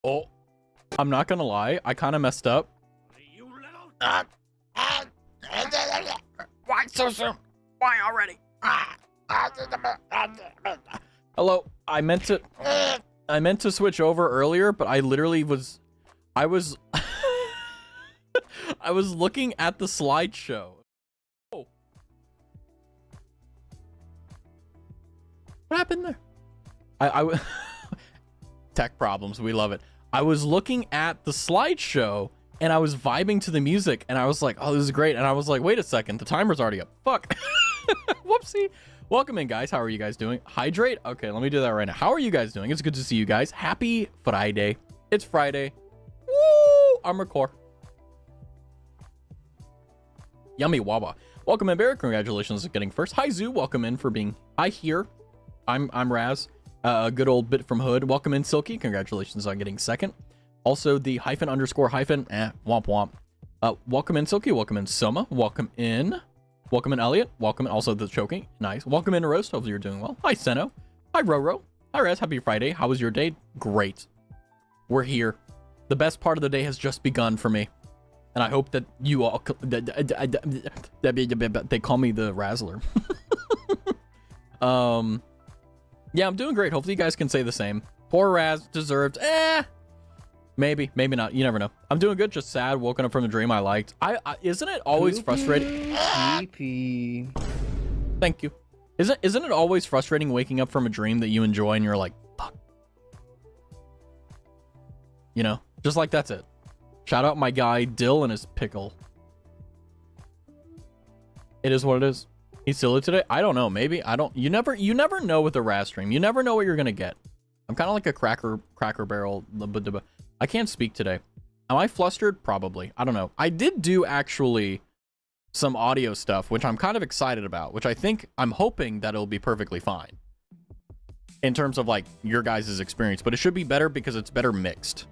Oh, I'm not gonna lie. I kind of messed up. You little... Why so soon? Why already? Hello. I meant to switch over earlier, but I literally was I was I was looking at the slideshow. Oh. What happened there? I tech problems, we love it. I was looking at the slideshow and I was vibing to the music and I was like, oh, this is great. And I was like, wait a second, the timer's already up. Fuck. Whoopsie. Welcome in, guys. How are you guys doing? Hydrate? Okay, let me do that right now. How are you guys doing? It's good to see you guys. Happy Friday. It's Friday. Woo! Armored Core. Yummy Wawa. Welcome in, Bear. Congratulations on getting first. Hi, Zoo. Welcome in for being... Hi, here. I'm Raz. A good old bit from Hood. Welcome in, Silky. Congratulations on getting second. Also, the hyphen underscore hyphen. Womp womp. Welcome in, Silky. Welcome in, Soma. Welcome in... Welcome in, Elliot. Welcome in, also the choking. Nice. Welcome in, Roast. Hopefully you're doing well. Hi, Seno. Hi, Roro. Hi, Raz. Happy Friday. How was your day? Great. We're here. The best part of the day has just begun for me. And I hope that you all... They call me the Razzler. Yeah, I'm doing great. Hopefully you guys can say the same. Poor Raz. Deserved. Maybe. Maybe not. You never know. I'm doing good. Just sad. Woken up from a dream I liked. Isn't it always frustrating? Pee. Thank you. Isn't it always frustrating waking up from a dream that you enjoy and you're like, fuck. You know, just like that's it. Shout out my guy Dill and his pickle. It is what it is. He's silly today. I don't know. Maybe I don't. You never know with a Raz stream. You never know what you're gonna get. I'm kind of like a cracker barrel. I can't speak today. Am I flustered? Probably. I don't know. I did do actually some audio stuff, which I'm kind of excited about, which I'm hoping that it'll be perfectly fine in terms of like your guys' experience, but it should be better because it's better mixed.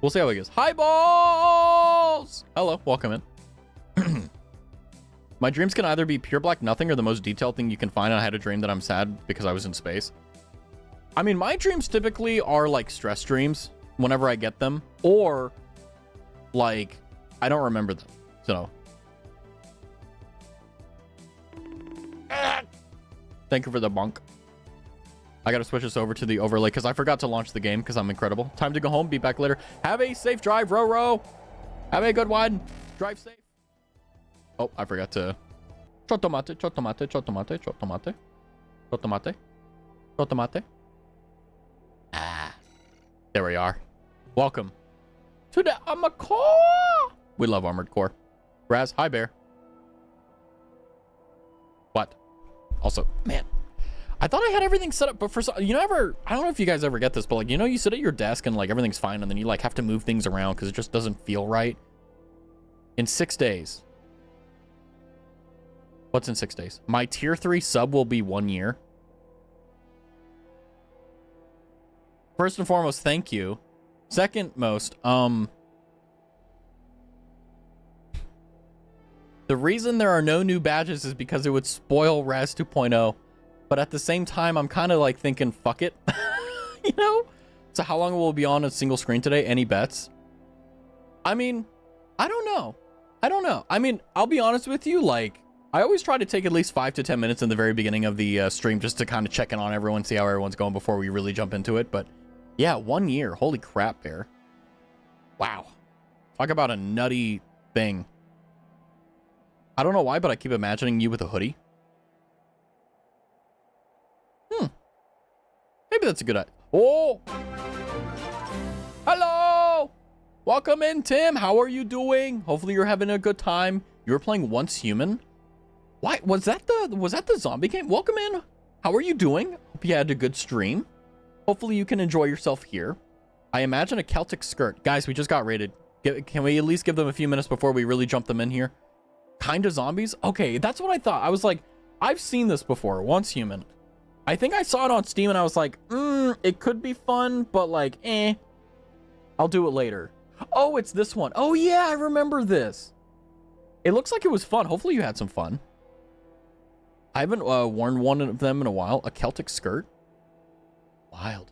We'll see how it goes. Hi, balls! Hello, welcome in. My dreams can either be pure black nothing or the most detailed thing you can find. I had a dream that I'm sad because I was in space. I mean, my dreams typically are like stress dreams whenever I get them, or like I don't remember them. So thank you for the bunk. I gotta switch this over to the overlay because I forgot to launch the game because I'm incredible. Time to go home. Be back later. Have a safe drive, Roro. Have a good one. Drive safe. Oh, I forgot to. Chotomate, chotomate, chotomate, chotomate, chotomate, chotomate. There we are. Welcome to the Armored Core. We love Armored Core. Raz, hi, Bear. What? Also, man, I thought I had everything set up, but for some, I don't know if you guys ever get this, but like, you sit at your desk and like everything's fine, and then you like have to move things around because it just doesn't feel right. In 6 days. What's in 6 days? My tier 3 sub will be 1 year. First and foremost, thank you. Second most, the reason there are no new badges is because it would spoil Raz 2.0. But at the same time, I'm kind of like thinking, fuck it. So how long will it be on a single screen today? Any bets? I mean, I don't know. I mean, I'll be honest with you. Like, I always try to take at least 5 to 10 minutes in the very beginning of the stream just to kind of check in on everyone, see how everyone's going before we really jump into it. But yeah, 1 year. Holy crap, Bear. Wow. Talk about a nutty thing. I don't know why, but I keep imagining you with a hoodie. Maybe that's a good idea. Oh! Hello! Welcome in, Tim. How are you doing? Hopefully you're having a good time. You were playing Once Human. Why? Was that the zombie game? Welcome in. How are you doing? Hope you had a good stream. Hopefully you can enjoy yourself here. I imagine a Celtic skirt. Guys, we just got raided. Can we at least give them a few minutes before we really jump them in here? Kinda zombies? Okay, that's what I thought. I was like, I've seen this before. Once Human. I think I saw it on Steam and I was like, it could be fun, but like, I'll do it later. Oh, it's this one. Oh yeah, I remember this. It looks like it was fun. Hopefully you had some fun. I haven't worn one of them in a while. A Celtic skirt. Wild.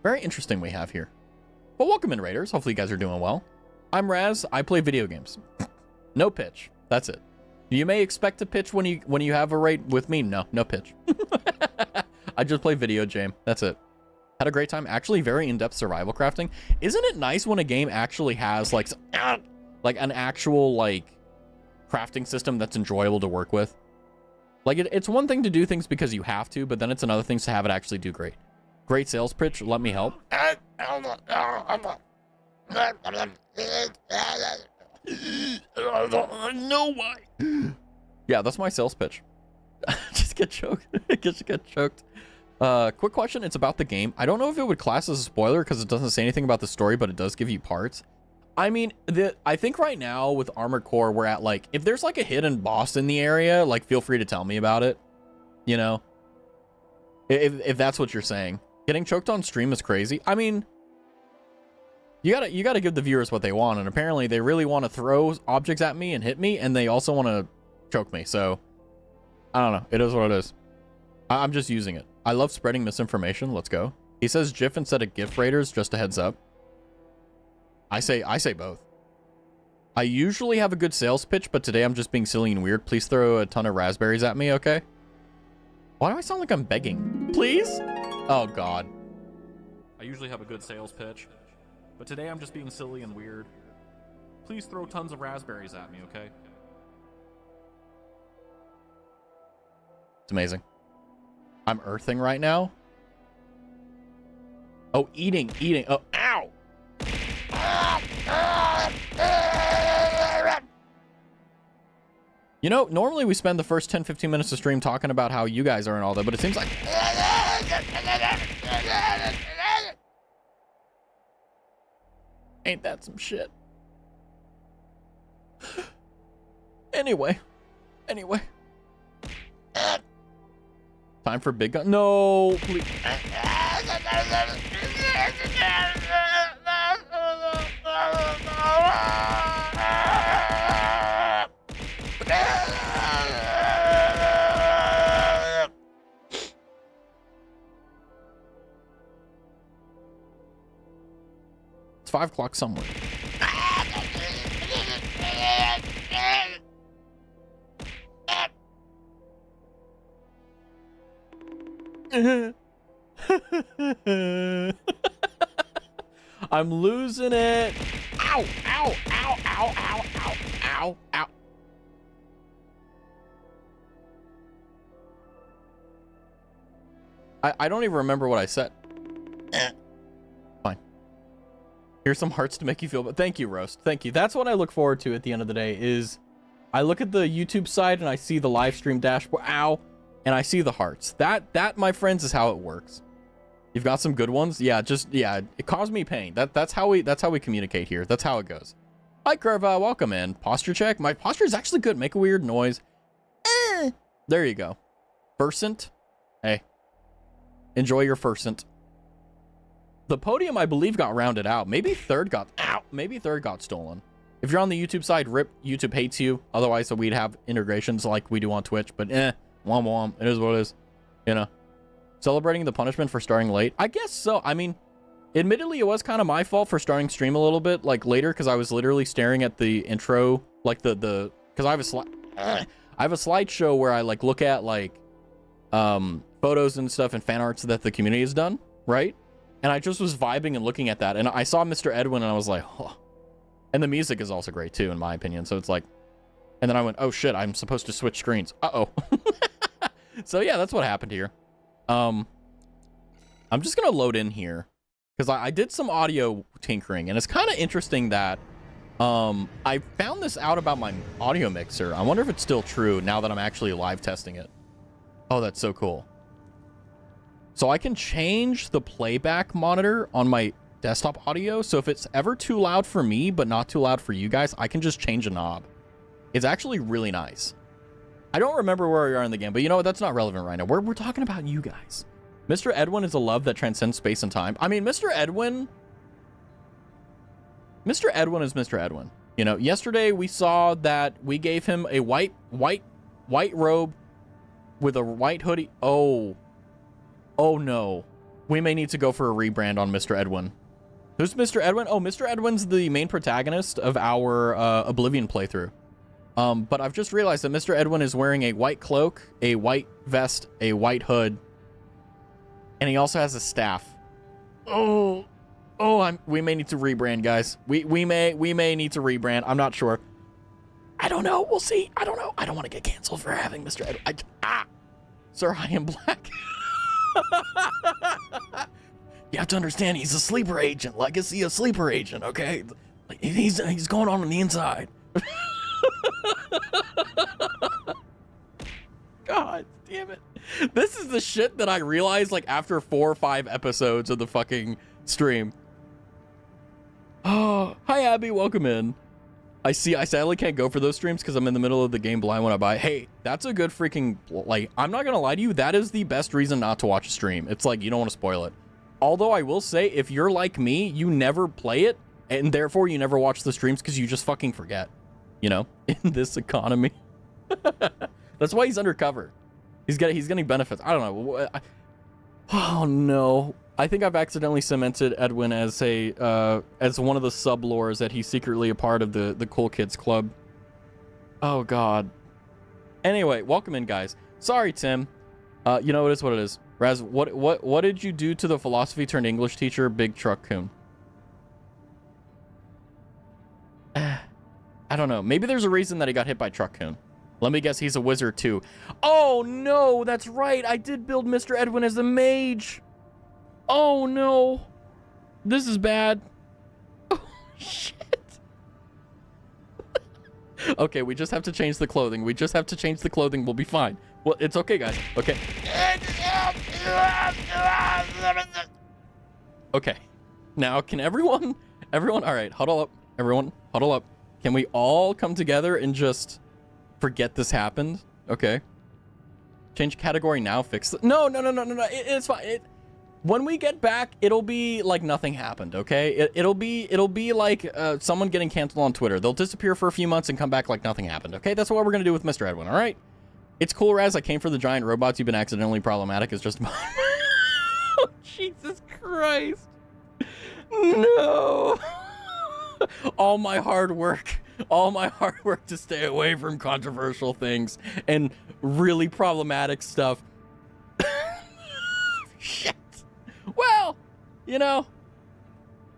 Very interesting we have here. Well, welcome in, Raiders. Hopefully you guys are doing well. I'm Raz. I play video games. No pitch. That's it. You may expect a pitch when you have a raid with me. No pitch. I just play video game. That's it. Had a great time. Actually, very in-depth survival crafting. Isn't it nice when a game actually has like an actual like crafting system that's enjoyable to work with? Like it's one thing to do things because you have to, but then it's another thing to have it actually do great. Great sales pitch. Let me help. No why. Yeah, that's my sales pitch. Just get choked. Just get choked. Quick question. It's about the game. I don't know if it would class as a spoiler because it doesn't say anything about the story, but it does give you parts. I mean, I think right now with Armored Core, we're at like, if there's like a hidden boss in the area, like feel free to tell me about it. You know, if that's what you're saying. Getting choked on stream is crazy. I mean, you gotta give the viewers what they want, and apparently they really want to throw objects at me and hit me, and they also want to choke me. So I don't know. It is what it is. I'm just using it. I love spreading misinformation. Let's go. He says GIF instead of GIF Raiders. Just a heads up. I say both. I usually have a good sales pitch, but today I'm just being silly and weird. Please throw a ton of raspberries at me, okay? Why do I sound like I'm begging? Please? Oh, God. I usually have a good sales pitch, but today I'm just being silly and weird. Please throw tons of raspberries at me, okay? It's amazing. I'm earthing right now. Oh, eating. Oh, ow! You know, normally we spend the first 10-15 minutes of stream talking about how you guys are and all that, but it seems like... Ain't that some shit? Anyway. Time for big gun. No, please. It's 5 o'clock somewhere. I'm losing it. Ow, ow, ow, ow, ow, ow, ow, ow. I don't even remember what I said. Fine. Here's some hearts to make you feel, but thank you, Roast. Thank you. That's what I look forward to at the end of the day is I look at the YouTube side and I see the live stream dashboard. Ow. And I see the hearts. That, my friends, is how it works. You've got some good ones. Yeah, it caused me pain. That's how we communicate here. That's how it goes. Hi, Curva. Welcome in. Posture check. My posture is actually good. Make a weird noise. There you go. Versant. Hey. Enjoy your versant. The podium, I believe, got rounded out. Maybe third got... Ow! Maybe third got stolen. If you're on the YouTube side, rip. YouTube hates you. Otherwise, so we'd have integrations like we do on Twitch. But womp womp. It is what it is. You know. Celebrating the punishment for starting late? I guess so. I mean, admittedly, it was kind of my fault for starting stream a little bit, like, later, because I was literally staring at the intro, like, because I have a slideshow where I, like, look at, like, photos and stuff and fan arts that the community has done, right? And I just was vibing and looking at that, and I saw Mr. Edwin, and I was like, oh. And the music is also great, too, in my opinion, so it's like... And then I went, oh, shit, I'm supposed to switch screens. Uh-oh. So, yeah, that's what happened here. I'm just gonna load in here because I did some audio tinkering, and it's kind of interesting that I found this out about my audio mixer. I wonder if it's still true now that I'm actually live testing it. Oh, that's so cool. So I can change the playback monitor on my desktop audio, so if it's ever too loud for me but not too loud for you guys, I can just change a knob. It's actually really nice. I don't remember where we are in the game, but you know what? That's not relevant right now. We're talking about you guys. Mr. Edwin is a love that transcends space and time. I mean, Mr. Edwin is Mr. Edwin. You know, yesterday we saw that we gave him a white robe with a white hoodie. Oh no. we may need to go for a rebrand on Mr. Edwin. Who's Mr. Edwin? Oh, Mr. Edwin's the main protagonist of our Oblivion playthrough. But I've just realized that Mr. Edwin is wearing a white cloak, a white vest, a white hood, and he also has a staff. Oh, we may need to rebrand, guys. We may need to rebrand. I'm not sure. I don't know. We'll see. I don't know. I don't want to get canceled for having Mr. Edwin. Sir, I am black. You have to understand, he's a sleeper agent. Legacy, a sleeper agent, okay? Like, he's going on the inside. God damn it. This is the shit that I realized like after 4 or 5 episodes of the fucking stream. Oh, hi Abby, welcome in. I sadly can't go for those streams because I'm in the middle of the game blind when I buy. Hey, that's a good freaking, like, I'm not gonna lie to you, that is the best reason not to watch a stream. It's like, you don't want to spoil it. Although I will say, if you're like me, you never play it, and therefore you never watch the streams because you just fucking forget, you know, in this economy. That's why he's undercover. He's getting benefits. I don't know. Oh no. I think I've accidentally cemented Edwin as as one of the sub-lores that he's secretly a part of the Cool Kids Club. Oh god. Anyway, welcome in, guys. Sorry, Tim. You know, it is what it is. Raz, what did you do to the philosophy turned English teacher, Big Truck Coon? I don't know. Maybe there's a reason that he got hit by Truck Coon. Let me guess, he's a wizard too. Oh no, that's right. I did build Mr. Edwin as a mage. Oh no. This is bad. Oh shit. Okay, we just have to change the clothing. We just have to change the clothing. We'll be fine. Well, it's okay, guys. Okay. Okay. Now, can everyone, all right, huddle up. Everyone, huddle up. Can we all come together and just forget this happened? Okay. Change category now, fix it. No. It's fine. When we get back, it'll be like nothing happened, okay? It'll be like someone getting canceled on Twitter. They'll disappear for a few months and come back like nothing happened, okay? That's what we're gonna do with Mr. Edwin, all right? It's cool, Raz. I came for the giant robots. You've been accidentally problematic. It's just... Oh, Jesus Christ. No. All my hard work to stay away from controversial things and really problematic stuff. Shit. Well, you know,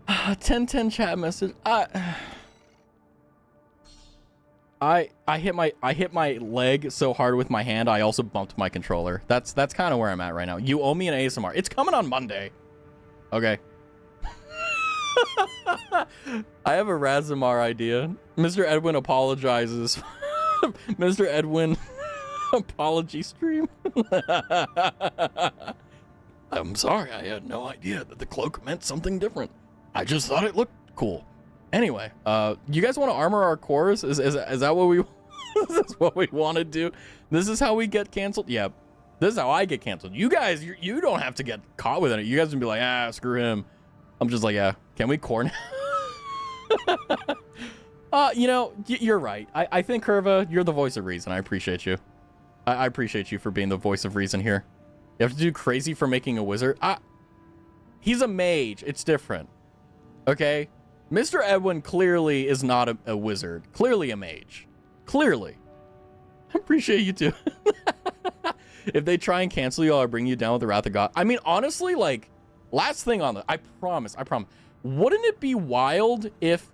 1010 chat message. I hit my leg so hard with my hand, I also bumped my controller. That's kind of where I'm at right now. You owe me an ASMR. It's coming on Monday. Okay. I have a Razamar idea. Mr. Edwin apologizes. Mr. Edwin apology stream. I'm sorry, I had no idea that the cloak meant something different. I just thought it looked cool. Anyway, you guys want to armor our cores? Is that what we is this what we want to do? This is how we get canceled? Yeah. This is how I get canceled. You guys, you don't have to get caught with it. You guys can be like, screw him. I'm just like, yeah, can we core now? You know, you're right. I think, Curva, you're the voice of reason. I appreciate you. I appreciate you for being the voice of reason here. You have to do crazy for making a wizard. He's a mage. It's different. Okay? Mr. Edwin clearly is not a wizard. Clearly a mage. Clearly. I appreciate you too. If they try and cancel you, I'll bring you down with the wrath of God. I mean, honestly, like, last thing on the... I promise. Wouldn't it be wild if...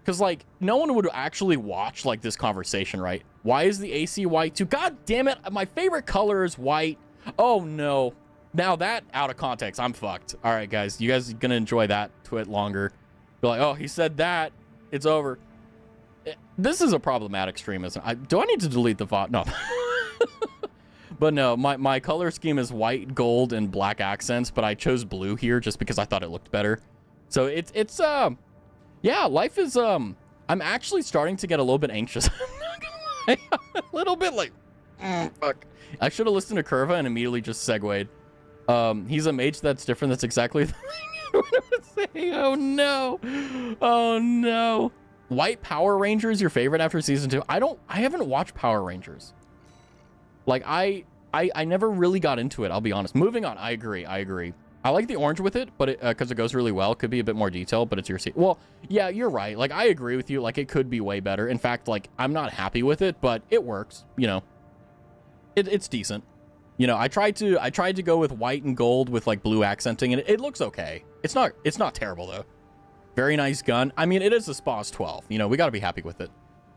Because, like, no one would actually watch, like, this conversation, right? Why is the AC white too? God damn it. My favorite color is white. Oh, no. Now that, out of context, I'm fucked. All right, guys. You guys are going to enjoy that twit longer. Be like, oh, he said that. It's over. This is a problematic stream, isn't it? Do I need to delete the VOD? No. But no, my color scheme is white, gold, and black accents, but I chose blue here just because I thought it looked better. So it's yeah, life is, I'm actually starting to get a little bit anxious. I'm not gonna lie. I'm a little bit like, fuck. I should have listened to Curva and immediately just segued. He's a mage that's different. That's exactly the thing I was saying. Oh no. Oh no. White Power Rangers, your favorite after season 2? I haven't watched Power Rangers. Like, I never really got into it, I'll be honest. Moving on, I agree. I like the orange with it, but it, because it goes really well, could be a bit more detailed, but it's your seat. Well, yeah, you're right. Like, I agree with you. Like, it could be way better. In fact, like, I'm not happy with it, but it works, you know. It's decent. You know, I tried to go with white and gold with like blue accenting, and it looks okay. It's not terrible though. Very nice gun. I mean, it is a SPAS 12. You know, we got to be happy with it.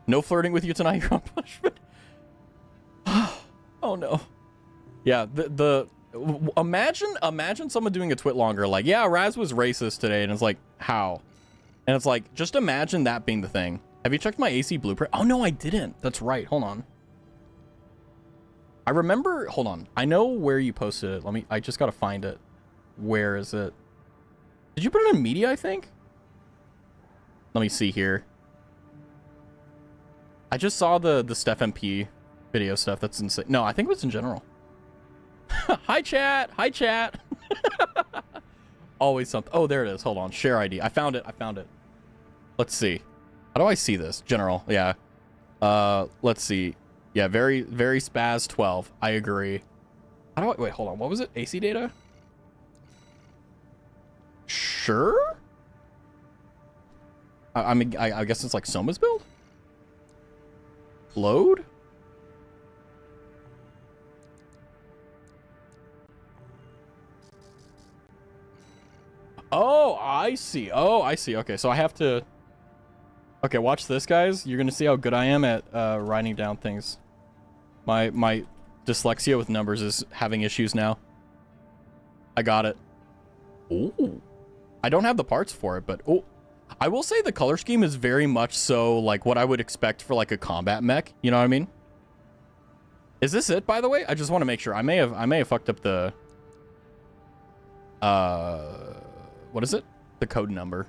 No flirting with you tonight, you're on punishment. Oh no. Yeah, imagine someone doing a twit longer like, yeah, Raz was racist today, and it's like, how? And it's like, just imagine that being the thing. Have you checked my AC blueprint? Oh no, I didn't. That's right. Hold on. I remember, hold on. I know where you posted it. I just gotta find it. Where is it? Did you put it in media, I think? Let me see here. I just saw the Steph MP video stuff. That's insane. No, I think it was in general. Hi, chat. Hi, chat. Always something. Oh, there it is. Hold on. Share ID. I found it. I found it. Let's see. How do I see this? General. Yeah. Let's see. Yeah, very SPAS 12. I agree. How do I... Wait, hold on. What was it? AC data? Sure? I mean, I guess it's like Soma's build? Load? Oh, I see. Oh, I see. Okay, so I have to... Okay, watch this, guys. You're gonna see how good I am at writing down things. My dyslexia with numbers is having issues now. I got it. Ooh. I don't have the parts for it, but oh, I will say the color scheme is very much so like what I would expect for like a combat mech. You know what I mean? Is this it, by the way? I just want to make sure. I may have fucked up the what is it? The code number.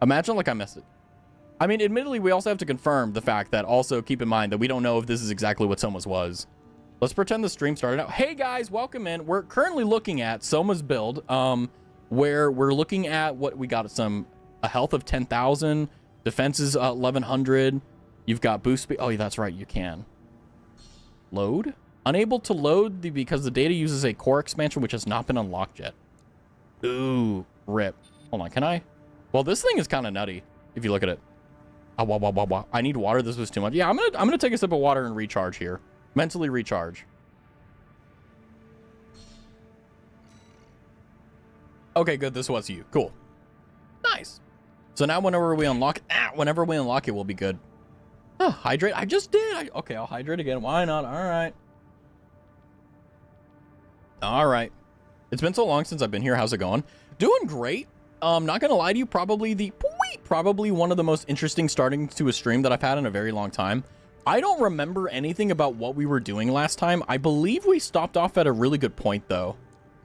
Imagine like I missed it. I mean, admittedly, we also have to confirm the fact that also keep in mind that we don't know if this is exactly what Soma's was. Let's pretend the stream started out. Hey guys, welcome in. We're currently looking at Soma's build, where we're looking at what we got. A health of 10,000, defenses 1,100. You've got boost speed. Oh, yeah, that's right. You can load. Unable to load because the data uses a core expansion which has not been unlocked yet. Ooh, rip. Hold on, can I? Well, this thing is kind of nutty if you look at it. I need water. This was too much. Yeah, I'm gonna take a sip of water and recharge here. Mentally recharge. Okay, good. This was you. Cool. Nice. So now whenever we unlock it, we'll be good. Oh, hydrate. I just did. Okay, I'll hydrate again. Why not? All right. All right. It's been so long since I've been here. How's it going? Doing great. Not gonna lie to you, probably one of the most interesting starting to a stream that I've had in a very long time. I don't remember anything about what we were doing last time. I believe we stopped off at a really good point though.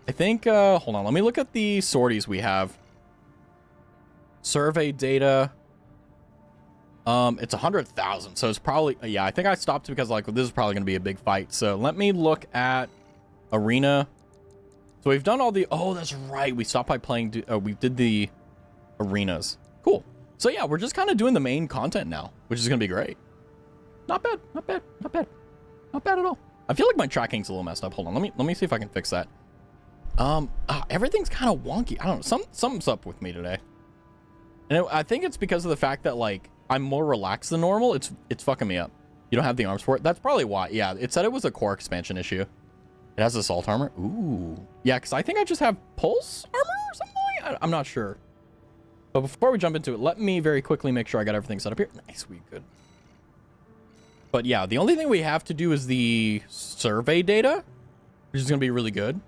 I think, hold on, let me look at the sorties we have. Survey data. It's 100,000, so it's probably, yeah, I think I stopped because like, this is probably gonna be a big fight. So let me look at arena. So we've done all the, oh, that's right. We stopped by playing, we did the arenas. Cool. So yeah, we're just kind of doing the main content now, which is going to be great. Not bad, not bad, not bad. Not bad at all. I feel like my tracking's a little messed up. Hold on, let me see if I can fix that. Everything's kind of wonky. I don't know, something's up with me today. And I think it's because of the fact that like, I'm more relaxed than normal. It's fucking me up. You don't have the arms for it. That's probably why. Yeah, it said it was a core expansion issue. It has assault armor. Ooh. Yeah, because I think I just have pulse armor or something. I'm not sure. But before we jump into it, let me very quickly make sure I got everything set up here. Nice, we good. But yeah, the only thing we have to do is the survey data, which is going to be really good.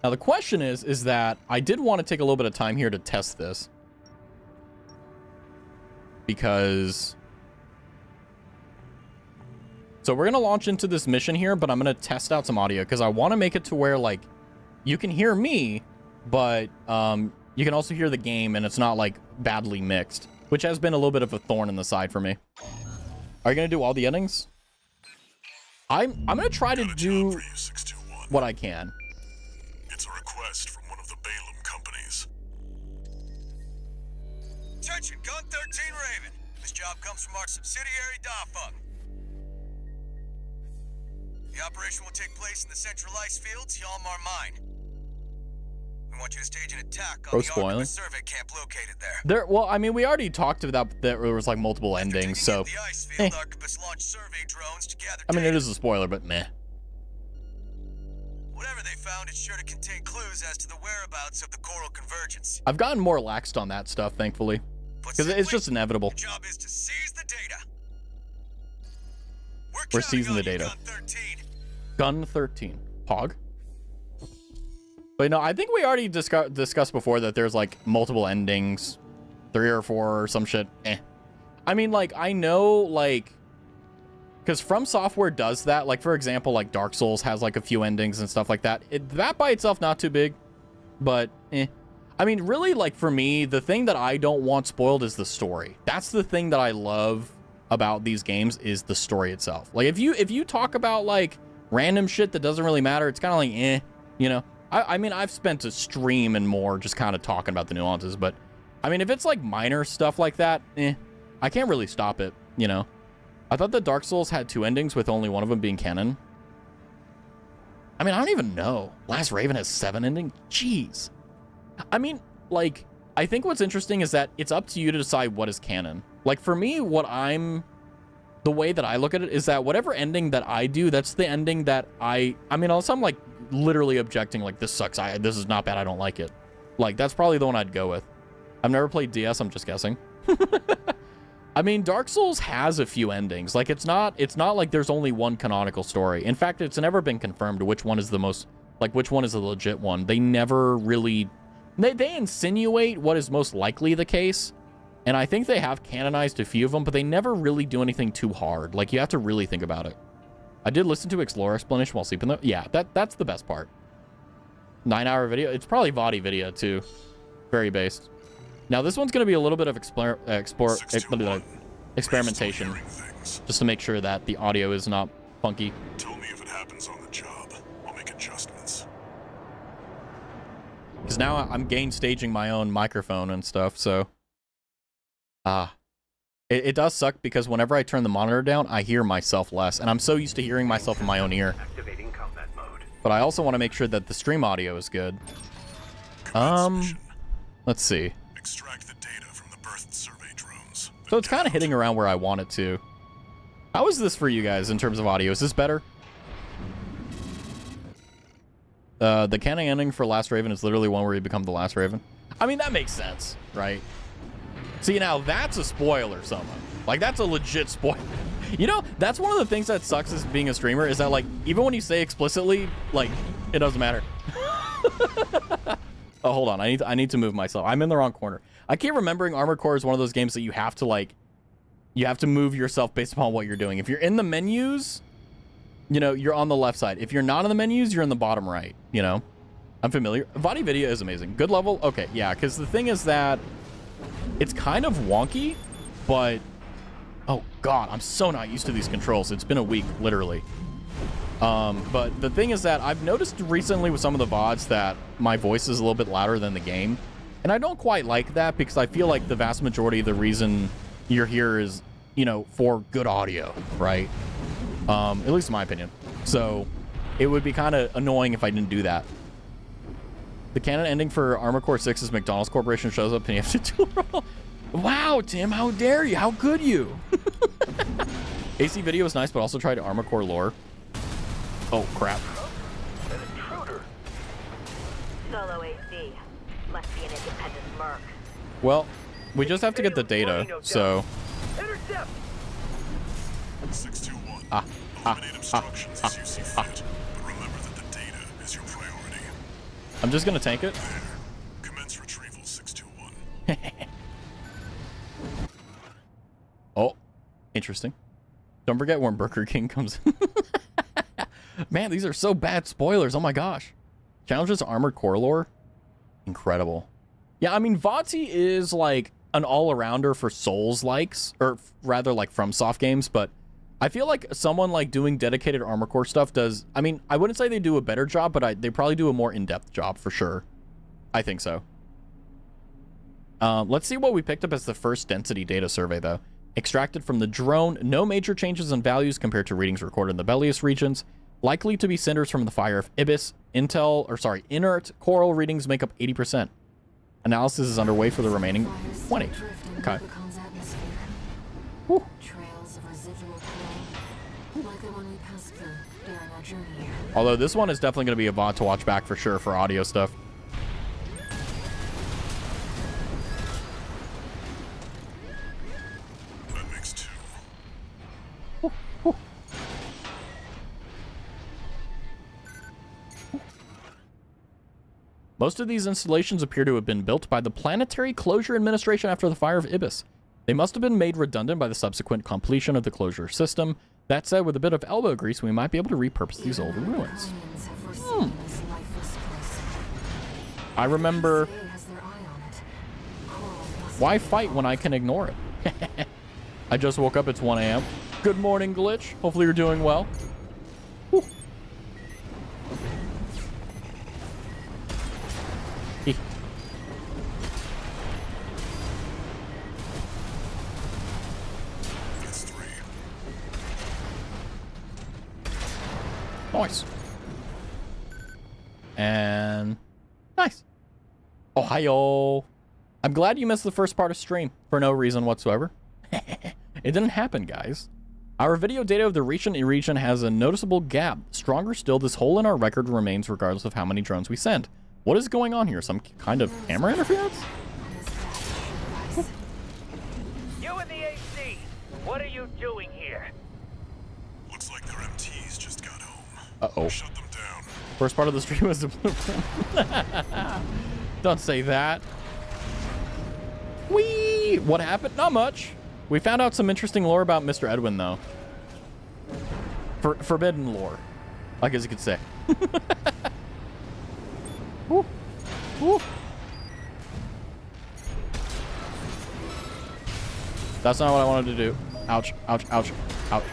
Now, the question is that I did want to take a little bit of time here to test this. Because... So we're going to launch into this mission here, but I'm going to test out some audio because I want to make it to where, like, you can hear me, but you can also hear the game, and it's not, like, badly mixed, which has been a little bit of a thorn in the side for me. Are you going to do all the endings? I'm going to try to do what I can. It's a request from one of the Balaam companies. Attention, Gun 13 Raven. This job comes from our subsidiary, Dafeng. The operation will take place in the central ice fields, Yalmar Mine. We want you to stage an attack Bro, on the spoiling. Archibald survey camp located there. Well, I mean, we already talked about that there was like multiple endings, so The ice field, Archibald launched survey drones to gather I mean, it data. is a spoiler, but meh. Whatever they found, it's sure to contain clues as to the whereabouts of the coral convergence. I've gotten more laxed on that stuff, thankfully, Put because it's simply, just inevitable. your job is to seize the data. We're counting seizing on the you, data. Gun 13. Gun 13. Pog. But no, I think we already discussed before that there's like multiple endings, 3 or 4 or some shit. I mean, like, I know, like, because From Software does that. Like, for example, like Dark Souls has like a few endings and stuff like that. That by itself not too big, but I mean, really, like, for me, the thing that I don't want spoiled is the story. That's the thing that I love about these games, is the story itself. Like, if you talk about like random shit that doesn't really matter, it's kind of like you know. I mean, I've spent a stream and more just kind of talking about the nuances, but I mean, if it's like minor stuff like that, I can't really stop it, you know. I thought that Dark Souls had 2 endings with only one of them being canon. I mean, I don't even know. Last Raven has 7 endings? Jeez. I mean, like, I think what's interesting is that it's up to you to decide what is canon. Like, for me, the way that I look at it is that whatever ending that I do, that's the ending that I mean, unless I'm like literally objecting, like, this sucks, this is not bad, I don't like it. Like, that's probably the one I'd go with. I've never played DS, I'm just guessing. I mean, Dark Souls has a few endings. Like, it's not like there's only one canonical story. In fact, it's never been confirmed which one is the most, like, which one is the legit one. They never really, they insinuate what is most likely the case, and I think they have canonized a few of them, but they never really do anything too hard. Like, you have to really think about it. I did listen to Explorer explanation while sleeping though. Yeah, that's the best part. 9-hour video. It's probably VOD video too. Very based. Now this one's going to be a little bit of experimentation, just to make sure that the audio is not funky. Tell me if it happens on the job. I'll make adjustments. Because now I'm gain staging my own microphone and stuff, so it does suck because whenever I turn the monitor down, I hear myself less, and I'm so used to hearing myself in my own ear. Activating combat mode. But I also want to make sure that the stream audio is good. Let's see. Extract the data from the birth survey drones. So it's kind of hitting around where I want it to. How is this for you guys in terms of audio? Is this better? The canon ending for Last Raven is literally one where you become the Last Raven. I mean, that makes sense, right? See, now that's a spoiler, someone. Like, that's a legit spoiler. You know, that's one of the things that sucks as being a streamer, is that, like, even when you say explicitly, like, it doesn't matter. Oh, hold on. I need to move myself. I'm in the wrong corner. I keep remembering Armored Core is one of those games that you have to, like, you have to move yourself based upon what you're doing. If you're in the menus, you know, you're on the left side. If you're not in the menus, you're in the bottom right, you know? I'm familiar. VOD video is amazing. Good level? Okay, yeah, because the thing is that it's kind of wonky, but oh god, I'm so not used to these controls. It's been a week, literally. But the thing is that I've noticed recently with some of the VODs that my voice is a little bit louder than the game, and I don't quite like that because I feel like the vast majority of the reason you're here is, you know, for good audio, right? At least in my opinion. So it would be kind of annoying if I didn't do that. The canon ending for Armored Core 6 is McDonald's Corporation shows up and you have to do a roll. Wow, Tim, how dare you? How could you? AC video is nice, but also try to Armored Core lore. Oh, crap. An intruder. Solo AC. Must be an independent merc. Well, we just have to get the data, so... Intercept. 621. Eliminate obstructions as you see fit, but remember that the data is your priority. I'm just gonna tank it. There. Commence retrieval, 621. Oh, interesting. Don't forget when Burger King comes in. Man, these are so bad spoilers. Oh my gosh. Challenges Armored Core lore. Incredible. Yeah, I mean, VOTI is like an all-arounder for Souls likes, or rather like from soft games, but I feel like someone like doing dedicated Armored Core stuff does, I mean, I wouldn't say they do a better job, but they probably do a more in-depth job for sure. I think so. Let's see what we picked up as the first density data survey though. Extracted from the drone, no major changes in values compared to readings recorded in the Bellius regions. Likely to be cinders from the fire of Ibis. Inert coral readings make up 80%. Analysis is underway for the remaining 20. Okay. Whew. Trails of residual coral, like the one we passed through during our journey here. Although this one is definitely going to be a VOD to watch back for sure for audio stuff. That makes 2. Most of these installations appear to have been built by the Planetary Closure Administration after the fire of Ibis. They must have been made redundant by the subsequent completion of the closure system. That said, with a bit of elbow grease, we might be able to repurpose these older ruins. I remember... Why fight when I can ignore it? I just woke up, it's 1 a.m. Good morning, Glitch. Hopefully you're doing well. Whew. That's 3. Nice. And nice. Ohio. I'm glad you missed the first part of stream for no reason whatsoever. It didn't happen, guys. Our video data of the recent region has a noticeable gap. Stronger still, this hole in our record remains regardless of how many drones we send. What is going on here? Some kind of camera interference? You in the AC, what are you doing here? Looks like their MTs just got home. Uh-oh. Shut them down. First part of the stream was the blueprint. Don't say that. Whee! What happened? Not much. We found out some interesting lore about Mr. Edwin, though. Forbidden lore, I guess you could say. Woo. Woo. That's not what I wanted to do. Ouch, ouch, ouch, ouch.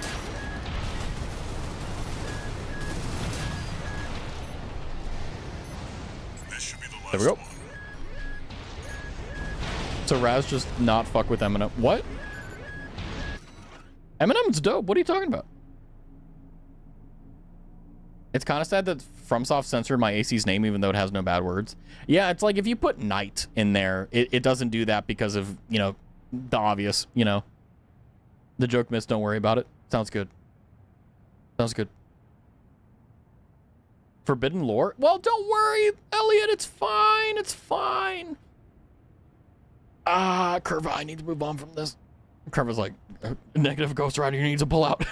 This should be the last There we go. one. So Raz just not fuck with Eminem. What? Eminem's dope. What are you talking about? It's kind of sad that FromSoft censored my AC's name even though it has no bad words. Yeah, it's like if you put Knight in there, it doesn't do that because of, you know, the obvious, you know. The joke missed, don't worry about it. Sounds good. Sounds good. Forbidden lore? Well, don't worry, Elliot. It's fine. It's fine. Curva, I need to move on from this. Curva's like, negative Ghost Rider, you need to pull out.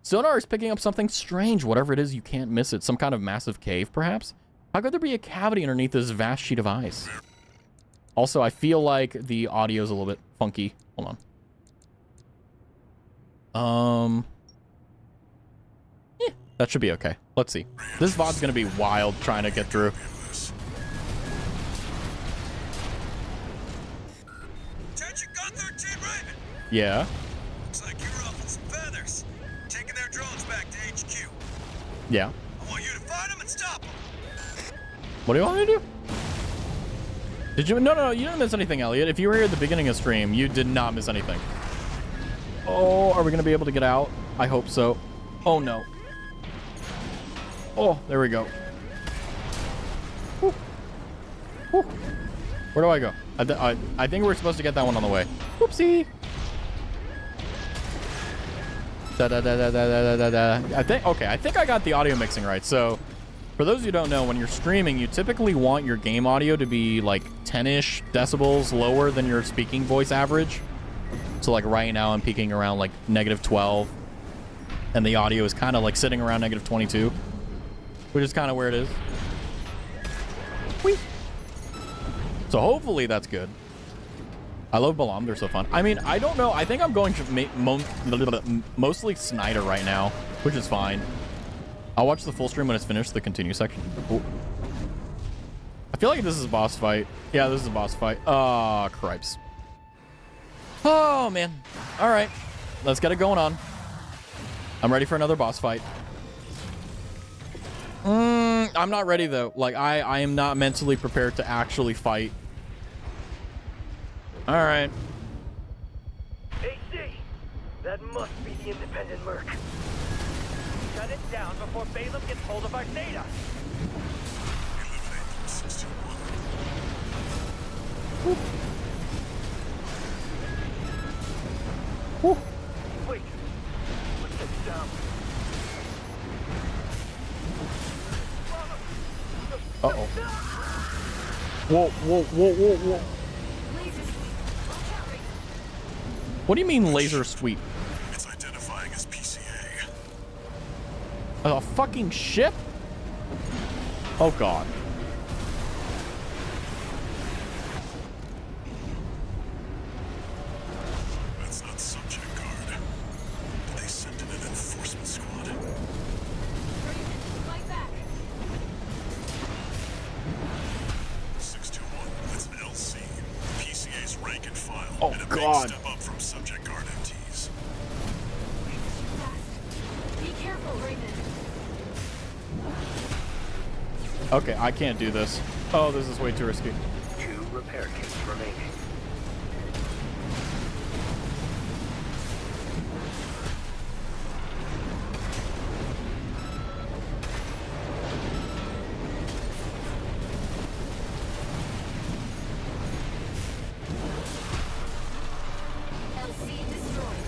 Sonar is picking up something strange. Whatever it is, you can't miss it. Some kind of massive cave, perhaps? How could there be a cavity underneath this vast sheet of ice? Also, I feel like the audio is a little bit funky. Hold on. Yeah, that should be okay. Let's see. This VOD's gonna be wild trying to get through. Attention, Gun 13 Raven. Yeah. Looks like you're ruffling some feathers. Taking their drones back to HQ. Yeah. I want you to find them and stop them. What do you want me to do? Did you? No, you didn't miss anything, Elliot. If you were here at the beginning of stream, you did not miss anything. Oh, are we going to be able to get out? I hope so. Oh, no. Oh, there we go. Whew. Whew. Where do I go? I think we're supposed to get that one on the way. Whoopsie. I think I got the audio mixing right. So, for those who don't know, when you're streaming, you typically want your game audio to be like 10-ish decibels lower than your speaking voice average. So like right now I'm peaking around like -12, and the audio is kind of like sitting around -22, which is kind of where it is. Whee! So hopefully that's good. I love Balam, they're so fun. I mean, I don't know. I think I'm going to mostly Snyder right now, which is fine. I'll watch the full stream when it's finished, the continue section. Ooh. I feel like this is a boss fight. Yeah, this is a boss fight. Ah, cripes. Oh, man. All right. Let's get it going on. I'm ready for another boss fight. I'm not ready, though. Like, I am not mentally prepared to actually fight. All right. AC, that must be the independent merc. Shut it down before Balaam gets hold of our data. Eliminate them, 621. Wait. Put this down. Uh-oh. Whoa, whoa, whoa, whoa, whoa. What do you mean laser sweep? It's identifying as PCA. A fucking ship? Oh god. That's not subject guard. Did they send in an enforcement squad? Fight back. 621, that's an LC. PCA's rank and file. Oh, and a God. big step up from subject guard MTs. Be careful, Raven. Okay, I can't do this. Oh, this is way too risky. 2 repair kits remaining. LC destroyed.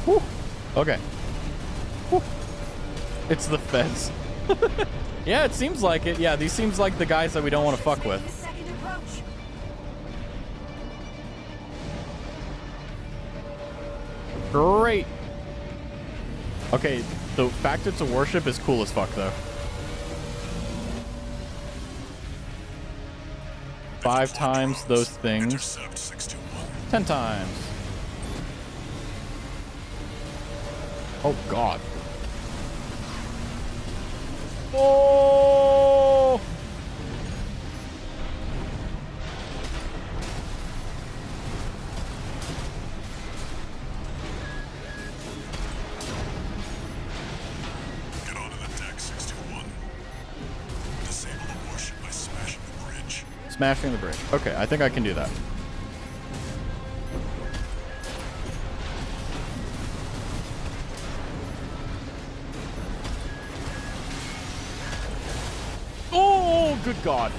Whew. Okay. Whew. It's the feds. Yeah, it seems like it. Yeah, these seems like the guys that we don't want to fuck with. Second approach. Great. Okay, the fact it's a warship is cool as fuck, though. 5 times those things. Intercept 621. 10 times. Oh, God. Oh! Get onto the deck, 621. Disable the warship by smashing the bridge. Smashing the bridge. Okay, I think I can do that. Oh, good God.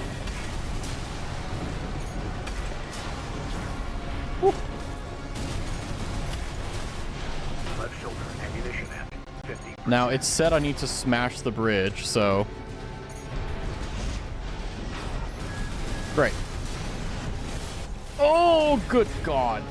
Whew. Left shoulder ammunition at 50. Now, it said I need to smash the bridge, so... Great. Oh, good God.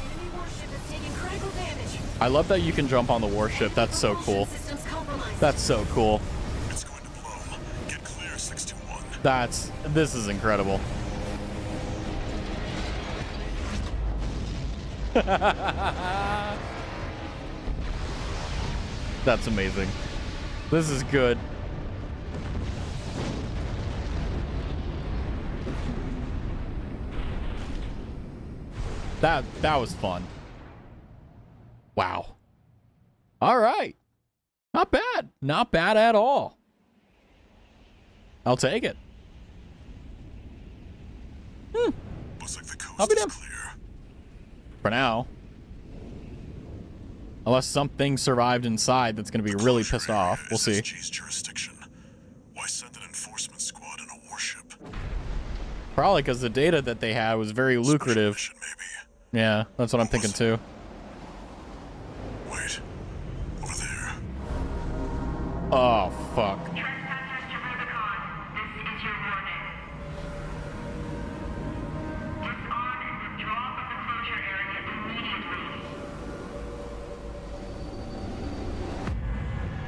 Enemy warship is taking critical damage. I love that you can jump on the warship. That's so cool. Systems compromised. That's so cool. It's going to blow. Get clear, 621. This is incredible. That's amazing. This is good. That was fun. Wow. All right. Not bad. Not bad at all. I'll take it. Looks like the I'll coast be is damned. clear. For now. Unless something survived inside that's going to be really pissed off. We'll see. SSG's jurisdiction. Why send an enforcement squad in a warship? Probably because the data that they had was very lucrative. Mission, maybe. Yeah, that's what I'm thinking too. Wait. Over there. Oh, fuck. Trespassers to Rubicon, this is your warning. Disarm and withdraw from the closure area immediately.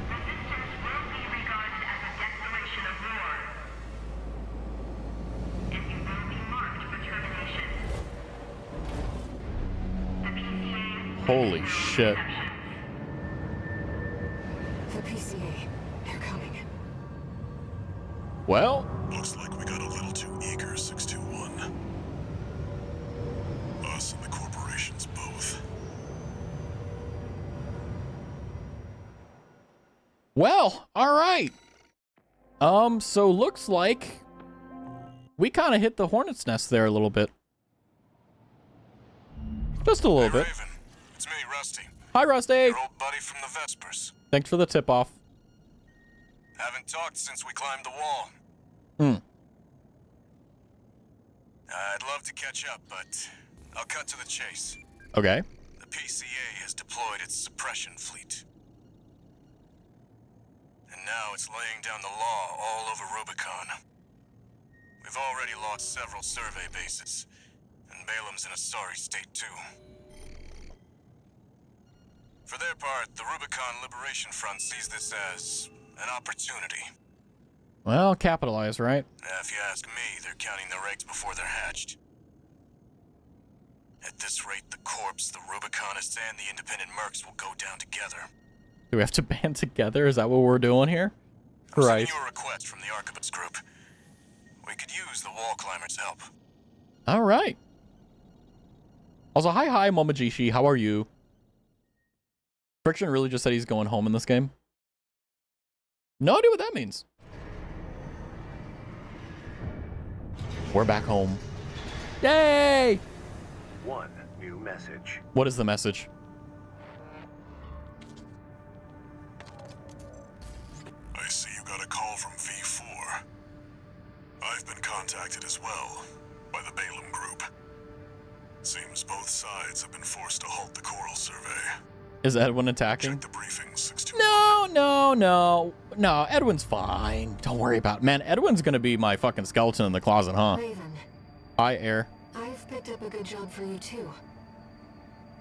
Resistance will be regarded as a declaration of war. And you will be marked for termination. The PCA... Holy shit. The PCA. They're coming. Well, Looks like we got a little too eager, 621. Us and the corporations both. Well, all right. So looks like we kind of hit the hornet's nest there a little bit. Just a little bit. Raven, it's me, Rusty. Hi, Rusty. Your old buddy from the Vespers. Thanks for the tip-off. Haven't talked since we climbed the wall. I'd love to catch up, but I'll cut to the chase. Okay. The PCA has deployed its suppression fleet. And now it's laying down the law all over Rubicon. We've already lost several survey bases, and Balam's in a sorry state too. For their part, the Rubicon Liberation Front sees this as an opportunity. Well, capitalize, right? If you ask me, they're counting their eggs before they're hatched. At this rate, the Corps, the Rubiconists, and the independent mercs will go down together. Do we have to band together? Is that what we're doing here? I'm sending Christ. you a request from the Archibus group. We could use the wall climbers' help. All right. Also, hi, Momojishi. How are you? Friction really just said he's going home in this game. No idea what that means. We're back home. Yay! One new message. What is the message? I see you got a call from V4. I've been contacted as well by the Balaam group. Seems both sides have been forced to halt the coral survey. Is Edwin attacking? Check the briefings 62. No. Edwin's fine. Don't worry about it. Man, Edwin's gonna be my fucking skeleton in the closet, huh? Raven, Hi, Air. I've picked up a good job for you too.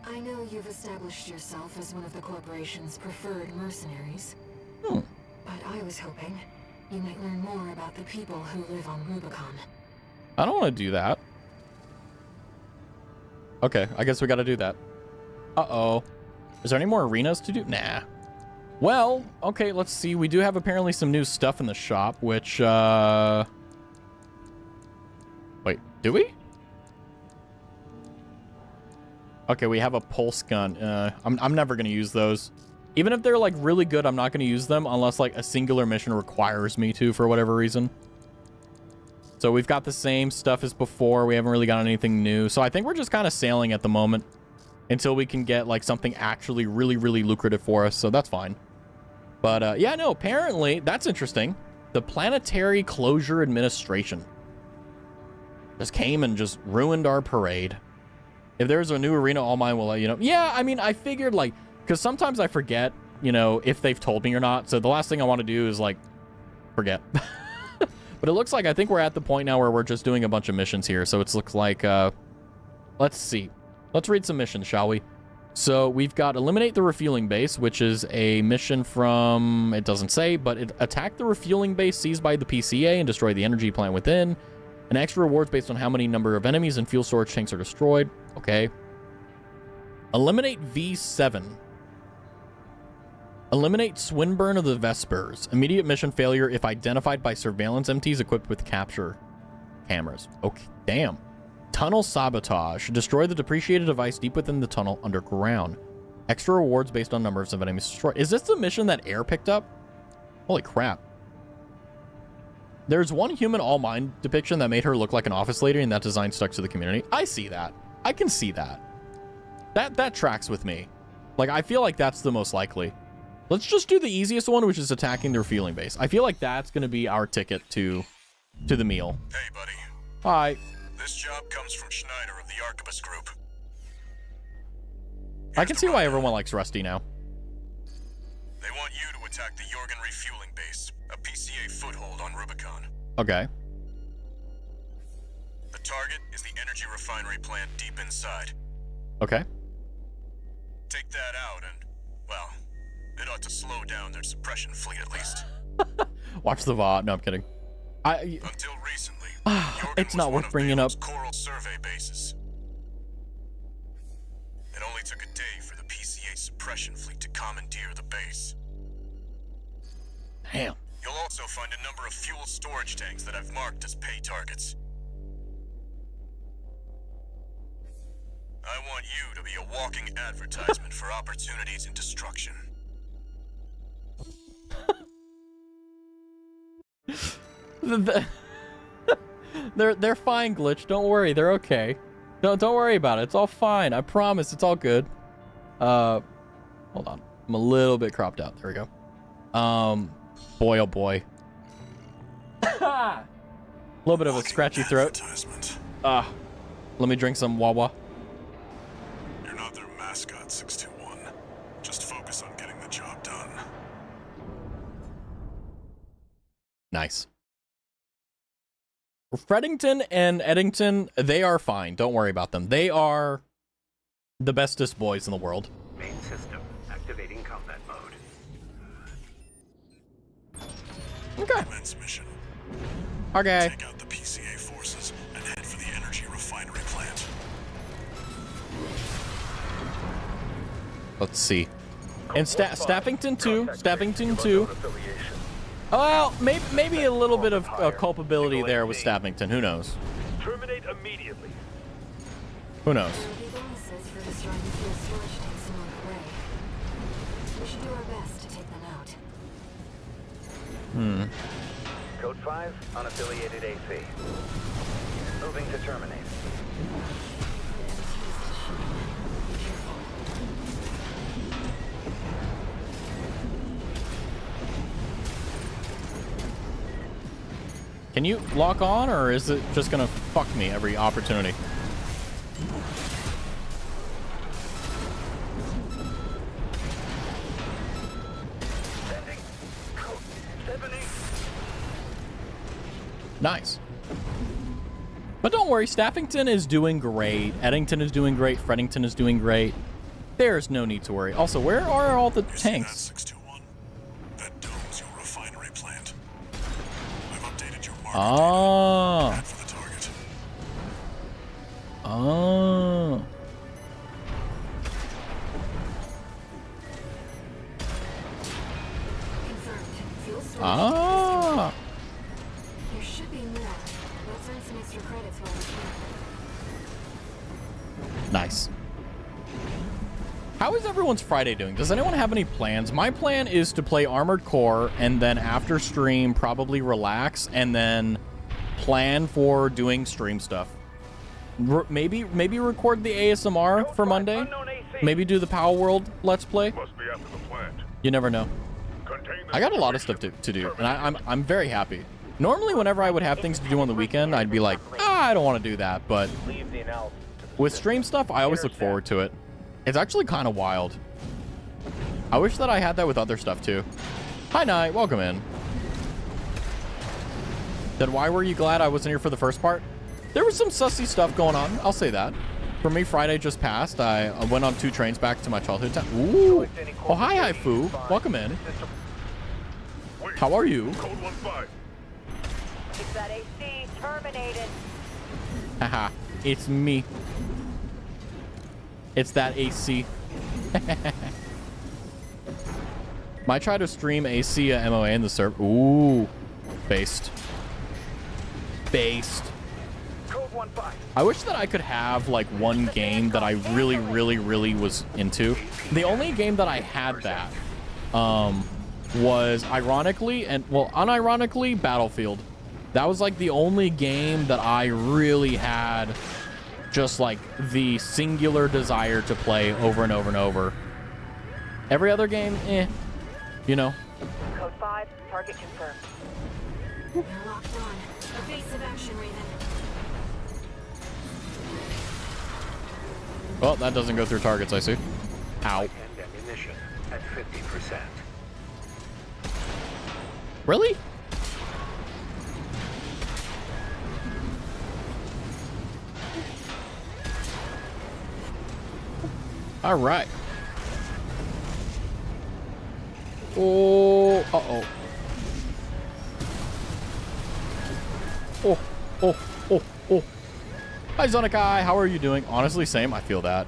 I know you've established yourself as one of the corporation's preferred mercenaries. But I was hoping you might learn more about the people who live on Rubicon. I don't want to do that. Okay, I guess we gotta do that. Uh-oh. Is there any more arenas to do? Nah. Well, okay, let's see. We do have apparently some new stuff in the shop, which, wait, do we? Okay, we have a pulse gun. I'm never gonna use those. Even if they're, like, really good, I'm not gonna use them unless, like, a singular mission requires me to for whatever reason. So we've got the same stuff as before. We haven't really got anything new. So I think we're just kind of sailing at the moment until we can get like something actually really lucrative for us. So that's fine. But yeah, no, apparently that's interesting. The Planetary Closure Administration just came and just ruined our parade. If there's a new arena, all mine will let you know. Yeah, I mean, I figured like, because sometimes I forget, you know, if they've told me or not. So the last thing I want to do is like forget. But it looks like I think we're at the point now where we're just doing a bunch of missions here. So it looks like, let's see. Let's read some missions, shall we? So we've got Eliminate the Refueling Base, which is a mission from, it doesn't say, but attack the refueling base seized by the PCA and destroy the energy plant within. And extra rewards based on how many number of enemies and fuel storage tanks are destroyed. Okay. Eliminate V7. Eliminate Swinburne of the Vespers. Immediate mission failure if identified by surveillance MTs equipped with capture cameras. Okay, damn. Tunnel Sabotage. Destroy the depreciated device deep within the tunnel underground. Extra rewards based on numbers of enemies destroyed. Is this the mission that Air picked up? Holy crap. There's one human all mine depiction that made her look like an office lady, and that design stuck to the community. I see that. I can see that. That tracks with me. Like, I feel like that's the most likely. Let's just do the easiest one, which is attacking the refueling base. I feel like that's going to be our ticket to the meal. Hey, buddy. Hi. This job comes from Schneider of the Archibus Group. I can see why everyone likes Rusty now. They want you to attack the Jorgen refueling base, a PCA foothold on Rubicon. Okay. The target is the energy refinery plant deep inside. Okay. Take that out and, well, it ought to slow down their suppression fleet at least. Watch the VOD. No, I'm kidding. Until recently, It's not worth bringing up. Coral survey bases. It only took a day for the PCA suppression fleet to commandeer the base. Damn. You'll also find a number of fuel storage tanks that I've marked as pay targets. I want you to be a walking advertisement for opportunities in destruction. They're fine, Glitch. Don't worry, they're okay. Don't worry about it. It's all fine. I promise. It's all good. Hold on. I'm a little bit cropped out. There we go. Boy, oh boy. A little bit of a scratchy throat. Let me drink some Wawa. You're not their mascot, 621. Just focus on getting the job done. Nice. Fredington and Eddington, they are fine. Don't worry about them. They are the bestest boys in the world. Main system activating combat mode. Okay. Commence mission. Okay. Take out the PCA forces and head for the energy refinery plant. Let's see. And Staffington too. Staffington too. Well, maybe a little bit of culpability there with Staffington. Who knows? Terminate immediately. Who knows? There will be bonuses for destroying the fuel storage tanks along the way. We should do our best to take them out. Code 5, unaffiliated AC. Moving to terminate. Can you lock on, or is it just gonna fuck me every opportunity? Sending. Code 70. Nice. But don't worry, Staffington is doing great. Eddington is doing great. Fredington is doing great. There's no need to worry. Also, where are all the You see that, tanks? 621? That dome's your refinery plant. I've updated your market Ah. data. Head for the target. Oh. Confirmed. Fuel storage Ah. There should be more. Let's earn some extra credits while we can. Nice. How is everyone's Friday doing? Does anyone have any plans? My plan is to play Armored Core and then after stream probably relax and then plan for doing stream stuff. Maybe record the ASMR for Monday. Unknown AC. Maybe do the Power World Let's Play. Must be after the plant. You never know. Contain the I got a lot of stuff to do, and I'm very happy. Normally, whenever I would have things to do on the weekend, I'd be like, I don't want to do that. But Leave the analysis to the with stream stuff, I always look forward to it. It's actually kind of wild. I wish that I had that with other stuff too. Hi, Night. Welcome in. Then why were you glad I wasn't here for the first part? There was some sussy stuff going on. I'll say that. For me, Friday just passed. I went on 2 trains back to my childhood town. Ooh. Oh, hi, Fu. Welcome in. Wait, How are you? Code 1-5. Keep that AC terminated. Haha. It's me. It's that AC. Might try to stream AC MOA in the server. Ooh. Based. Based. Code 1-5. I wish that I could have like one game that I really was into. The only game that I had that was ironically and well unironically Battlefield. That was like the only game that I really had just like the singular desire to play over and over and over. Every other game, you know. Code 5, target confirmed. They're locked on. Evasive action, Raven. Well, that doesn't go through targets, I see. Ow. And ammunition at 50%. Really? All right. Oh, uh-oh. Oh. Hi, Zonikai. How are you doing? Honestly, same. I feel that.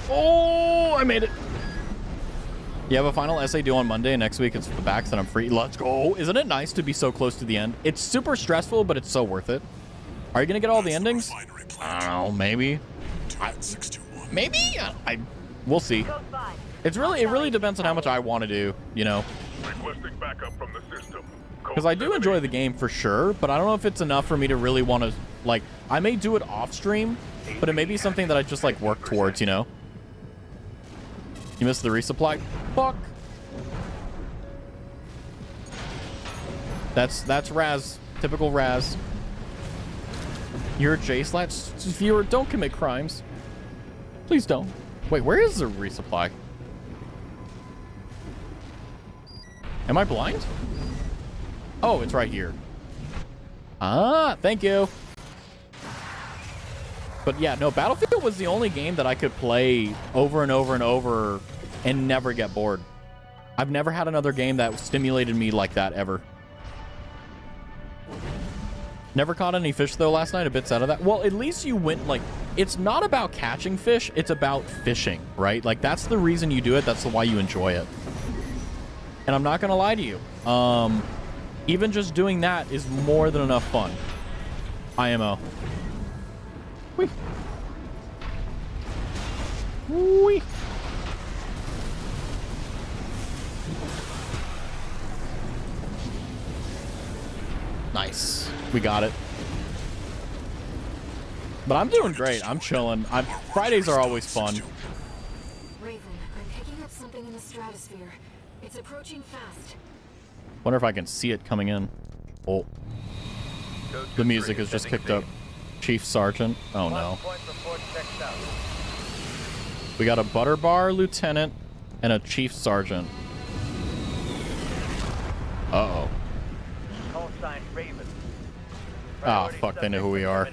Oh, I made it. You have a final essay due on Monday. Next week it's for the backs and I'm free. Let's go. Isn't it nice to be so close to the end? It's super stressful, but it's so worth it. Are you going to get all the endings? I don't know. Maybe. Maybe? We'll see. Code 5. It really depends on how much I want to do, you know. Requesting backup from the system. Code Because I do enjoy the game for sure, but I don't know if it's enough for me to really want to, like, I may do it off stream, but it may be something that I just, like, work towards, you know? You missed the resupply? Fuck! That's Raz. Typical Raz. You're a J-Slash viewer. Don't commit crimes. Please don't. Wait, where is the resupply? Am I blind? Oh, it's right here. Ah, thank you. But yeah, no, Battlefield was the only game that I could play over and over and over and never get bored. I've never had another game that stimulated me like that ever. Never caught any fish though last night. A bit sad of that. Well, at least you went, like, it's not about catching fish, it's about fishing, right? Like, that's the reason you do it. That's why you enjoy it. And I'm not gonna lie to you. Even just doing that is more than enough fun. IMO. Whee. Whee. Nice. We got it. But I'm doing great. I'm chilling. Fridays are always fun. Raven, I'm picking up something in the stratosphere. It's approaching fast. Wonder if I can see it coming in. Oh. The music has just kicked up. Chief Sergeant. Oh no. We got a butter bar lieutenant and a chief sergeant. Uh-oh. Call sign Raven. Ah, fuck, they know who we are.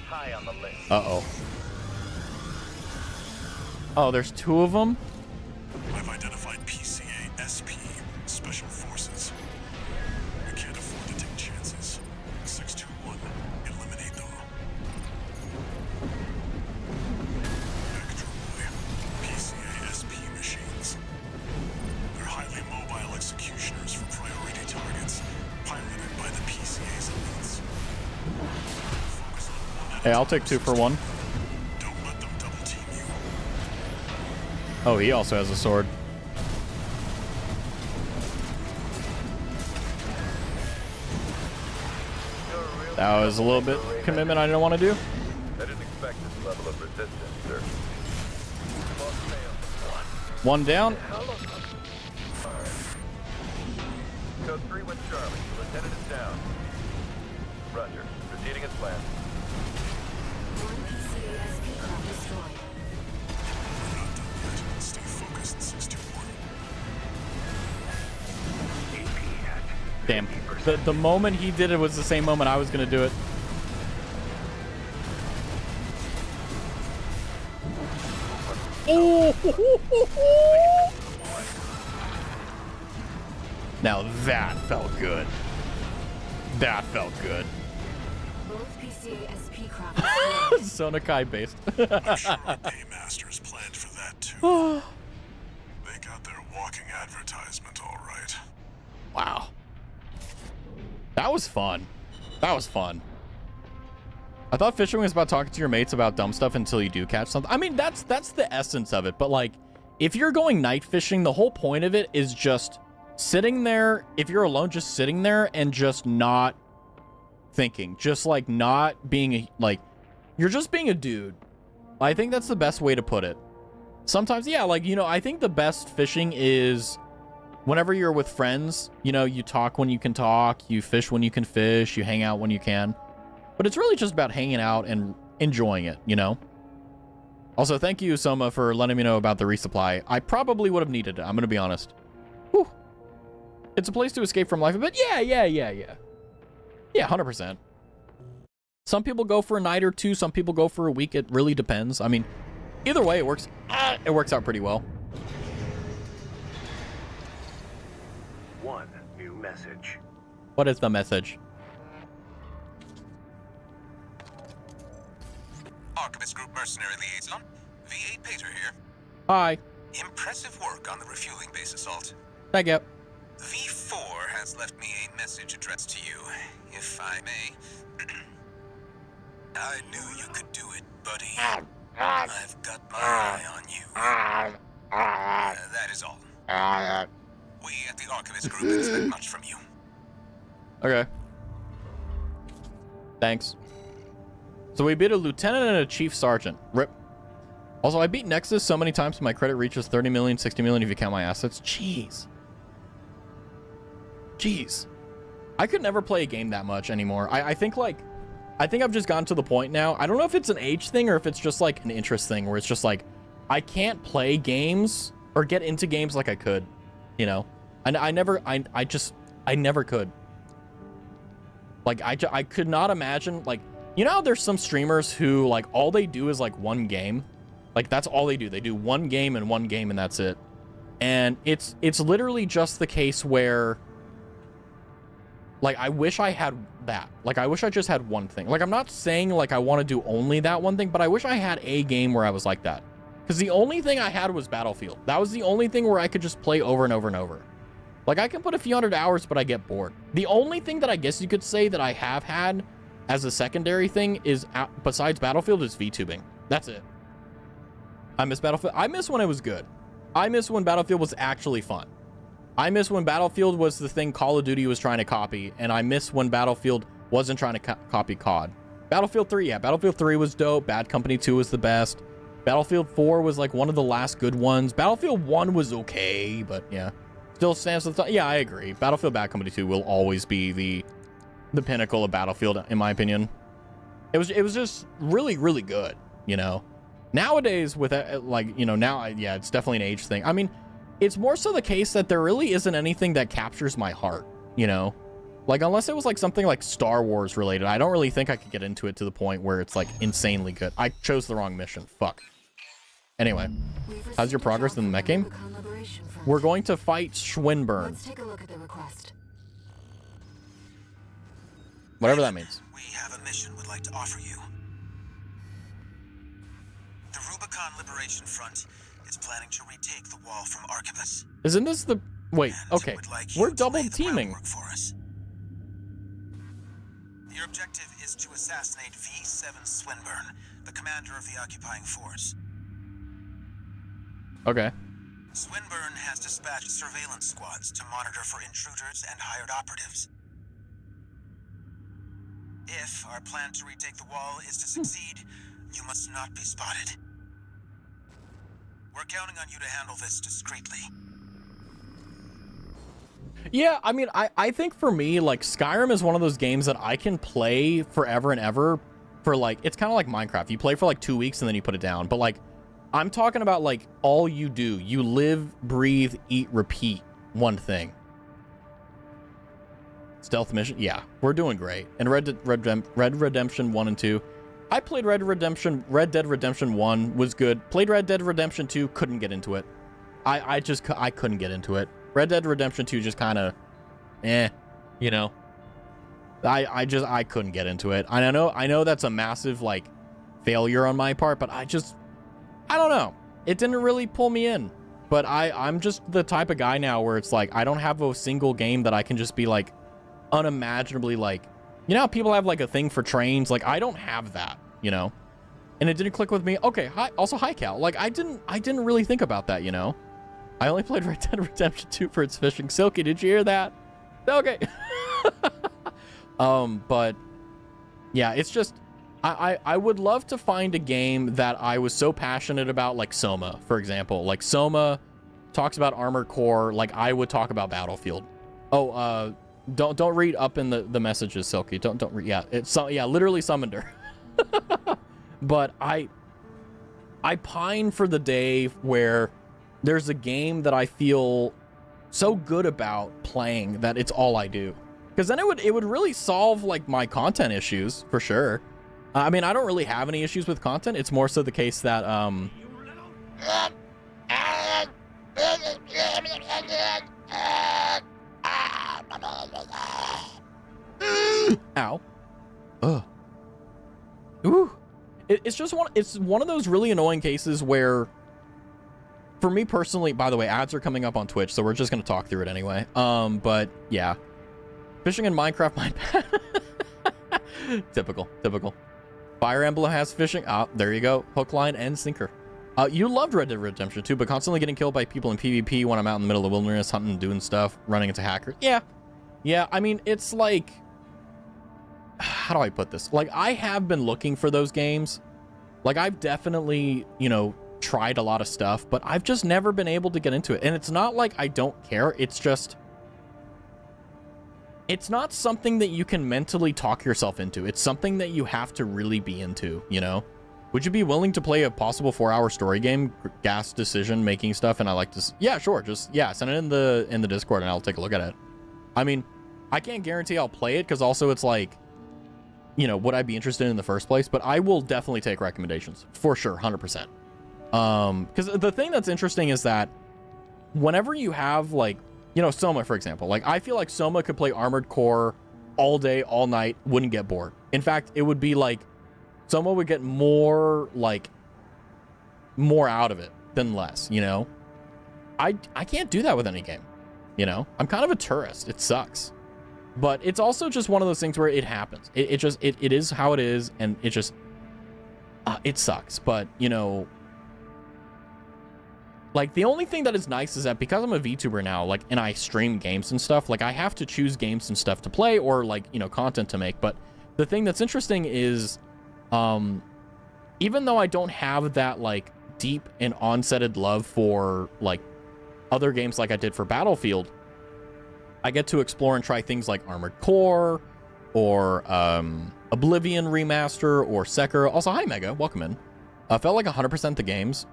High on the list. Uh-oh. Oh, there's two of them? I've identified PCA SP, Special Forces. We can't afford to take chances. 621, eliminate them. Vector PCA SP machines. They're highly mobile executioners for priority targets, piloted by the PCA's elites. Focus on one. Hey, I'll take 2 for 1. Don't let them double team you. Oh, he also has a sword. That was a little bit commitment I didn't want to do. I didn't expect this level of resistance, sir. One down. Code 3 with Charlie. Lieutenant is down. Roger. Proceeding as planned. One PCASP craft destroyed. We're not done yet. Stay focused, 621. Damn. The moment he did it was the same moment I was going to do it. Oh! Now that felt good. That felt good. Both PCASP craft destroyed. Sonokai based. I'm sure our paymasters planned for that too. They got their walking advertisement all right. Wow. That was fun. That was fun. I thought fishing was about talking to your mates about dumb stuff until you do catch something. I mean, that's the essence of it. But like, if you're going night fishing, the whole point of it is just sitting there. If you're alone, just sitting there and just not thinking, just like not being like, you're just being a dude. I think that's the best way to put it. Sometimes, yeah, like, you know, I think the best fishing is whenever you're with friends, you know, you talk when you can talk, you fish when you can fish, you hang out when you can. But it's really just about hanging out and enjoying it, you know? Also, thank you, Soma, for letting me know about the resupply. I probably would have needed it, I'm going to be honest. Whew. It's a place to escape from life a bit. Yeah. Yeah, 100%. Some people go for a night or two. Some people go for a week. It really depends. I mean, either way, it works out pretty well. One new message. What is the message? Archivist Group Mercenary Liaison, V8 Pater here. Hi. Impressive work on the refueling base assault. Thank you. V4 has left me a message addressed to you, if I may. I knew you could do it, buddy. I've got my eye on you. That is all. We at the Archivist Group expect much from you. Okay. Thanks. So we beat a lieutenant and a chief sergeant. Rip. Also, I beat Nexus so many times my credit reaches 30 million, 60 million if you count my assets. Jeez. Jeez. I could never play a game that much anymore. I think I've just gotten to the point now. I don't know if it's an age thing or if it's just like an interest thing where it's just like, I can't play games or get into games like I could, you know? And I never could. Like, I could not imagine, like, you know how there's some streamers who, like, all they do is, like, one game? Like, that's all they do. They do one game and that's it. And it's literally just the case where, like, I wish I had that. Like, I wish I just had one thing. Like, I'm not saying, like, I want to do only that one thing, but I wish I had a game where I was like that. Because the only thing I had was Battlefield. That was the only thing where I could just play over and over and over. Like, I can put a few hundred hours, but I get bored. The only thing that I guess you could say that I have had as a secondary thing is, besides Battlefield, is VTubing. That's it. I miss Battlefield. I miss when it was good. I miss when Battlefield was actually fun. I miss when Battlefield was the thing Call of Duty was trying to copy, and I miss when Battlefield wasn't trying to copy COD. Battlefield 3, yeah, Battlefield 3 was dope. Bad Company 2 was the best. Battlefield 4 was like one of the last good ones. Battlefield 1 was okay, but yeah. Still stands the yeah, I agree. Battlefield Bad Company 2 will always be the pinnacle of Battlefield, in my opinion. It was just really, really good, you know? Nowadays, with like, you know, now, yeah, it's definitely an age thing. I mean, it's more so the case that there really isn't anything that captures my heart, you know? Like, unless it was like something like Star Wars related, I don't really think I could get into it to the point where it's like insanely good. I chose the wrong mission. Fuck. Anyway, how's your progress in the mech game? We're going to fight Schwinburne. Let's take a look at the request. Whatever that means. We have a mission we'd like to offer you. The Rubicon Liberation Front is planning to retake the wall from Archibus. Isn't this the... Wait, And okay. would like We're you to double lay the teaming. groundwork for us. Your objective is to assassinate V7 Swinburne, the commander of the occupying force. Okay. Swinburne has dispatched surveillance squads to monitor for intruders and hired operatives. If our plan to retake the wall is to succeed, you must not be spotted. We're counting on you to handle this discreetly. Yeah, I mean, I think for me, like, Skyrim is one of those games that I can play forever and ever for, like, it's kind of like Minecraft. You play for, like, 2 weeks and then you put it down. But, like, I'm talking about, like, all you do. You live, breathe, eat, repeat one thing. Stealth mission? Yeah, we're doing great. And Red Redemption 1 and 2. I played Red Dead Redemption 1 was good. Played Red Dead Redemption 2, couldn't get into it. I couldn't get into it. Red Dead Redemption 2 just kind of, you know. I couldn't get into it. I know that's a massive, like, failure on my part, but I don't know. It didn't really pull me in. But I'm just the type of guy now where it's like, I don't have a single game that I can just be, like, unimaginably, like, you know how people have, like, a thing for trains? Like, I don't have that, you know? And it didn't click with me. Okay, hi Cal. Like, I didn't really think about that, you know? I only played Red Dead Redemption 2 for its fishing. Silky, did you hear that? Okay. But yeah, it's just, I would love to find a game that I was so passionate about, like Soma, for example. Like, Soma talks about Armored Core like I would talk about Battlefield. Oh, don't read up in the messages, Silky. Don't read. Yeah, yeah, literally summoned her. But I pine for the day where there's a game that I feel so good about playing that it's all I do. Because then it would really solve, like, my content issues, for sure. I mean, I don't really have any issues with content. It's more so the case that, ow. Ugh. Ooh. It's just one of those really annoying cases where, for me personally, by the way, ads are coming up on Twitch, so we're just going to talk through it anyway. But yeah. Fishing in Minecraft, my bad. Typical. Fire Emblem has fishing. There you go. Hook, line, and sinker. You loved Red Dead Redemption 2, but constantly getting killed by people in PvP when I'm out in the middle of the wilderness, hunting, doing stuff, running into hackers. Yeah. Yeah, I mean, it's like, how do I put this? Like, I have been looking for those games. Like, I've definitely, you know, tried a lot of stuff, but I've just never been able to get into it. And it's not like I don't care. It's just, it's not something that you can mentally talk yourself into. It's something that you have to really be into, you know? Would you be willing to play a possible 4-hour story game, gas decision making stuff? And I like to, yeah, sure. Just, yeah, send it in the Discord and I'll take a look at it. I mean, I can't guarantee I'll play it because also it's like, you know, would I be interested in the first place? But I will definitely take recommendations for sure, 100%. Because the thing that's interesting is that whenever you have like, you know, Soma, for example, like I feel like Soma could play Armored Core all day, all night, wouldn't get bored. In fact, it would be like Soma would get more out of it than less, you know? I can't do that with any game, you know? I'm kind of a tourist. It sucks. But it's also just one of those things where it happens. It is how it is, and it just, it sucks. But, you know, like the only thing that is nice is that because I'm a VTuber now, like, and I stream games and stuff, like I have to choose games and stuff to play or like, you know, content to make. But the thing that's interesting is, even though I don't have that like deep and onsetted love for like other games like I did for Battlefield, I get to explore and try things like Armored Core or Oblivion Remaster or Sekiro. Also, hi Mega, welcome in. I felt like 100% the games.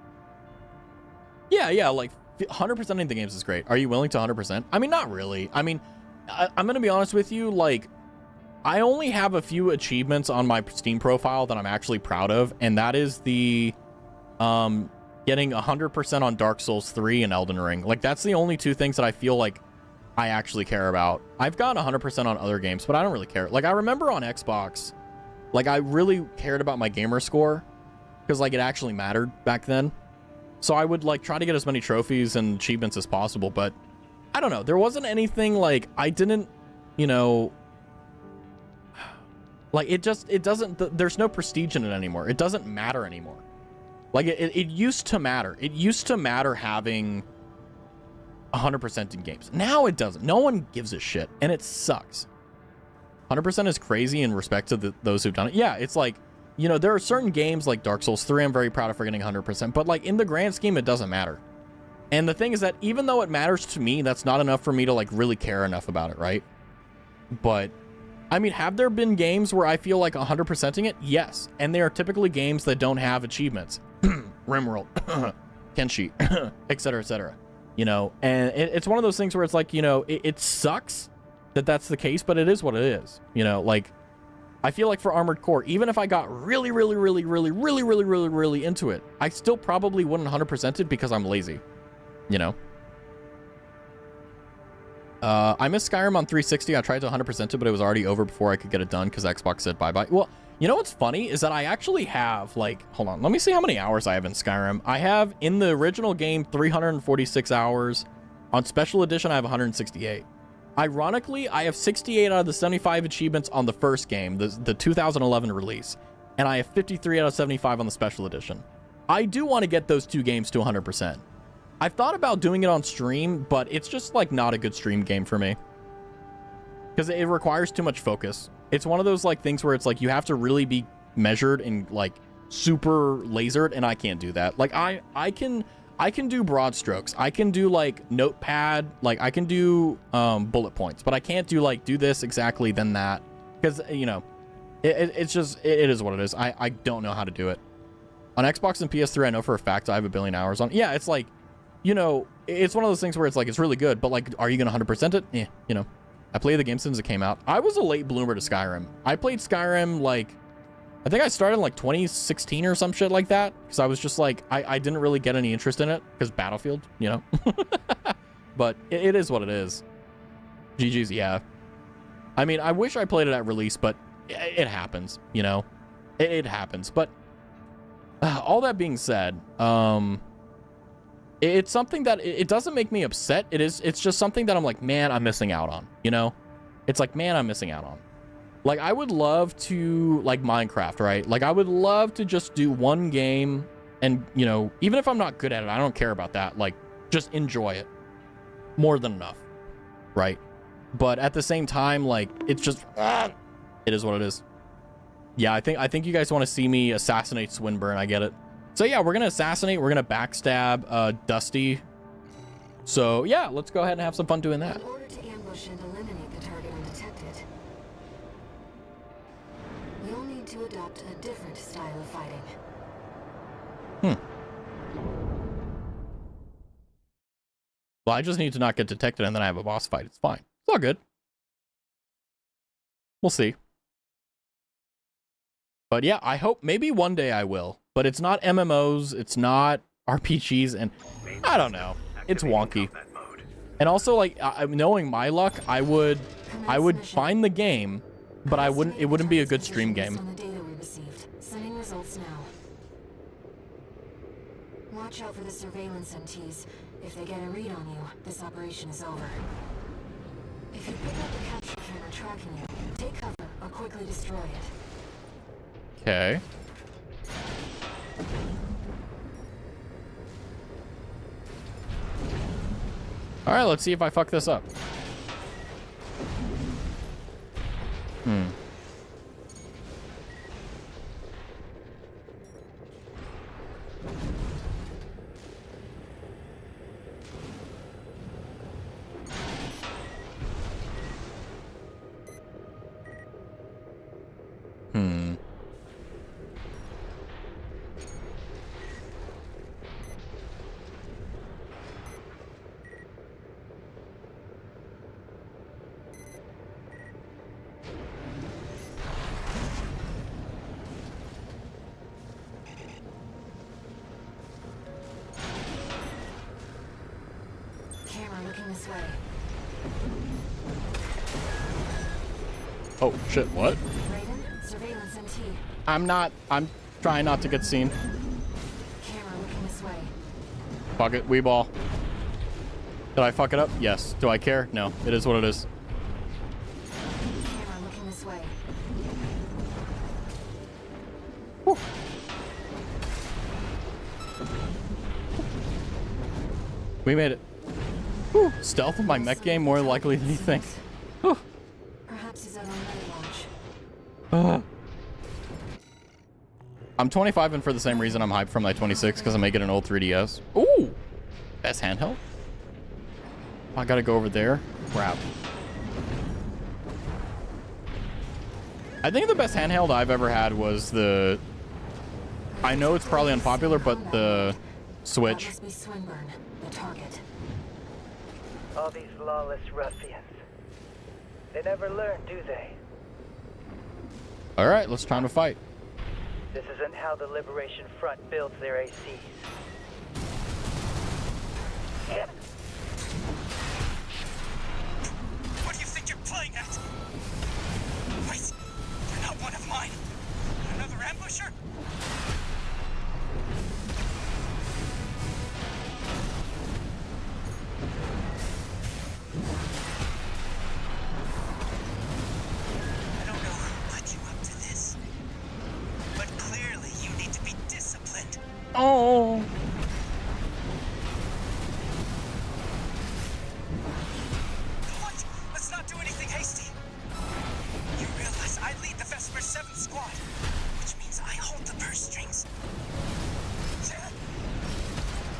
Yeah, like 100%ing the games is great. Are you willing to 100%? I mean, not really. I mean, I'm going to be honest with you, like, I only have a few achievements on my Steam profile that I'm actually proud of, and that is the getting 100% on Dark Souls 3 and Elden Ring. Like, that's the only two things that I feel like I actually care about. I've gotten 100% on other games, but I don't really care. Like, I remember on Xbox, like, I really cared about my gamer score because, like, it actually mattered back then. So I would, like, try to get as many trophies and achievements as possible, but I don't know. There wasn't anything, like, I didn't, you know, like, it doesn't, there's no prestige in it anymore. It doesn't matter anymore. Like, it used to matter. It used to matter having 100% in games. Now it doesn't. No one gives a shit, and it sucks. 100% is crazy in respect to those who've done it. Yeah, it's like, you know, there are certain games like Dark Souls 3 I'm very proud of for getting 100%, but like in the grand scheme, it doesn't matter. And the thing is that even though it matters to me, that's not enough for me to like really care enough about it, right? But I mean, have there been games where I feel like 100%ing it? Yes. And they are typically games that don't have achievements. Rimworld, Kenshi, etc., etc. You know, and it's one of those things where it's like, you know, it sucks that that's the case, but it is what it is. You know, like, I feel like for Armored Core, even if I got really into it, I still probably wouldn't 100% it because I'm lazy, you know? I missed Skyrim on 360. I tried to 100% it, but it was already over before I could get it done because Xbox said bye-bye. Well, you know what's funny is that I actually have, like, hold on, let me see how many hours I have in Skyrim. I have, in the original game, 346 hours. On Special Edition, I have 168. Ironically, I have 68 out of the 75 achievements on the first game, the 2011 release, and I have 53 out of 75 on the Special Edition. I do want to get those two games to 100%. I've thought about doing it on stream, but it's just like not a good stream game for me because it requires too much focus. It's one of those like things where it's like you have to really be measured and like super lasered, and I can't do that. Like I can do broad strokes. I can do like notepad, like I can do bullet points, but I can't do like do this exactly then that because, you know, it's just, it is what it is. I don't know how to do it. On Xbox and PS3, I know for a fact I have 1 billion hours on. Yeah, it's like, you know, it's one of those things where it's like, it's really good, but like, are you going to 100% it? Yeah, you know, I played the game since it came out. I was a late bloomer to Skyrim. I played Skyrim like, I think I started in like 2016 or some shit like that. Because I was just like, I didn't really get any interest in it because Battlefield, you know. But it is what it is. GG's, yeah. I mean, I wish I played it at release, but it happens, you know. It happens. But all that being said, it's something that it doesn't make me upset. It's just something that I'm like, man, I'm missing out on, you know. It's like, man, I'm missing out on. Like, I would love to, like, Minecraft, right? Like, I would love to just do one game and, you know, even if I'm not good at it, I don't care about that. Like, just enjoy it more than enough, right? but at the same time, like, it's just, it is what it is. Yeah, I think you guys want to see me assassinate Swinburne. I get it. So yeah, we're gonna assassinate. We're gonna backstab Dusty. So yeah, let's go ahead and have some fun doing that. In order to ambush and eliminate the target undetected, you'll need to adopt a different style of fighting. Well, I just need to not get detected, and then I have a boss fight. It's fine. It's all good. We'll see. But yeah, I hope maybe one day I will. But it's not MMOs, it's not RPGs, and I don't know. It's wonky. And also, like, knowing my luck, I would find the game, but it wouldn't be a good stream game. On the data we received. Sending results now. Watch out for the surveillance MTs. If they get a read on you, this operation is over. If you pick up the capture camera tracking you, take cover or quickly destroy it. Okay. All right, let's see if I fuck this up. Camera looking this way. Oh shit! What? Raven, surveillance MT. I'm trying not to get seen. Camera looking this way. Fuck it, we ball. Did I fuck it up? Yes. Do I care? No. It is what it is. Camera looking this way. Whew. We made it. Whew. Stealth in my mech game more likely than you think. Whew. Perhaps he's out on another launch. I'm 25, and for the same reason I'm hyped for my 26, because I'm making an old 3DS. Ooh! Best handheld? I gotta go over there. Crap. I think the best handheld I've ever had was the... I know it's probably unpopular, but the Switch. That must be Swinburne, the target. All these lawless ruffians. They never learn, do they? Alright, let's time to fight. This isn't how the Liberation Front builds their ACs. What do you think you're playing at? Wait, you're not one of mine. Another ambusher? I don't know who put you up to this, but clearly you need to be disciplined. Oh! What? Let's not do anything hasty. You realize I lead the Vesper 7th squad, which means I hold the purse strings.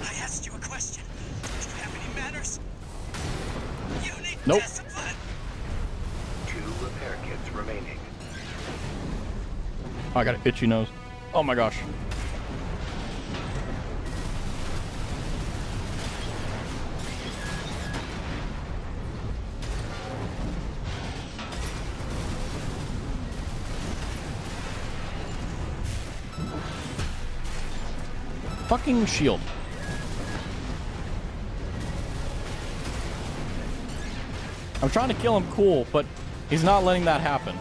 I asked you a question. Do you have any manners? You need Nope. discipline. 2 repair kits remaining. I got an itchy nose. Oh my gosh. Fucking shield. I'm trying to kill him cool, but he's not letting that happen.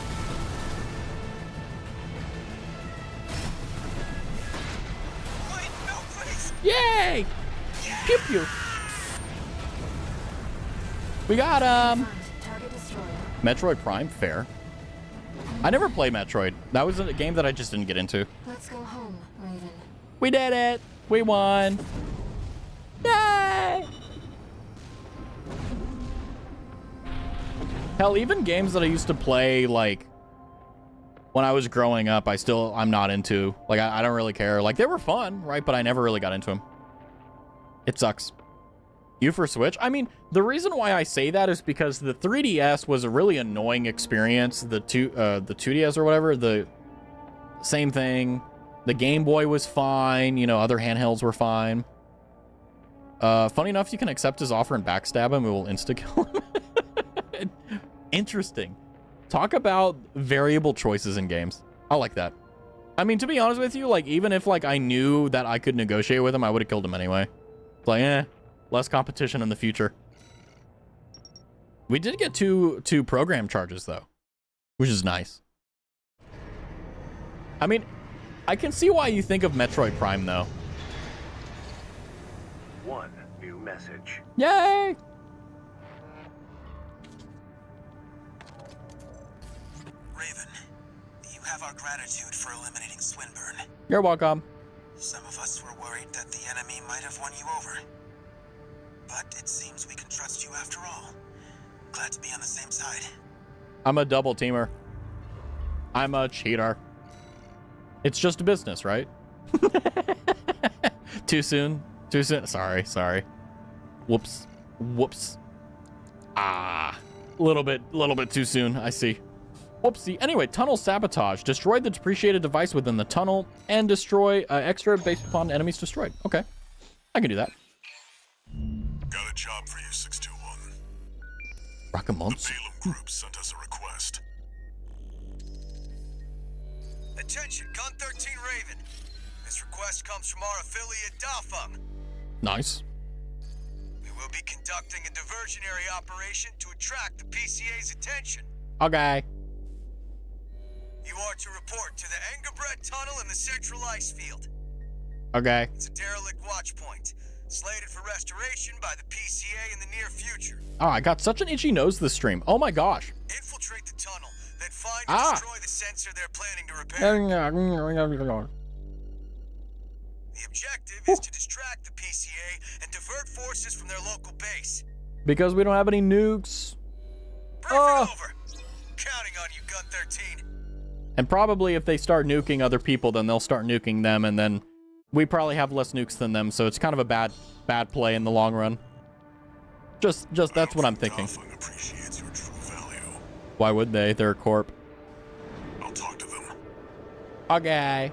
Wait, no, please. Yay! Pew pew. We got Target destroyed. Metroid Prime, fair. I never played Metroid. That was a game that I just didn't get into. Let's go home, Raven. We did it! We won! Yay! Hell, even games that I used to play, like, when I was growing up, I'm not into. Like, I don't really care. Like, they were fun, right? But I never really got into them. It sucks. You for Switch? I mean, the reason why I say that is because the 3DS was a really annoying experience. The 2DS or whatever, the same thing. The Game Boy was fine. You know, other handhelds were fine. Funny enough, you can accept his offer and backstab him. It will insta-kill him. Interesting. Talk about variable choices in games. I like that. I mean, to be honest with you, like, even if, like, I knew that I could negotiate with him, I would have killed him anyway. It's like, less competition in the future. We did get two program charges, though, which is nice. I mean, I can see why you think of Metroid Prime, though. One new message. Yay! Raven, you have our gratitude for eliminating Swinburne. You're welcome. Some of us were worried that the enemy might have won you over. But it seems we can trust you after all. Glad to be on the same side. I'm a double teamer. I'm a cheater. It's just a business, right? Too soon? Too soon? Sorry. Whoops. Ah. Little bit too soon, I see. Whoopsie. Anyway, tunnel sabotage. Destroy the depreciated device within the tunnel and destroy extra based upon enemies destroyed. Okay. I can do that. Got a job for you, 621. Rockamonts. The Balaam Group sent us a request. Attention, Gun 13 Raven. This request comes from our affiliate Dafeng. Nice. We will be conducting a diversionary operation to attract the PCA's attention. Okay. You are to report to the Engebret Tunnel in the Central Ice Field. Okay. It's a derelict watch point, slated for restoration by the PCA in the near future. Oh, I got such an itchy nose this stream. Oh my gosh. Infiltrate the tunnel, then find and destroy the sensor they're planning to repair. The objective is to distract the PCA and divert forces from their local base. Because we don't have any nukes. Briefing over. Counting on you, Gun 13. And probably if they start nuking other people, then they'll start nuking them, and then we probably have less nukes than them, so it's kind of a bad play in the long run. Just that's what I'm thinking. Appreciates your true value. Why would they? They're a corp. I'll talk to them. Okay.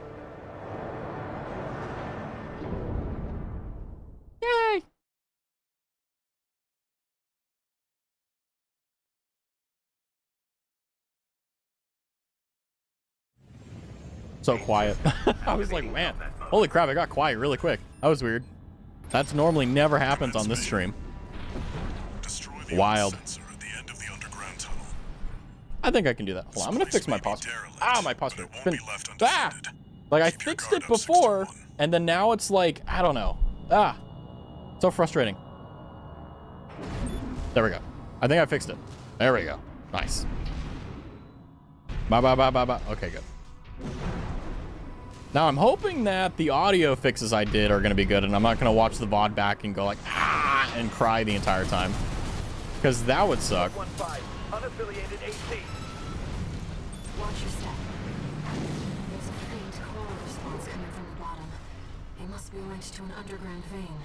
Yay! So quiet. I was like, man, holy crap, I got quiet really quick. That was weird. That's normally never happens on this stream. Destroy the Wild. sensor at the end of the underground tunnel. I think I can do that. Hold on, I'm gonna fix my posture. Ah, my posture. It's been, like I fixed it before, and then now it's like, I don't know. So frustrating. There we go. I think I fixed it. There we go. Nice. Bye. Okay, good. Now I'm hoping that the audio fixes I did are gonna be good, and I'm not gonna watch the VOD back and go like, and cry the entire time. Because that would suck. 15, unaffiliated AC. Watch your step. There's a faint call response coming from the bottom. It must be linked to an underground vein.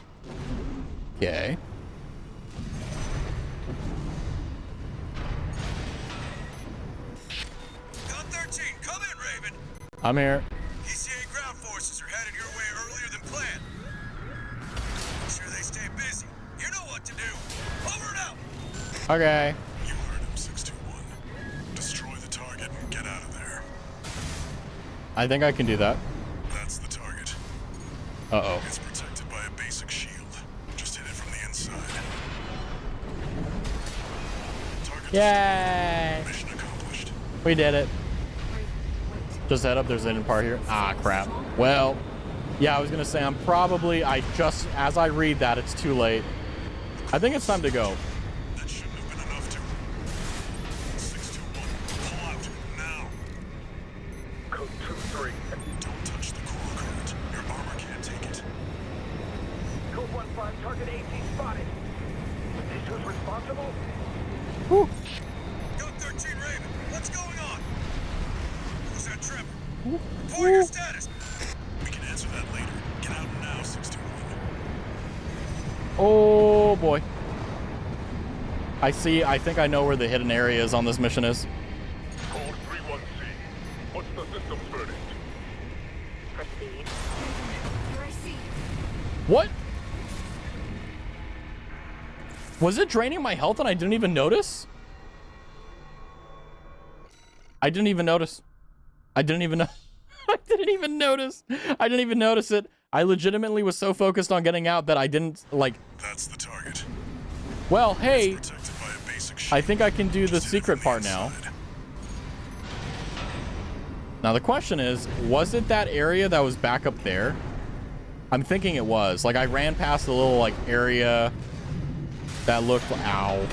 Okay. Gun 13, come in, Raven. I'm here. PCA ground forces are headed your way earlier than planned. Make sure they stay busy. You know what to do. Over and out. Okay. You heard him, 621. Destroy the target and get out of there. I think I can do that. That's the target. Uh-oh. It's protected by a basic shield. Just hit it from the inside. Target Yay! destroyed. Mission accomplished. We did it. Just head up, there's an hidden part here. Ah, crap. Well, yeah, I was gonna say, as I read that, it's too late. I think it's time to go. That shouldn't have been enough to... 621, pull out, now. Code 2-3. Don't touch the core current. Your armor can't take it. Code 1-5, target AC spotted. Is this who's responsible? Whew. For your status. We can answer that later. Get out now, 621. Oh boy. I think I know where the hidden area is on this mission is. Code 31C. What's the system's verdict? Proceed. Here I see. What? Was it draining my health and I didn't even notice? I didn't even notice. I didn't even know. I didn't even notice. I didn't even notice it. I legitimately was so focused on getting out that I didn't, like... That's the target. Well, hey, Protected by a basic I shield. think I can do the Just hit it secret from part the now. inside. Now the question is, was it that area that was back up there? I'm thinking it was. Like, I ran past the little, like, area that looked... Ow.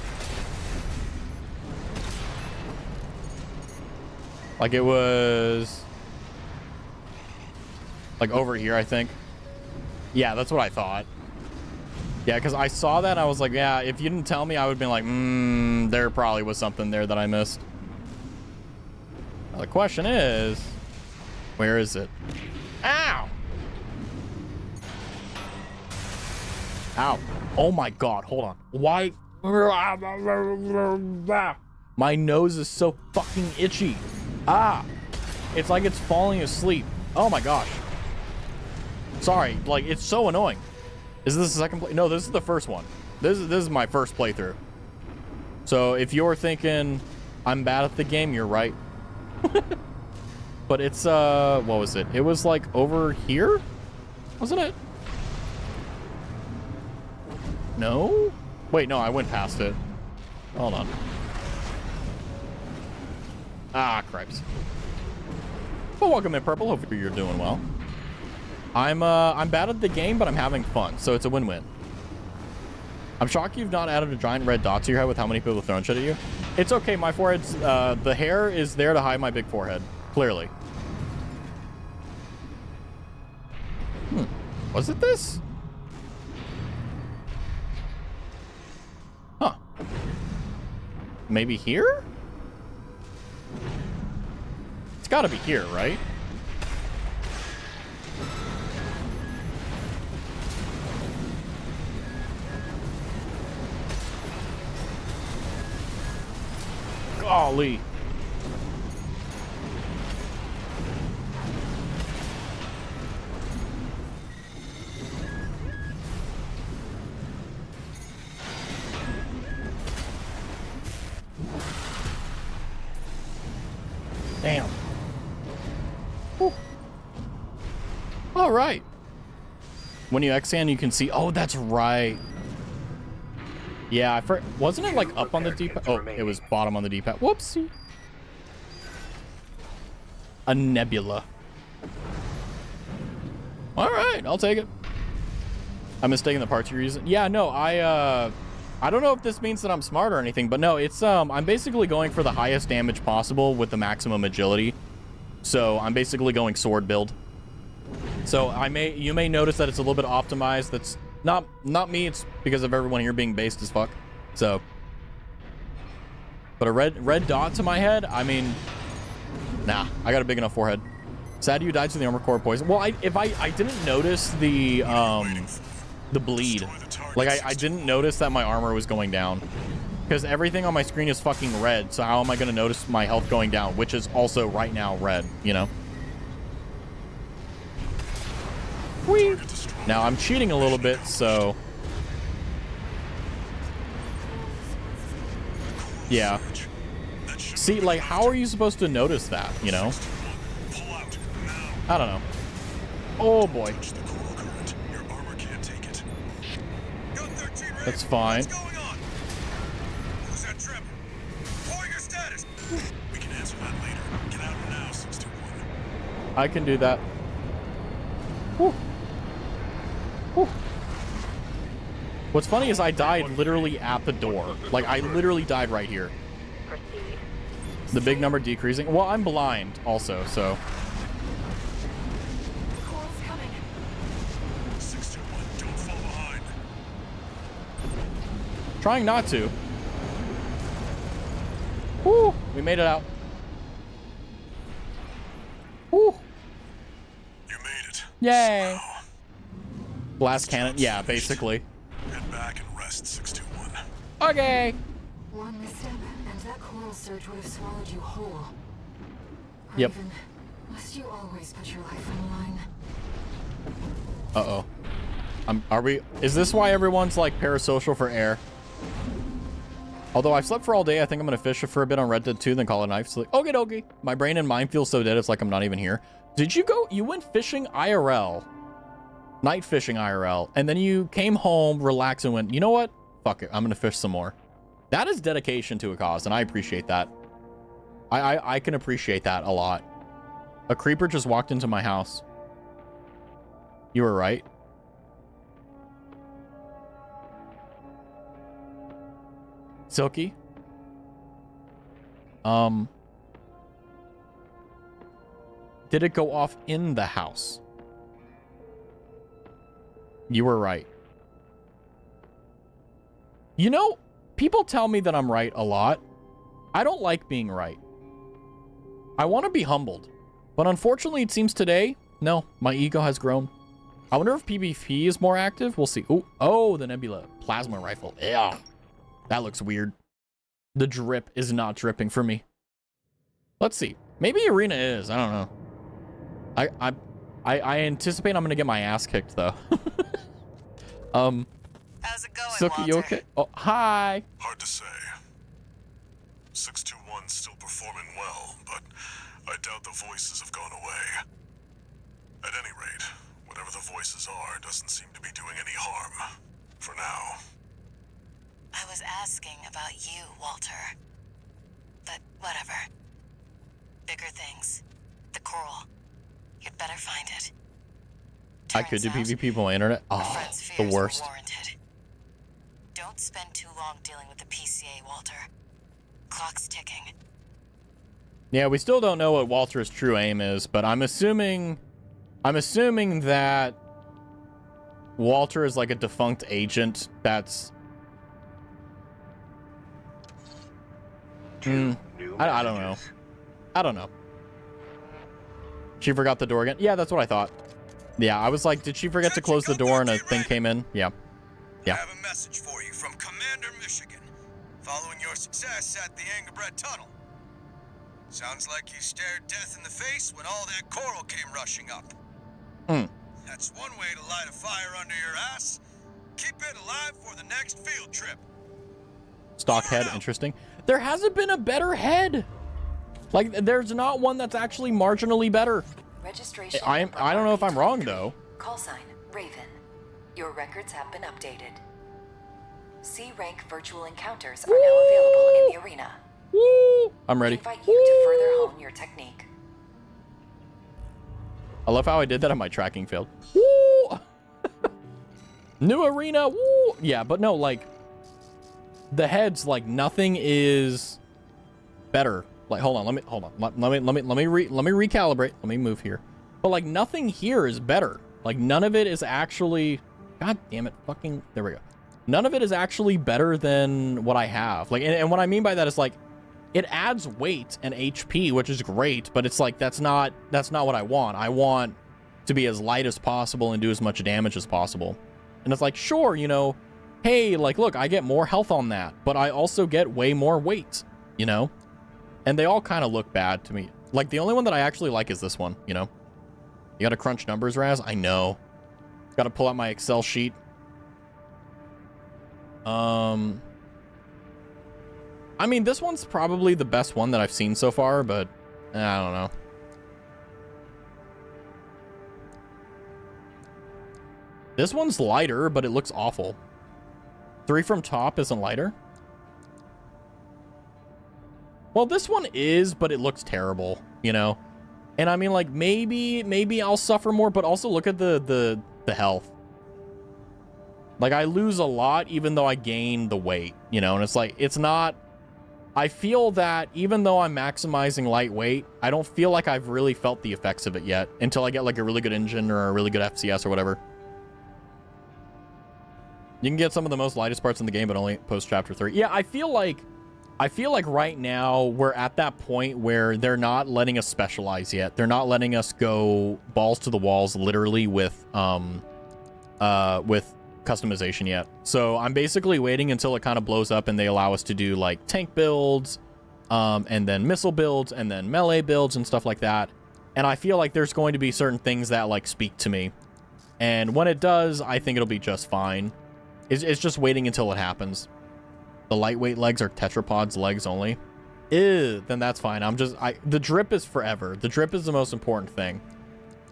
Like, it was... like, over here, I think. Yeah, that's what I thought. Yeah, because I saw that and I was like, yeah, if you didn't tell me, I would have been like, there probably was something there that I missed. Now, the question is, where is it? Ow! Ow. Oh my god, hold on. Why? My nose is so fucking itchy. Ah! It's like it's falling asleep. Oh my gosh. Sorry, like, it's so annoying. Is this the second play? No, this is the first one. This is my first playthrough. So if you're thinking I'm bad at the game, you're right. But it's, what was it? It was like over here? Wasn't it? No? Wait, no, I went past it. Hold on. Ah, cripes. Well, welcome in, Purple. Hopefully you're doing well. I'm bad at the game, but I'm having fun, so it's a win-win. I'm shocked you've not added a giant red dot to your head with how many people have thrown shit at you. It's okay, my forehead's, the hair is there to hide my big forehead, clearly. Was it this? Huh. Maybe here? It's gotta be here, right? Golly. Damn. Whew. All right. When you X-Scan, you can see... Oh, that's right. Yeah, wasn't it like up on the D-pad? Oh, it was bottom on the D-pad. Whoopsie. A nebula. All right, I'll take it. I'm mistaken the parts you're using. Yeah, no, I don't know if this means that I'm smart or anything, but no, it's I'm basically going for the highest damage possible with the maximum agility. So I'm basically going sword build. So you may notice that it's a little bit optimized. That's not me, it's because of everyone here being based as fuck. So, but a red dot to my head, I mean, nah, I got a big enough forehead. Sad you died to the armor core poison. Well, I didn't notice the bleed. Like I didn't notice that my armor was going down because everything on my screen is fucking red. So how am I going to notice my health going down, which is also right now red, you know? Whee! Now I'm cheating a little bit, so yeah. See, like, how are you supposed to notice that, you know? I don't know. Oh boy. That's fine. What's going on? Who's that trip? Report your status. We can answer that later. Get out now, 621. I can do that. Whew. Whew. What's funny is I died literally at the door. Like, I literally died right here. Proceed. The big number decreasing. Well, I'm blind also, so. Cole's coming. 621, don't fall behind. Trying not to. Whew. We made it out. Whew. Yay. Blast cannon. Yeah, basically. Head back and rest, 621. Okay. One misstep, and that coral surge would have swallowed you whole. Yep. Raven, must you always put your life on the line? Uh-oh. Are we... Is this why everyone's, like, parasocial for air? Although I've slept for all day, I think I'm gonna fish for a bit on Red Dead 2, then call it a night. So like, okay, dokie. My brain and mind feel so dead, it's like I'm not even here. Did you go... You went fishing IRL. Night fishing IRL. And then you came home, relaxed, and went, you know what? Fuck it. I'm gonna fish some more. That is dedication to a cause, and I appreciate that. I can appreciate that a lot. A creeper just walked into my house. You were right. Silky? Did it go off in the house? You were right. You know, people tell me that I'm right a lot. I don't like being right. I want to be humbled. But unfortunately, it seems today, no, my ego has grown. I wonder if PvP is more active. We'll see. Ooh, oh, the Nebula plasma rifle. Yeah. That looks weird. The drip is not dripping for me. Let's see. Maybe Arena is. I don't know. I anticipate I'm gonna get my ass kicked though. How's it going, Silky, Walter? you okay? Oh, hi. Hard to say. 621's still performing well, but I doubt the voices have gone away. At any rate, whatever the voices are doesn't seem to be doing any harm. For now. I was asking about you, Walter. But whatever. Bigger things. The coral. You'd better find it. I could do PvP on my internet. Oh, the worst. Don't spend too long dealing with the PCA, Walter. Clock's ticking. Yeah, we still don't know what Walter's true aim is, but I'm assuming that Walter is like a defunct agent that's I don't know. I don't know. She forgot the door again? Yeah, that's what I thought. Yeah, I was like, did she forget to close the door and a thing came in? Yeah. Yeah. I have a message for you from Commander Michigan, following your success at the Angerbred Tunnel. Sounds like you stared death in the face when all that coral came rushing up. That's one way to light a fire under your ass. Keep it alive for the next field trip. Stock head, interesting. There hasn't been a better head. Like, there's not one that's actually marginally better. Registration. I don't know if I'm wrong though. Call sign Raven. Your records have been updated. C-rank virtual encounters are now available in the arena. Woo! I'm ready. We invite you to further hone your technique. I love how I did that and my tracking failed. Woo! New arena. Woo! Yeah, but no, like the heads, like nothing is better. Like, hold on, let me recalibrate. Let me move here. But like nothing here is better. Like none of it is actually, god damn it, fucking, there we go. None of it is actually better than what I have. Like, and what I mean by that is like, it adds weight and HP, which is great, but it's like, that's not what I want. I want to be as light as possible and do as much damage as possible. And it's like, sure, you know, hey, like, look, I get more health on that, but I also get way more weight, you know? And they all kind of look bad to me. Like, the only one that I actually like is this one, you know? You gotta crunch numbers, Raz? I know. Gotta pull out my Excel sheet. I mean, this one's probably the best one that I've seen so far, but I don't know. This one's lighter, but it looks awful. 3 from top isn't lighter. Well, this one is, but it looks terrible, you know? And I mean, like, maybe I'll suffer more, but also look at the health. Like, I lose a lot, even though I gain the weight, you know? And it's like, it's not... I feel that even though I'm maximizing lightweight, I don't feel like I've really felt the effects of it yet until I get, like, a really good engine or a really good FCS or whatever. You can get some of the most lightest parts in the game, but only post-chapter 3. Yeah, I feel like I feel like right now we're at that point where they're not letting us specialize yet. They're not letting us go balls to the walls literally with customization yet. So I'm basically waiting until it kind of blows up and they allow us to do like tank builds, and then missile builds, and then melee builds and stuff like that. And I feel like there's going to be certain things that like speak to me. And when it does, I think it'll be just fine. It's just waiting until it happens. The lightweight legs are tetrapods legs only. Ew, then that's fine. The drip is forever. The drip is the most important thing.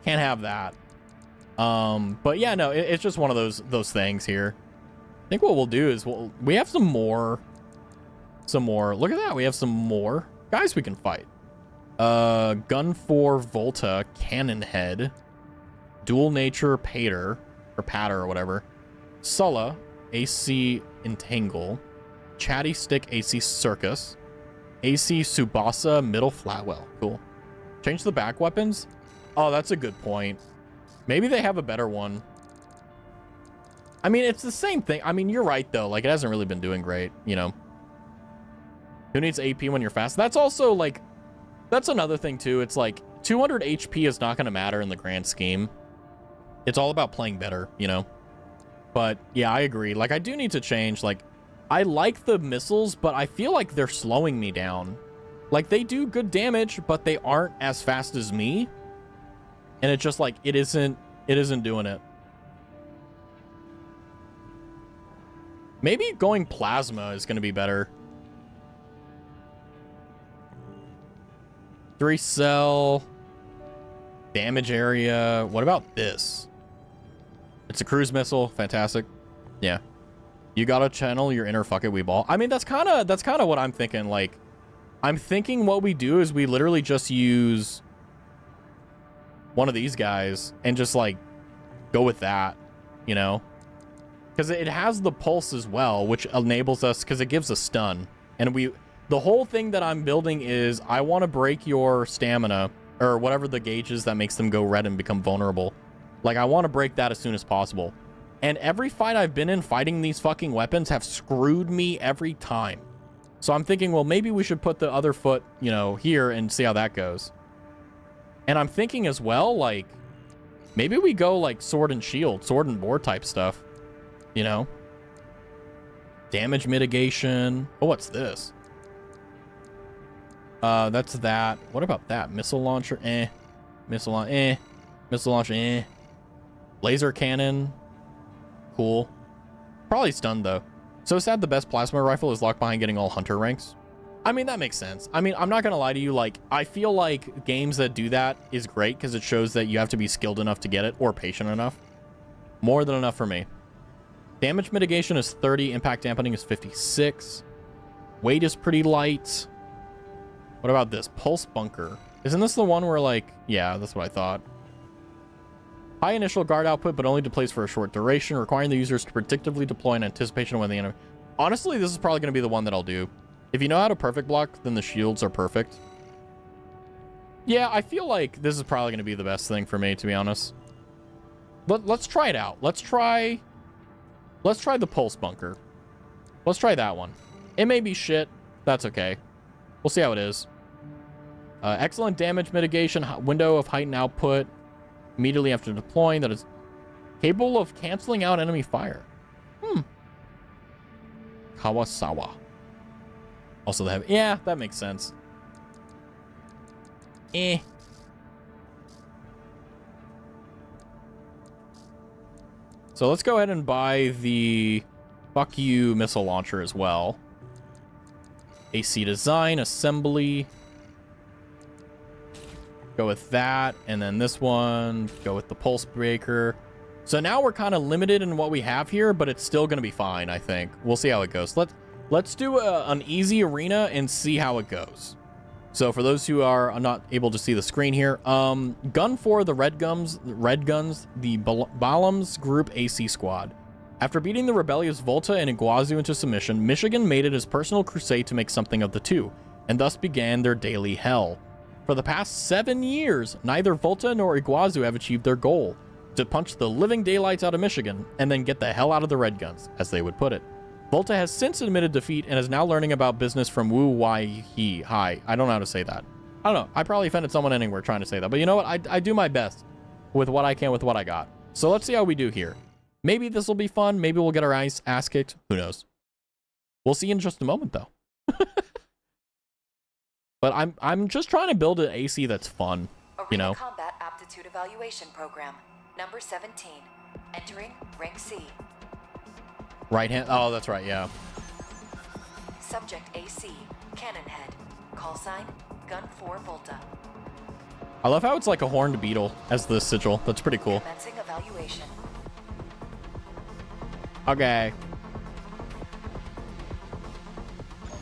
Can't have that. But yeah, no, it's just one of those things here. I think what we'll do is we have some more. Look at that. We have some more guys we can fight. Gun 4 Volta Cannon Head, Dual Nature Pater or Patter or whatever, Sulla AC Entangle, Chatty Stick AC Circus, AC Subasa Middle Flatwell. Cool. Change the back weapons. Oh, that's a good point. Maybe they have a better one. I mean, it's the same thing. I mean, you're right though. Like, it hasn't really been doing great, you know. Who needs AP when you're fast? That's also like, that's another thing too. It's like 200 HP is not going to matter in the grand scheme. It's all about playing better, you know. But yeah, I agree. Like, I do need to change. Like, I like the missiles, but I feel like they're slowing me down. Like, they do good damage, but they aren't as fast as me. And it's just like, it isn't doing it. Maybe going plasma is going to be better. 3-cell damage area. What about this? It's a cruise missile. Fantastic. Yeah. You gotta channel your inner fuck it weeball. I mean, that's kind of what I'm thinking. Like, I'm thinking what we do is we literally just use one of these guys and just like go with that, you know, because it has the pulse as well, which enables us, because it gives a stun. And the whole thing that I'm building is I want to break your stamina or whatever the gauge is that makes them go red and become vulnerable. Like, I want to break that as soon as possible. And every fight I've been in fighting these fucking weapons have screwed me every time. So I'm thinking, well, maybe we should put the other foot, you know, here and see how that goes. And I'm thinking as well, like, maybe we go like sword and shield, sword and board type stuff, you know? Damage mitigation. Oh, what's this? That's that. What about that? Missile launcher, eh. Missile launcher, eh. Laser cannon. Cool. Probably stunned, though. So sad the best plasma rifle is locked behind getting all hunter ranks. I mean, that makes sense. I mean, I'm not gonna lie to you. Like, I feel like games that do that is great because it shows that you have to be skilled enough to get it or patient enough. More than enough for me. Damage mitigation is 30. Impact dampening is 56. Weight is pretty light. What about this? Pulse bunker. Isn't this the one where, like, yeah, that's what I thought. High initial guard output, but only deploys for a short duration, requiring the users to predictively deploy in anticipation of when the enemy... Honestly, this is probably going to be the one that I'll do. If you know how to perfect block, then the shields are perfect. Yeah, I feel like this is probably going to be the best thing for me, to be honest. But let's try it out. Let's try the pulse bunker. Let's try that one. It may be shit. That's okay. We'll see how it is. Excellent damage mitigation, window of heightened output immediately after deploying that is capable of canceling out enemy fire. Kawasawa. Also, they have... Yeah, that makes sense. Eh. So let's go ahead and buy the fuck you missile launcher as well. AC design, assembly. Go with that. And then this one, go with the pulse breaker. So now we're kind of limited in what we have here, but it's still going to be fine, I think. We'll see how it goes. Let's do an easy arena and see how it goes. So for those who are not able to see the screen here, gun 4, the Red Guns, the Balams Group AC Squad. After beating the rebellious Volta and Iguazu into submission, Michigan made it his personal crusade to make something of the two, and thus began their daily hell. For the past 7 years, neither Volta nor Iguazu have achieved their goal, to punch the living daylights out of Michigan, and then get the hell out of the Red Guns, as they would put it. Volta has since admitted defeat and is now learning about business from Wu Wai He. Hi. I don't know how to say that. I don't know. I probably offended someone anywhere trying to say that. But you know what? I do my best with what I can with what I got. So let's see how we do here. Maybe this will be fun. Maybe we'll get our ass kicked. Who knows? We'll see in just a moment, though. But I'm just trying to build an AC that's fun, you know? Combat Aptitude Evaluation Program, number 17. Entering rank C. Right hand. Oh, that's right. Yeah. Subject AC, Cannon Head. Call sign, Gun 4 Volta. I love how it's like a horned beetle as the sigil. That's pretty cool. Commencing evaluation. Okay.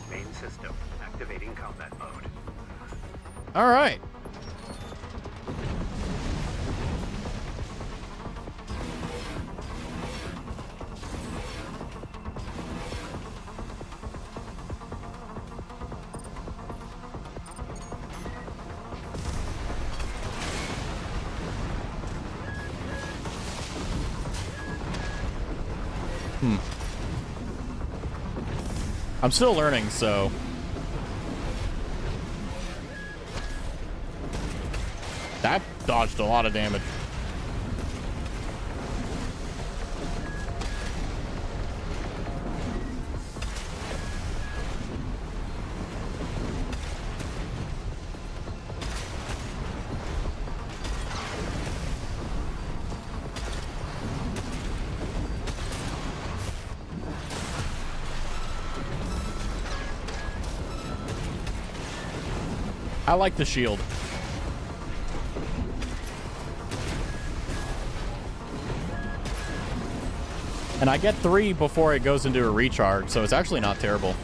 Main system activating combat mode. All right. I'm still learning, so... That dodged a lot of damage. I like the shield. And I get 3 before it goes into a recharge, so it's actually not terrible.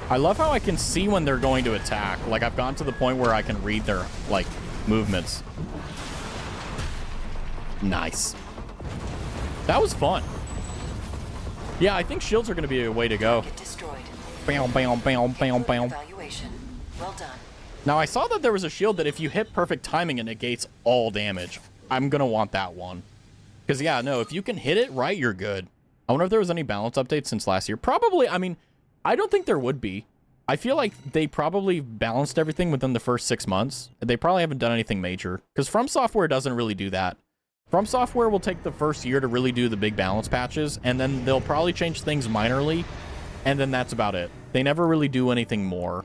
I love how I can see when they're going to attack. Like, I've gotten to the point where I can read their, like, movements. Nice. That was fun. Yeah, I think shields are going to be a way to go. Get destroyed. Bam, bam, bam, bam, bam. Evaluation. Well done. Now, I saw that there was a shield that if you hit perfect timing, it negates all damage. I'm going to want that one. Because, yeah, no, if you can hit it right, you're good. I wonder if there was any balance updates since last year. Probably. I mean, I don't think there would be. I feel like they probably balanced everything within the first 6 months. They probably haven't done anything major. Because From Software doesn't really do that. From Software will take the first year to really do the big balance patches, and then they'll probably change things minorly, and then that's about it. They never really do anything more.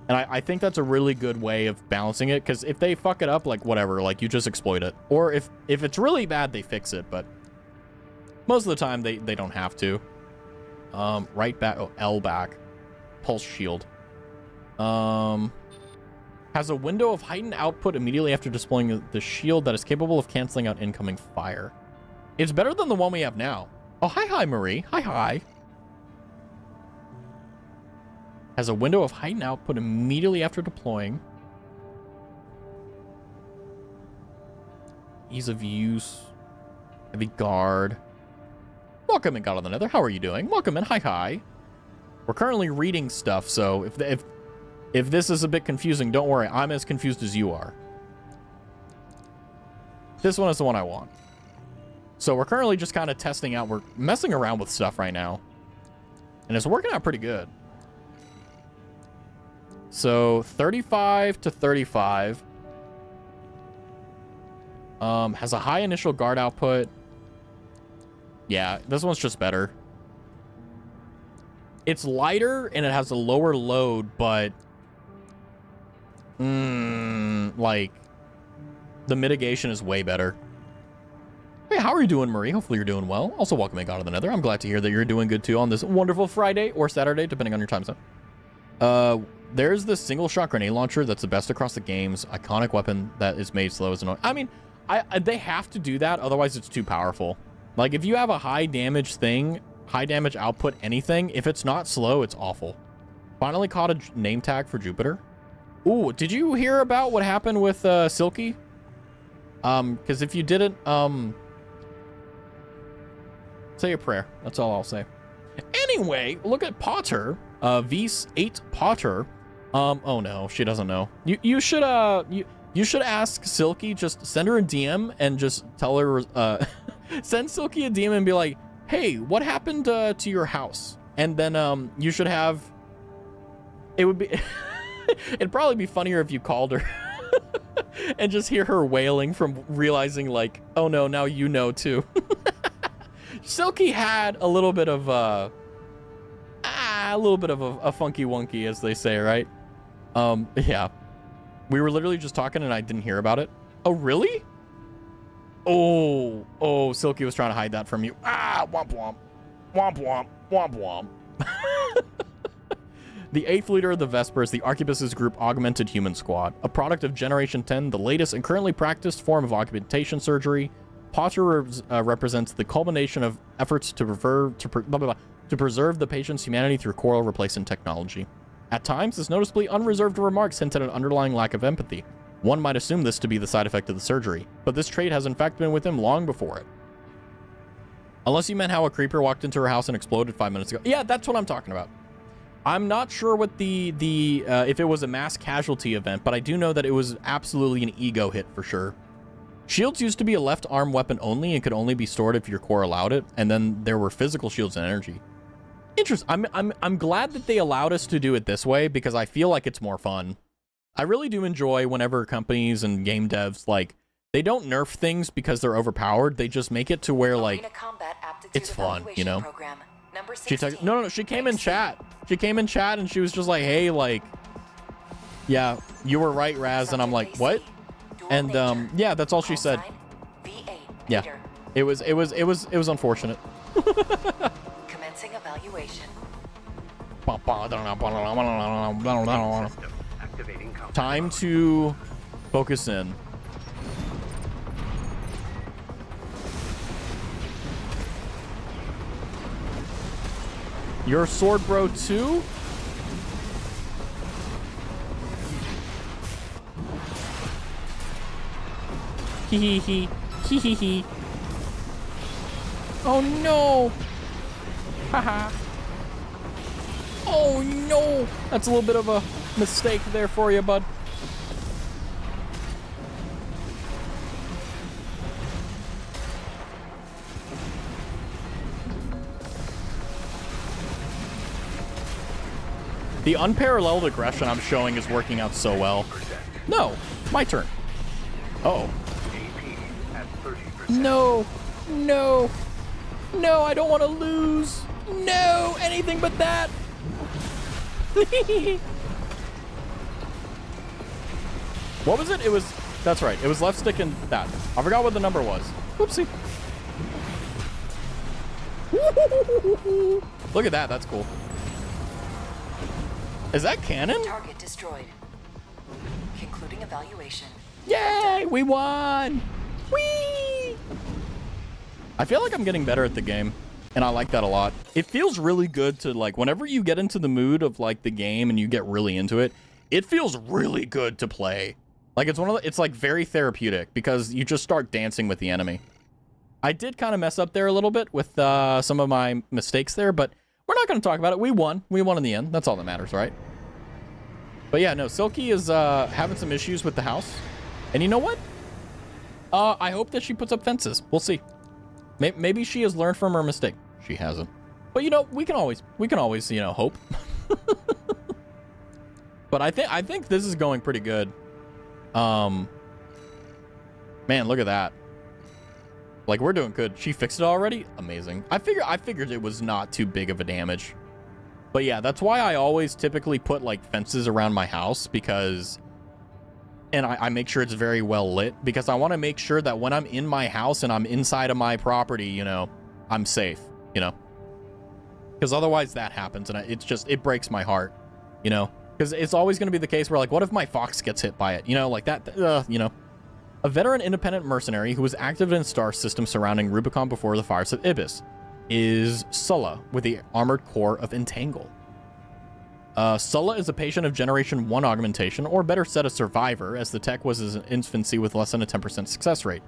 And I think that's a really good way of balancing it, because if they fuck it up, like, whatever, like, you just exploit it. Or if it's really bad, they fix it, but most of the time, they don't have to. Right back, oh, L back. Pulse shield. Has a window of heightened output immediately after displaying the shield that is capable of canceling out incoming fire. It's better than the one we have now. Oh, hi, Marie. Hi. Has a window of heightened output immediately after deploying. Ease of use. Heavy guard. Welcome in, God of the Nether. How are you doing? Welcome in. Hi. We're currently reading stuff, so if this is a bit confusing, don't worry. I'm as confused as you are. This one is the one I want. So we're currently just kind of testing out. We're messing around with stuff right now. And it's working out pretty good. So 35 to 35. Has a high initial guard output. Yeah, this one's just better. It's lighter and it has a lower load, but like the mitigation is way better. Hey, how are you doing, Marie? Hopefully you're doing well. Also, welcome in, God of the Nether. I'm glad to hear that you're doing good too on this wonderful Friday or Saturday, depending on your time zone. There's this single shot grenade launcher that's the best across the games. Iconic weapon that is made slow as annoying. I mean, they have to do that, otherwise it's too powerful. Like, if you have a high damage thing, high damage output anything, if it's not slow, it's awful. Finally caught a name tag for Jupiter. Ooh, did you hear about what happened with Silky? Because if you didn't, say a prayer. That's all I'll say. Anyway, look at Potter. Vs 8 Potter. Oh no, she doesn't know. You should you You should ask Silky, just send her a DM and just tell her, send Silky a DM and be like, hey, what happened to your house? And then you should have, it would be, it'd probably be funnier if you called her and just hear her wailing from realizing like, oh no, now you know too. Silky had a little bit of a funky wonky, as they say, right? Yeah. We were literally just talking and I didn't hear about it. Oh, really? Oh, Silky was trying to hide that from you. Ah, womp womp. Womp womp. Womp womp. The 8th leader of the Vespers, the Arquebus's group Augmented Human Squad, a product of Generation 10, the latest and currently practiced form of augmentation surgery. Potter represents the culmination of efforts to preserve the patient's humanity through coral replacement technology. At times, his noticeably unreserved remarks hint at an underlying lack of empathy. One might assume this to be the side effect of the surgery, but this trait has in fact been with him long before it. Unless you meant how a creeper walked into her house and exploded 5 minutes ago. Yeah, that's what I'm talking about. I'm not sure what if it was a mass casualty event, but I do know that it was absolutely an ego hit for sure. Shields used to be a left arm weapon only and could only be stored if your core allowed it, and then there were physical shields and energy. Interesting. I'm glad that they allowed us to do it this way because I feel like it's more fun. I really do enjoy whenever companies and game devs, like, they don't nerf things because they're overpowered. They just make it to where, like, it's fun, you know? She came in chat. She came in chat and she was just like, hey, like, yeah, you were right, Raz. And I'm like, what? And, yeah, that's all she said. Yeah, it was unfortunate. Commencing evaluation. Time to focus in. You're sword bro too? Hihi. Hihi. Oh no. Haha. Oh no. That's a little bit of a mistake there for you, bud. The unparalleled aggression I'm showing is working out so well. No, my turn. Uh-oh. No, no, no, I don't want to lose. No, anything but that. What was it? It was, that's right. It was left stick and that. I forgot what the number was. Whoopsie. Look at that. That's cool. Is that canon? Target destroyed. Concluding evaluation. Yay! We won! Whee! I feel like I'm getting better at the game, and I like that a lot. It feels really good to, like, whenever you get into the mood of, like, the game and you get really into it, it feels really good to play. Like, it's like very therapeutic because you just start dancing with the enemy. I did kind of mess up there a little bit with some of my mistakes there, but we're not going to talk about it. We won. We won in the end. That's all that matters, right? But yeah, no, Silky is having some issues with the house. And you know what? I hope that she puts up fences. We'll see. Maybe she has learned from her mistake. She hasn't. But you know, we can always, you know, hope. But I think this is going pretty good. Man, look at that. Like, we're doing good. She fixed it already? Amazing. I figured it was not too big of a damage. But yeah, that's why I always typically put, like, fences around my house because... And I make sure it's very well lit because I want to make sure that when I'm in my house and I'm inside of my property, you know, I'm safe, you know? Because otherwise that happens and it breaks my heart, you know? Because it's always going to be the case where, like, what if my fox gets hit by it? You know, like that, you know? A veteran independent mercenary who was active in star system surrounding Rubicon before the fires of Ibis is Sulla with the armored core of Entangle. Sulla is a patient of Generation 1 augmentation, or better said, a survivor, as the tech was in infancy with less than a 10% success rate.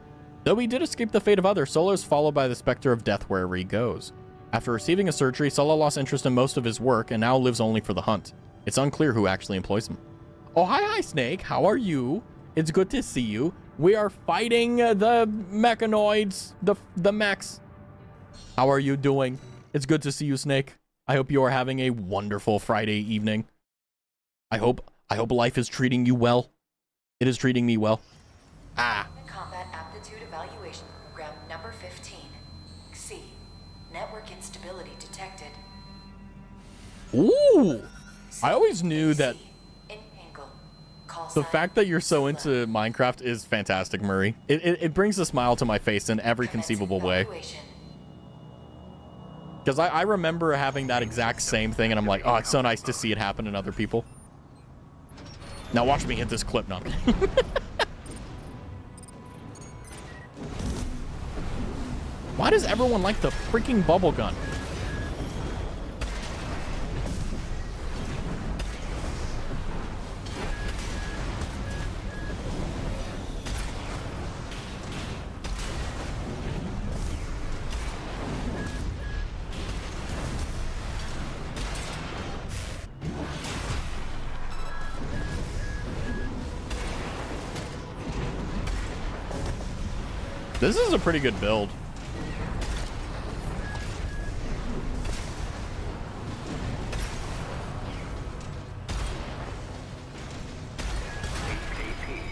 Though he did escape the fate of others, Sulla is followed by the specter of death wherever he goes. After receiving a surgery, Sulla lost interest in most of his work and now lives only for the hunt. It's unclear who actually employs him. Oh, hi, Snake. How are you? It's good to see you. We are fighting the mechanoids, the mechs. How are you doing? It's good to see you, Snake. I hope you are having a wonderful Friday evening. I hope life is treating you well. It is treating me well. Ah. Combat aptitude evaluation program number 15. C. Network instability detected. Ooh. I always knew that the fact that you're so into Minecraft is fantastic, Murray. It brings a smile to my face in every conceivable way. Because I remember having that exact same thing, and I'm like, oh, it's so nice to see it happen in other people. Now watch me hit this clip. No, I'm kidding. Why does everyone like the freaking bubble gun? This is a pretty good build.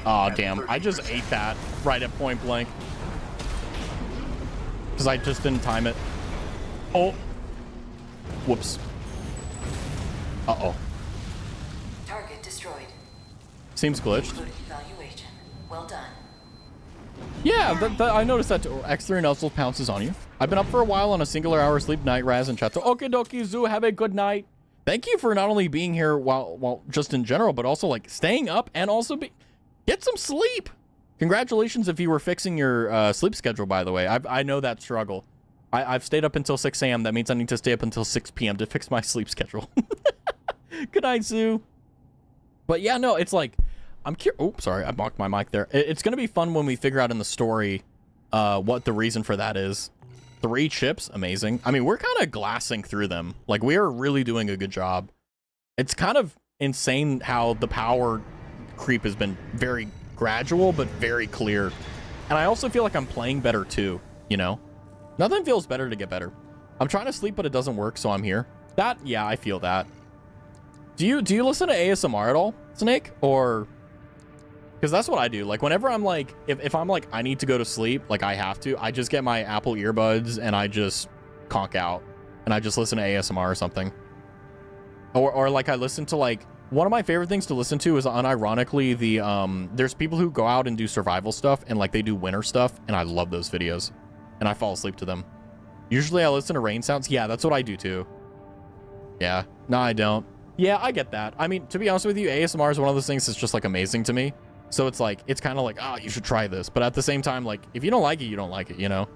Oh, damn. I just ate that right at point blank. Because I just didn't time it. Oh. Whoops. Uh-oh. Target destroyed. Seems glitched. Evaluation. Well done. Yeah, I noticed that X3 Nuzzle pounces on you. I've been up for a while on a singular hour sleep night, Raz and chat. So, okie dokie, Zoo, have a good night. Thank you for not only being here while just in general, but also like staying up and also get some sleep. Congratulations if you were fixing your sleep schedule, by the way. I know that struggle. I've stayed up until 6 a.m. That means I need to stay up until 6 p.m. to fix my sleep schedule. Good night, Zoo. But yeah, no, it's like, I'm curious. Oh, sorry, I blocked my mic there. It's going to be fun when we figure out in the story what the reason for that is. 3 chips, amazing. I mean, we're kind of glassing through them. Like, we are really doing a good job. It's kind of insane how the power creep has been very gradual, but very clear. And I also feel like I'm playing better too, you know? Nothing feels better to get better. I'm trying to sleep, but it doesn't work, so I'm here. Yeah, I feel that. Do you listen to ASMR at all, Snake? Or... because that's what I do. Like, whenever I'm like, if I'm like, I need to go to sleep, like I have to, I just get my Apple earbuds and I just conk out and I just listen to ASMR or something. Or like I listen to like, one of my favorite things to listen to is unironically there's people who go out and do survival stuff and like they do winter stuff. And I love those videos and I fall asleep to them. Usually I listen to rain sounds. Yeah, that's what I do too. Yeah, no, I don't. Yeah, I get that. I mean, to be honest with you, ASMR is one of those things that's just like amazing to me. So it's like, it's kind of like, oh, you should try this. But at the same time, like, if you don't like it, you don't like it, you know?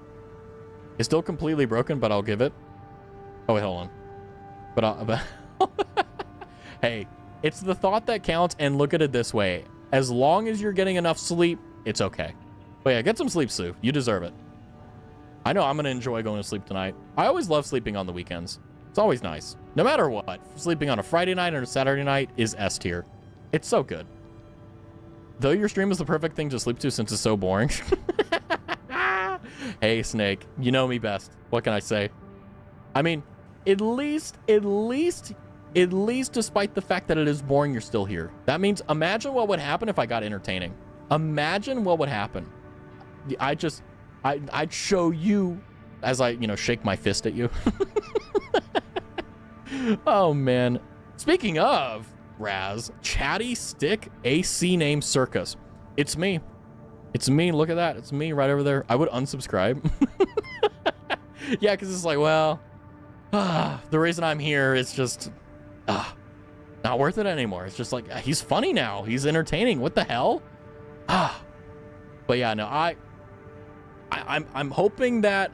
It's still completely broken, but I'll give it. Oh, wait, hold on. But hey, it's the thought that counts, and look at it this way. As long as you're getting enough sleep, it's okay. But yeah, get some sleep, Sue. You deserve it. I know I'm going to enjoy going to sleep tonight. I always love sleeping on the weekends. It's always nice. No matter what. Sleeping on a Friday night or a Saturday night is S tier. It's so good. Though your stream is the perfect thing to sleep to since it's so boring. Hey, Snake, you know me best. What can I say? I mean, at least, despite the fact that it is boring, you're still here. That means imagine what would happen if I got entertaining. Imagine what would happen. I'd show you as I, shake my fist at you. Oh, man. Speaking of Raz, Chatty Stick AC name Circus. It's me. It's me. Look at that. It's me right over there. I would unsubscribe. Yeah, because it's like, well, the reason I'm here is just not worth it anymore. It's just like, he's funny now. He's entertaining. What the hell? But yeah, no, I'm hoping that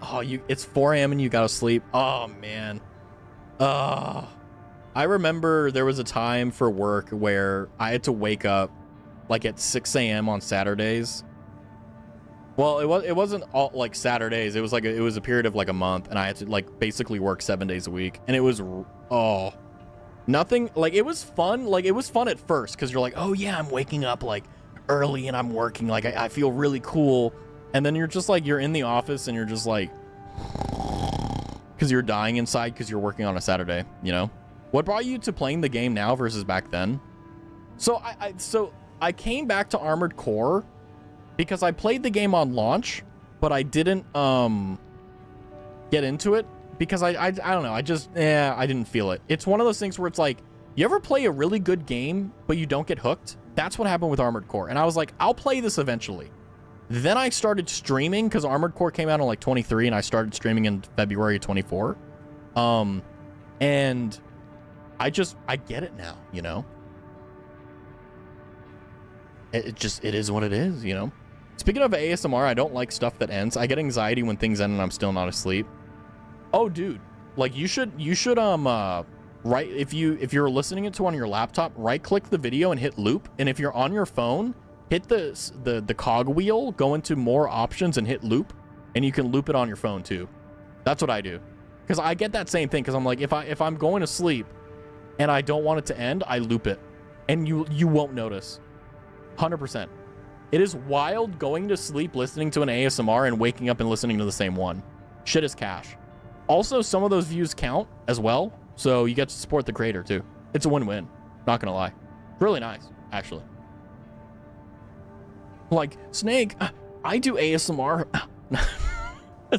it's 4 a.m. and you gotta sleep. Oh man. I remember there was a time for work where I had to wake up like at 6 a.m. on Saturdays. Well, it wasn't all like Saturdays. It was like it was a period of like a month, and I had to like basically work 7 days a week, and it was nothing like it was fun. Like it was fun at first because you're like, oh yeah, I'm waking up like early and I'm working. Like, I feel really cool. And then you're just like, you're in the office and you're just like, because you're dying inside because you're working on a Saturday, you know? What brought you to playing the game now versus back then? So I came back to Armored Core because I played the game on launch, but I didn't get into it because I don't know. I didn't feel it. It's one of those things where it's like, you ever play a really good game, but you don't get hooked? That's what happened with Armored Core. And I was like, I'll play this eventually. Then I started streaming because Armored Core came out in like 23 and I started streaming in February of 24. And I get it now, you know? It is what it is, you know? Speaking of ASMR, I don't like stuff that ends. I get anxiety when things end and I'm still not asleep. Oh, dude. Like, you should, right, if you're listening to on your laptop, right-click the video and hit loop. And if you're on your phone, hit the cog wheel, go into more options and hit loop. And you can loop it on your phone, too. That's what I do. Because I get that same thing. Because I'm like, if I'm going to sleep and I don't want it to end, I loop it. And you won't notice. 100%. It is wild going to sleep listening to an ASMR and waking up and listening to the same one. Shit is cash. Also, some of those views count as well, so you get to support the creator too. It's a win-win, not gonna lie. Really nice, actually. Like, Snake, I do ASMR.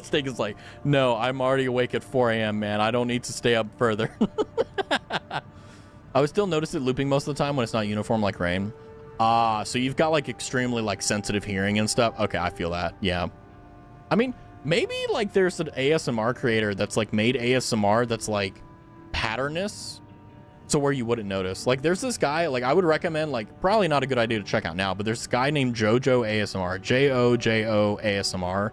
Snake is like, no, I'm already awake at 4 a.m., man. I don't need to stay up further. I would still notice it looping most of the time when it's not uniform like rain. So you've got like extremely like sensitive hearing and stuff. Okay, I feel that. Yeah. I mean, maybe like there's an ASMR creator that's like made ASMR that's like patternless, so where you wouldn't notice. Like there's this guy, like I would recommend, like probably not a good idea to check out now, but there's this guy named Jojo ASMR, Jojo ASMR,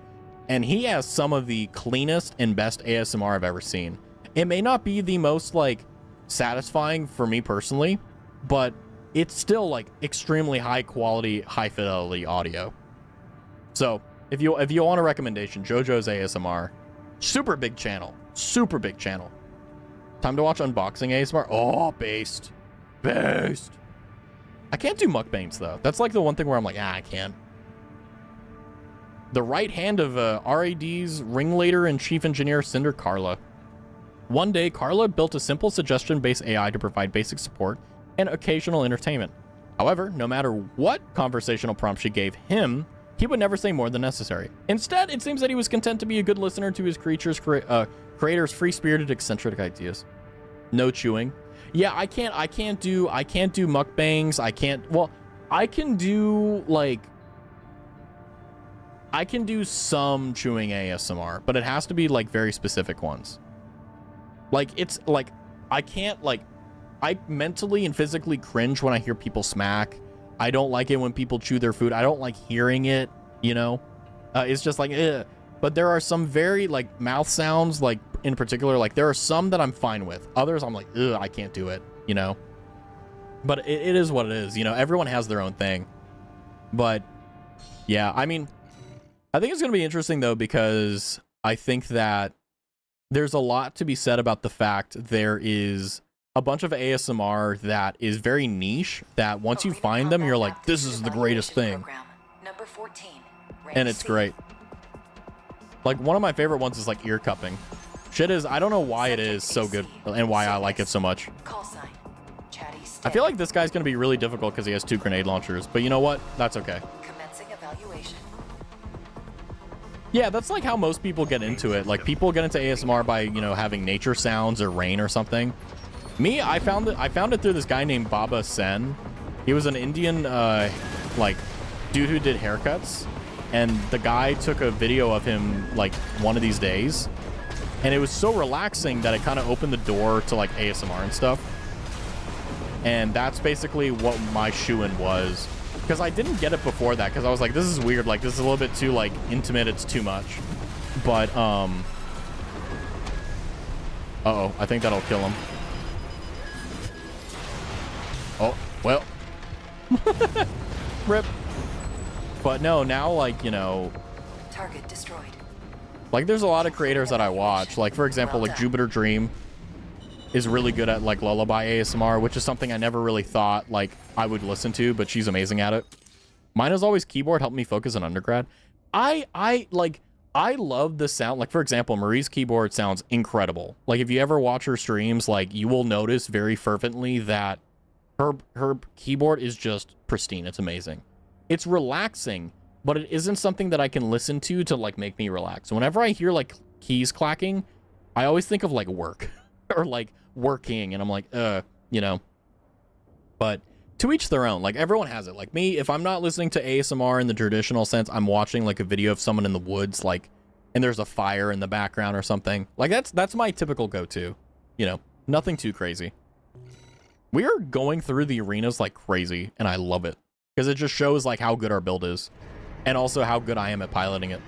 and he has some of the cleanest and best ASMR I've ever seen. It may not be the most like satisfying for me personally, but it's still like extremely high quality, high fidelity audio. So if you want a recommendation, Jojo's ASMR, super big channel, super big channel. Time to watch unboxing ASMR. Oh, based. I can't do mukbangs though. That's like the one thing where I'm like, I can't. The right hand of RAD's ringleader and chief engineer Cinder Carla. One day, Carla built a simple suggestion-based AI to provide basic support and occasional entertainment. However, no matter what conversational prompt she gave him, he would never say more than necessary. Instead, it seems that he was content to be a good listener to his creator's free-spirited, eccentric ideas. No chewing. Yeah, I can't do mukbangs. I can do like, I can do some chewing ASMR, but it has to be like very specific ones. Like it's like, I can't like, I mentally and physically cringe when I hear people smack. I don't like it when people chew their food. I don't like hearing it, you know? It's just like, ugh. But there are some very, like, mouth sounds, like, in particular, like, there are some that I'm fine with. Others, I'm like, ugh, I can't do it, you know? But it is what it is, you know? Everyone has their own thing. But, yeah, I mean, I think it's going to be interesting, though, because I think that there's a lot to be said about the fact there is a bunch of ASMR that is very niche, that once you find them, you're like, this is the greatest thing. Number 14, and it's great. Like, one of my favorite ones is like ear cupping. Shit is, I don't know why it is so good and why I like it so much. I feel like this guy's going to be really difficult because he has 2 grenade launchers, but you know what? That's okay. Commencing evaluation. Yeah, that's like how most people get into it. Like, people get into ASMR by, you know, having nature sounds or rain or something. Me, I found it through this guy named Baba Sen. He was an Indian, like, dude who did haircuts. And the guy took a video of him, like, one of these days. And it was so relaxing that it kind of opened the door to, like, ASMR and stuff. And that's basically what my shoo-in was. Because I didn't get it before that, because I was like, this is weird. Like, this is a little bit too, like, intimate. It's too much. But, uh-oh. I think that'll kill him. Oh, well. Rip. But no, now, like, you know, Target destroyed. Like, there's a lot of creators that I watch. Like, for example, like Jupiter Dream is really good at, like, lullaby ASMR, which is something I never really thought, like, I would listen to, but she's amazing at it. Mine is always keyboard, helped me focus in undergrad. I love the sound. Like, for example, Marie's keyboard sounds incredible. Like, if you ever watch her streams, like, you will notice very fervently that her keyboard is just pristine. It's amazing. It's relaxing, but it isn't something that I can listen to like make me relax. Whenever I hear like keys clacking, I always think of like work or like working, and I'm like, you know. But to each their own. Like, everyone has it. Like me, if I'm not listening to ASMR in the traditional sense, I'm watching like a video of someone in the woods, like, and there's a fire in the background or something. Like, that's my typical go-to. You know, nothing too crazy. We are going through the arenas like crazy, and I love it because it just shows like how good our build is, and also how good I am at piloting it.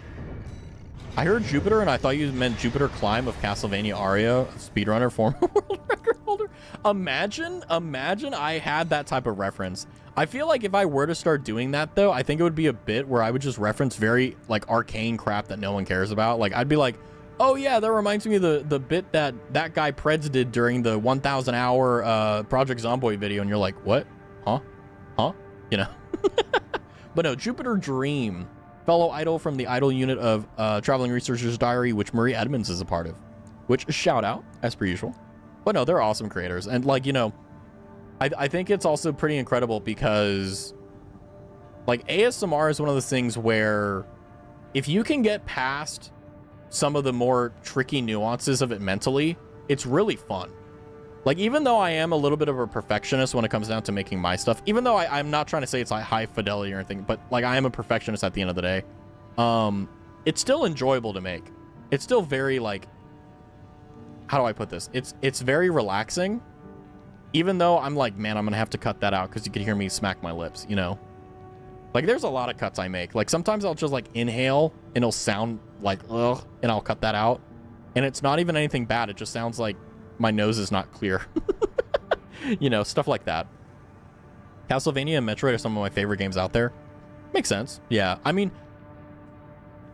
I heard Jupiter, and I thought you meant Jupiter Climb of Castlevania Aria, speedrunner, former world record holder. Imagine I had that type of reference. I feel like if I were to start doing that, though, I think it would be a bit where I would just reference very like arcane crap that no one cares about. Like, I'd be like, oh yeah, that reminds me of the bit that guy Preds did during the 1,000 hour Project Zomboid video, and you're like, what? Huh? You know. But no, Jupiter Dream, fellow idol from the idol unit of Traveling Researcher's Diary, which Marie Edmonds is a part of, which shout out as per usual. But no, they're awesome creators, and like, you know, I think it's also pretty incredible because like ASMR is one of those things where if you can get past some of the more tricky nuances of it mentally, it's really fun. Like, even though I am a little bit of a perfectionist when it comes down to making my stuff, even though I'm not trying to say it's like high fidelity or anything, but like I am a perfectionist at the end of the day, it's still enjoyable to make. It's still very like, how do I put this? It's very relaxing, even though I'm like, man, I'm gonna have to cut that out because you could hear me smack my lips, you know? Like, there's a lot of cuts I make. Like, sometimes I'll just like inhale and it'll sound like ugh, and I'll cut that out, and it's not even anything bad. It just sounds like my nose is not clear. You know, stuff like that. Castlevania and Metroid are some of my favorite games out there. Makes sense. Yeah, I mean,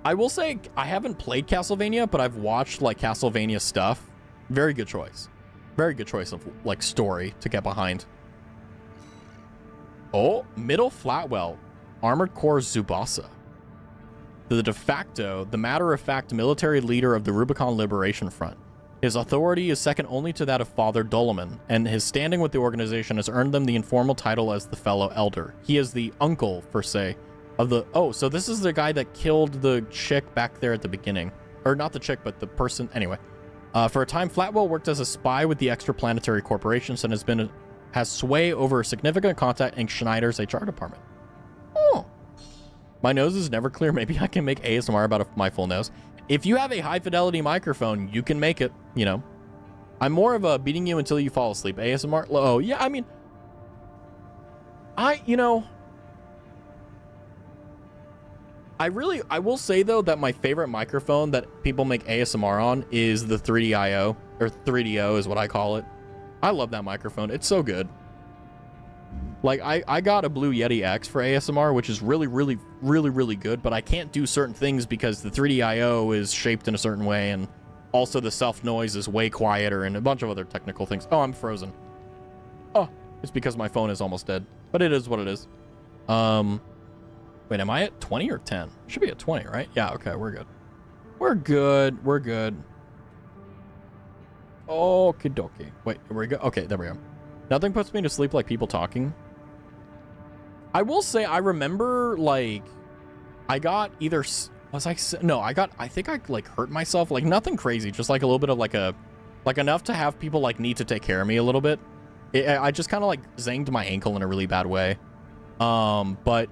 I will say I haven't played Castlevania, but I've watched like Castlevania stuff. Very good choice. Very good choice of like story to get behind. Oh, Middle Flatwell, Armored Core Tsubasa. The matter-of-fact military leader of the Rubicon Liberation Front. His authority is second only to that of Father Doloman, and his standing with the organization has earned them the informal title as the Fellow Elder. He is the uncle, per se, of the... Oh, so this is the guy that killed the chick back there at the beginning. Or not the chick, but the person... Anyway. For a time, Flatwell worked as a spy with the Extraplanetary Corporations and has sway over significant contact in Schneider's HR department. Oh. My nose is never clear. Maybe I can make ASMR about my full nose. If you have a high-fidelity microphone, you can make it, you know. I'm more of a beating you until you fall asleep ASMR. Oh, yeah, I mean... you know... I will say, though, that my favorite microphone that people make ASMR on is the 3DIO, or 3DO is what I call it. I love that microphone. It's so good. Like, I got a Blue Yeti X for ASMR, which is really, really, really, really good, but I can't do certain things because the 3DIO is shaped in a certain way, and also the self-noise is way quieter, and a bunch of other technical things. Oh, I'm frozen. Oh, it's because my phone is almost dead, but it is what it is. Wait, am I at 20 or 10? Should be at 20, right? Yeah, okay, we're good. We're good. We're good. Okie dokie. Wait, here we go. Okay, there we go. Nothing puts me to sleep like people talking. I will say, I remember, like, I got either... No, I think I, like, hurt myself. Like, nothing crazy. Just, like, a little bit of, like, enough to have people, like, need to take care of me a little bit. I just kind of, like, zinged my ankle in a really bad way. But...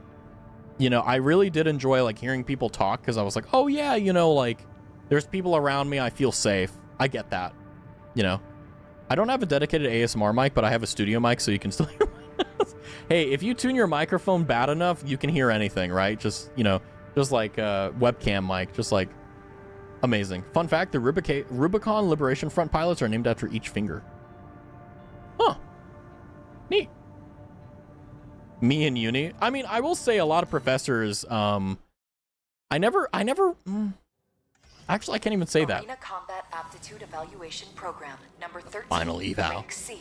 You know, I really did enjoy, like, hearing people talk because I was like, oh, yeah, you know, like, there's people around me. I feel safe. I get that. You know, I don't have a dedicated ASMR mic, but I have a studio mic, so you can still hear my nose. Hey, if you tune your microphone bad enough, you can hear anything, right? Just, you know, just like webcam mic, just like amazing. Fun fact, the Rubicon Liberation Front pilots are named after each finger. Huh. Neat. Me in uni. I mean, I will say a lot of professors, actually, I can't even say that. Arena Combat Aptitude Evaluation Program, number 13, Final eval. Rank C.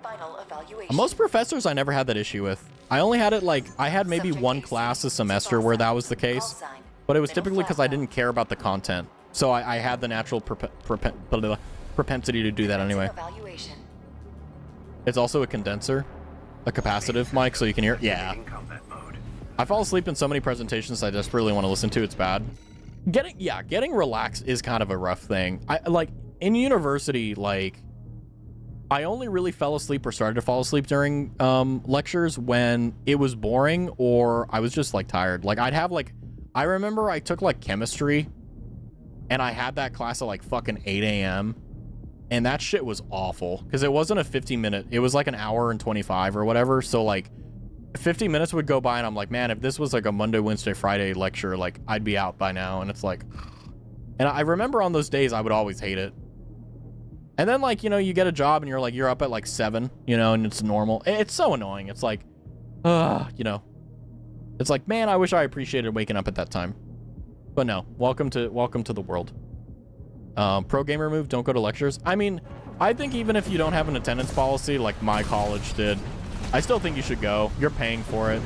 Final evaluation. Most professors I never had that issue with. I only had it like, I had maybe one class a semester where that was the case, but it was typically because I didn't care about the content. So I had the natural propensity to do that anyway. It's also a condenser, a capacitive mic, so you can hear. Yeah. I fall asleep in so many presentations I desperately want to listen to. It's bad. Getting relaxed is kind of a rough thing. I like in university, like I only really fell asleep or started to fall asleep during lectures when it was boring or I was just like tired. Like I'd have like, I remember I took like chemistry and I had that class at like fucking 8 a.m. and that shit was awful because it wasn't a 50-minute, it was like an hour and 25 or whatever. So like 50 minutes would go by and I'm like, man, if this was like a Monday, Wednesday, Friday lecture, like I'd be out by now. And it's like, and I remember on those days I would always hate it. And then like, you know, you get a job and you're like, you're up at like 7, you know, and it's normal. It's so annoying. It's like, you know, it's like, man, I wish I appreciated waking up at that time. But no, welcome to the world. Pro gamer move, don't go to lectures. I mean, I think even if you don't have an attendance policy like my college did, I still think you should go. You're paying for it.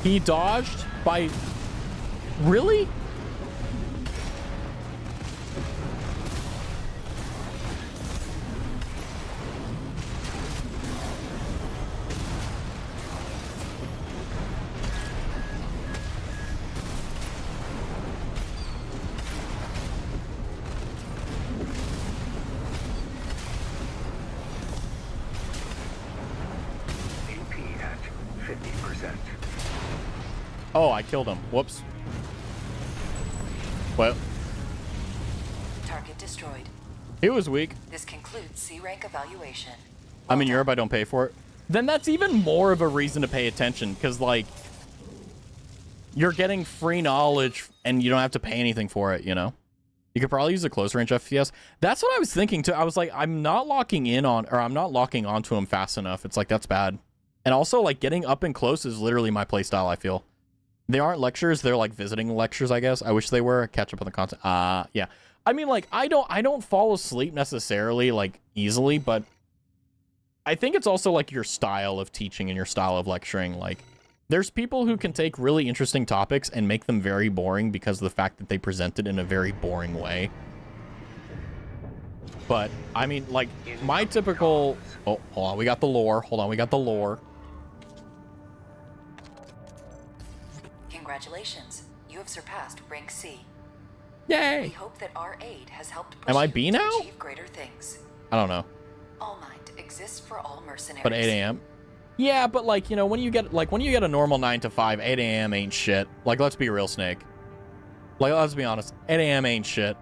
He dodged by... Really? AP at 50%. Oh, I killed him. Whoops. Well. Target destroyed. He was weak. This concludes C rank evaluation. I'm in Europe, I don't pay for it. Then that's even more of a reason to pay attention, because like you're getting free knowledge and you don't have to pay anything for it, you know? You could probably use a close range FPS. That's what I was thinking too. I was like, I'm not locking in on, or I'm not locking onto him fast enough. It's like, that's bad. And also like getting up and close is literally my playstyle, I feel. They aren't lectures, they're like visiting lectures, I guess. I wish they were. Catch up on the content. Yeah. I mean, like, I don't fall asleep necessarily, like, easily, but I think it's also, like, your style of teaching and your style of lecturing. Like, there's people who can take really interesting topics and make them very boring because of the fact that they present it in a very boring way. But, I mean, like, my typical... Oh, hold on, we got the lore. Hold on, we got the lore. Congratulations, you have surpassed rank C. Yay! We hope that our aid has helped push Am I you B to now? achieve greater things. I don't know. All Mind exists for all mercenaries. But 8 a.m. Yeah, but like, you know, when you get a normal 9 to 5, 8 a.m. ain't shit. Like, let's be real, Snake. Like, let's be honest. 8 a.m. ain't shit.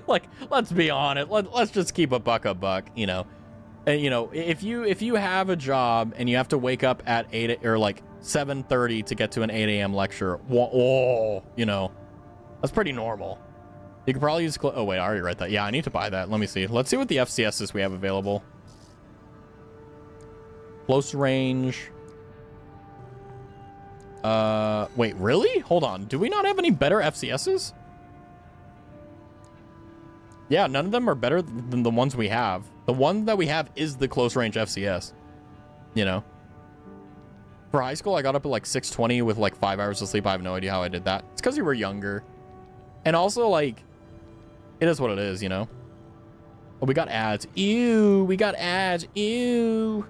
Like, let's be honest. Let's just keep a buck, you know. And, you know, if you have a job and you have to wake up at 8 or like 7:30 to get to an 8 a.m. lecture, whoa, you know, that's pretty normal. You could probably use... Oh, wait, I already read that. Yeah, I need to buy that. Let me see. Let's see what the FCSs we have available. Close range. Wait, really? Hold on. Do we not have any better FCSs? Yeah, none of them are better than the ones we have. The one that we have is the close range FCS. You know? For high school, I got up at like 6:20 with like 5 hours of sleep. I have no idea how I did that. It's because you were younger. And also, like, it is what it is, you know? Oh, we got ads. Ew, we got ads. Ew.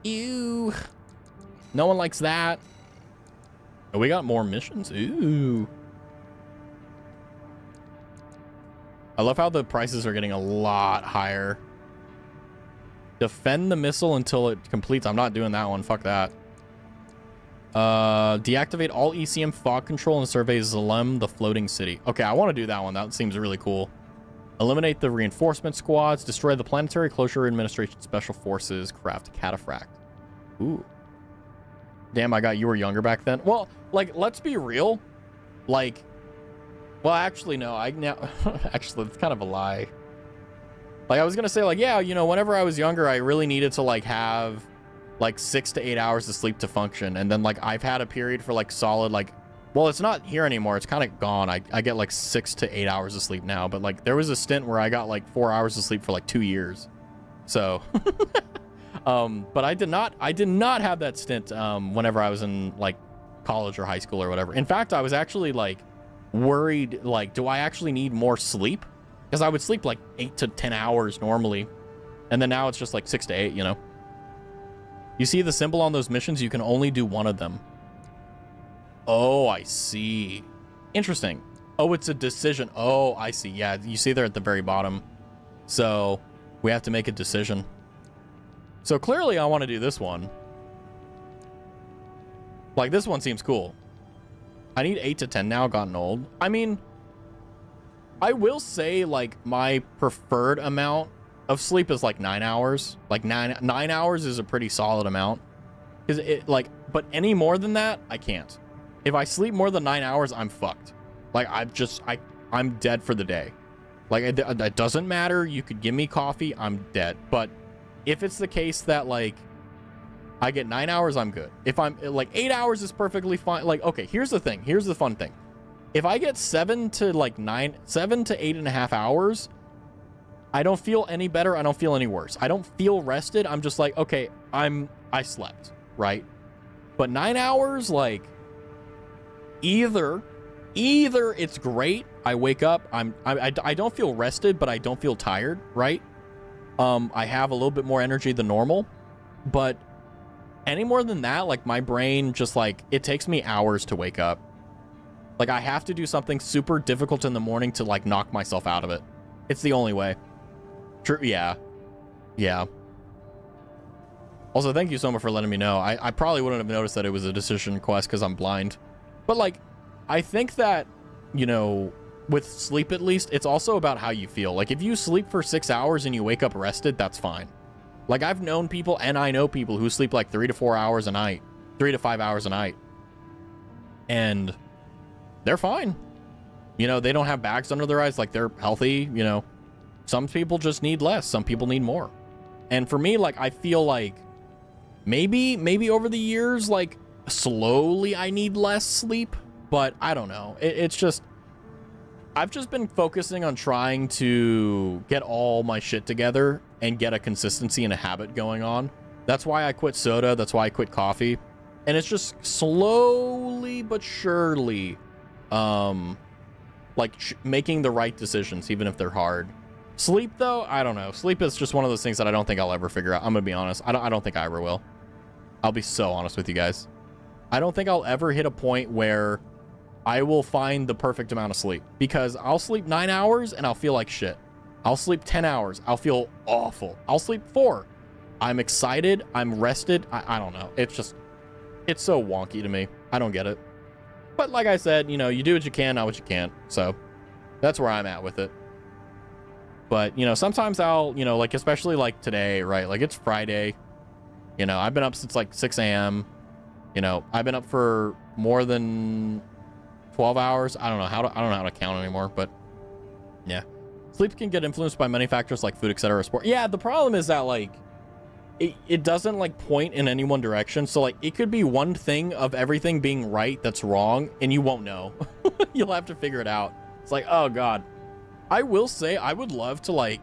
Ew. No one likes that. Oh, we got more missions. Ooh. I love how the prices are getting a lot higher. Defend the missile until it completes. I'm not doing that one. Fuck that. Deactivate all ECM fog control and survey Zalem, the floating city. Okay, I want to do that one. That seems really cool. Eliminate the reinforcement squads. Destroy the planetary closure administration special forces. Craft cataphract. Ooh. Damn, you were younger back then. Well, like, let's be real. Like, Well, actually, no. I now actually it's kind of a lie. Like I was gonna say, like, yeah, you know, whenever I was younger, I really needed to like have like 6 to 8 hours of sleep to function, and then like I've had a period for like solid like, well, it's not here anymore. It's kind of gone. I get like 6 to 8 hours of sleep now, but like there was a stint where I got like 4 hours of sleep for like 2 years. So, but I did not have that stint whenever I was in like college or high school or whatever. In fact, I was actually like worried, like, do I actually need more sleep? Because I would sleep like 8 to 10 hours normally, and then now it's just like 6 to 8, you know. You see the symbol on those missions, you can only do one of them. Oh, I see. Interesting. Oh, it's a decision. Oh, I see. Yeah, you see there at the very bottom. So we have to make a decision. So clearly I want to do this one. Like, this one seems cool. I need 8 to 10 now, gotten old. I mean, I will say, like, my preferred amount of sleep is like 9 hours. Like 9 hours is a pretty solid amount. Because it, like, but any more than that, I can't. If I sleep more than 9 hours, I'm fucked. Like, I'm dead for the day. Like, it doesn't matter. You could give me coffee, I'm dead. But if it's the case that, like, I get 9 hours, I'm good. If I'm, like, 8 hours is perfectly fine. Like, okay, here's the thing. Here's the fun thing. If I get 7 to 8.5 hours, I don't feel any better. I don't feel any worse. I don't feel rested. I'm just like, okay, I slept, right? But 9 hours, like, either it's great. I wake up, I don't feel rested, but I don't feel tired, right? I have a little bit more energy than normal, but any more than that, like, my brain just, like, it takes me hours to wake up. Like, I have to do something super difficult in the morning to, like, knock myself out of it. It's the only way. True. Yeah. Also, thank you so much for letting me know. I probably wouldn't have noticed that it was a decision quest because I'm blind. But, like, I think that, you know, with sleep at least, it's also about how you feel. Like, if you sleep for 6 hours and you wake up rested, that's fine. Like, I've known people, and I know people who sleep like 3 to 4 hours a night, 3 to 5 hours a night, and they're fine. You know, they don't have bags under their eyes. Like, they're healthy. You know, some people just need less. Some people need more. And for me, like, I feel like maybe over the years, like, slowly I need less sleep, but I don't know. It's just, I've just been focusing on trying to get all my shit together and get a consistency and a habit going on. That's why I quit soda. That's why I quit coffee. And it's just slowly but surely, like, making the right decisions, even if they're hard. Sleep, though, I don't know. Sleep is just one of those things that I don't think I'll ever figure out. I'm gonna be honest. I don't think I ever will. I'll be so honest with you guys. I don't think I'll ever hit a point where I will find the perfect amount of sleep, because I'll sleep 9 hours and I'll feel like shit. I'll sleep 10 hours. I'll feel awful. I'll sleep 4. I'm excited. I'm rested. I don't know. It's just, it's so wonky to me. I don't get it. But like I said, you know, you do what you can, not what you can't. So that's where I'm at with it. But, you know, sometimes I'll, you know, like, especially like today, right? Like, it's Friday. You know, I've been up since like 6 a.m. You know, I've been up for more than 12 hours. I don't know how to count anymore, but yeah. Sleep can get influenced by many factors like food, etc. Sport. Yeah, the problem is that, like, it doesn't, like, point in any one direction. So, like, it could be one thing of everything being right that's wrong, and you won't know. You'll have to figure it out. It's like, oh god. I will say I would love to, like,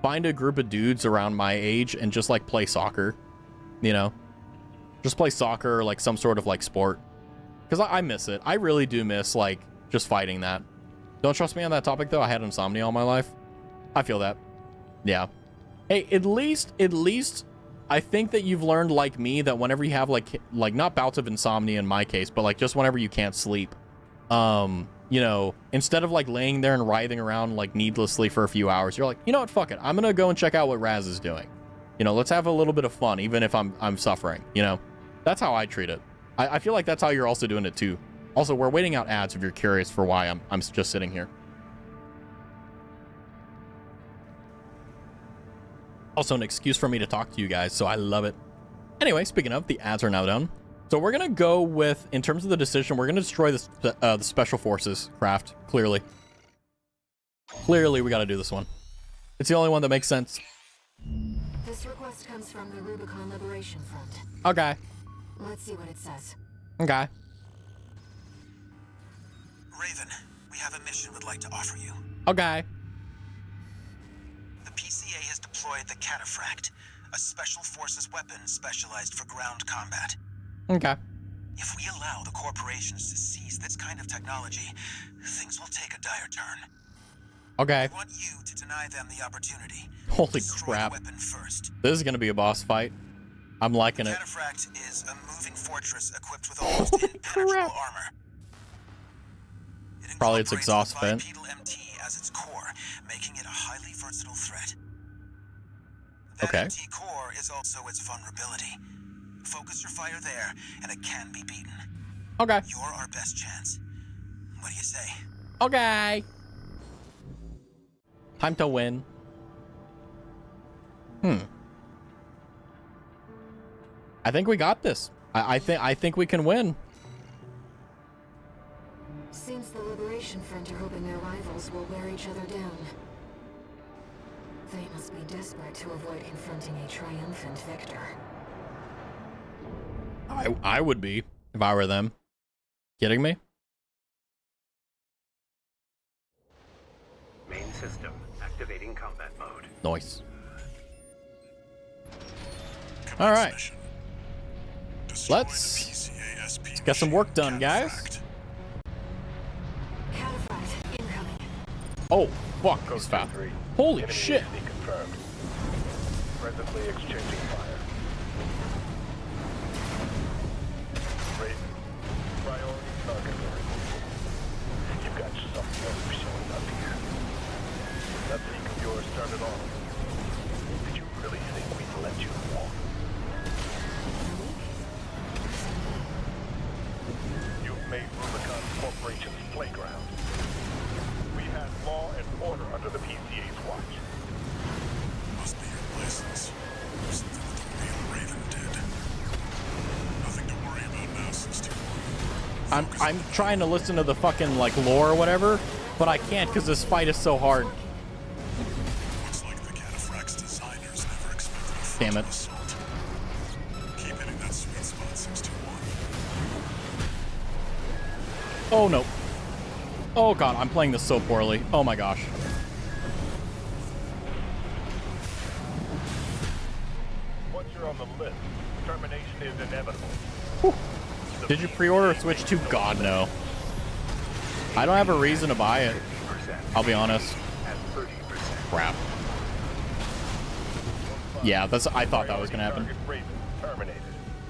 find a group of dudes around my age and just, like, play soccer. You know? Just play soccer or, like, some sort of, like, sport. Because I miss it. I really do miss, like, just fighting that. Don't trust me on that topic, though. I had insomnia all my life. I feel that. Yeah. Hey, at least, I think that you've learned, like me, that whenever you have, like not bouts of insomnia in my case, but, like, just whenever you can't sleep, you know, instead of, like, laying there and writhing around, like, needlessly for a few hours, you're like, you know what, fuck it. I'm gonna go and check out what Raz is doing. You know, let's have a little bit of fun, even if I'm suffering, you know? That's how I treat it. I feel like that's how you're also doing it, too. Also, we're waiting out ads if you're curious for why I'm just sitting here. Also, an excuse for me to talk to you guys, so I love it. Anyway, speaking of, the ads are now done. So we're gonna go with, in terms of the decision, we're gonna destroy the special forces craft. Clearly, we got to do this one. It's the only one that makes sense. This request comes from the Rubicon Liberation Front. Okay. Let's see what it says. Okay. Raven, we have a mission we'd like to offer you. Okay. The PCA has deployed the Cataphract, a special forces weapon specialized for ground combat. Okay. If we allow the corporations to seize this kind of technology, things will take a dire turn. Okay. I want you to deny them the opportunity. Holy Destroy crap. the weapon first. This is gonna be a boss fight. I'm liking The it. Cataphract is a moving fortress equipped with almost Holy impenetrable crap. armor. It Probably its incorporates exhaust the vent. bipedal MT as its core, making it a highly versatile threat. That Okay. MT core is also its vulnerability. Focus your fire there, and it can be beaten. Okay. You're our best chance. What do you say? Okay. Time to win. I think we got this. I think we can win. Seems the Liberation Front are hoping their rivals will wear each other down. They must be desperate to avoid confronting a triumphant victor. I would be if I were them. Kidding me? Main system activating combat mode. Nice. All right. Mission. Destroy Let's the PCASP get some work machine done, guys. Cataphract. Cataphract incoming. Oh, fuck, Code he's fat. 3. Holy Enemy shit. AC confirmed. Presently exchanging fire. Raven, priority target removal. You've got something else showing up here. That leak of yours started off. Did you really think we'd let you walk? You've made Rubicon Corporation's playground. We had law and order under the PCA's watch. Must be your license. Something that the real Raven did. Nothing to worry about now, 61. I'm trying to listen to the fucking like lore or whatever, but I can't because this fight is so hard. Looks like the Cataphract's designers never expected a Damn frontal it. assault. Keep hitting that sweet spot, 61. Oh no. Oh god, I'm playing this so poorly. Oh my gosh. Once you're on the list, termination is inevitable. Did you pre-order Switch 2? God, no. I don't have a reason to buy it. 50% I'll be honest. and 30%. Crap. Yeah, that's. I thought that was gonna happen. Target Raven terminated.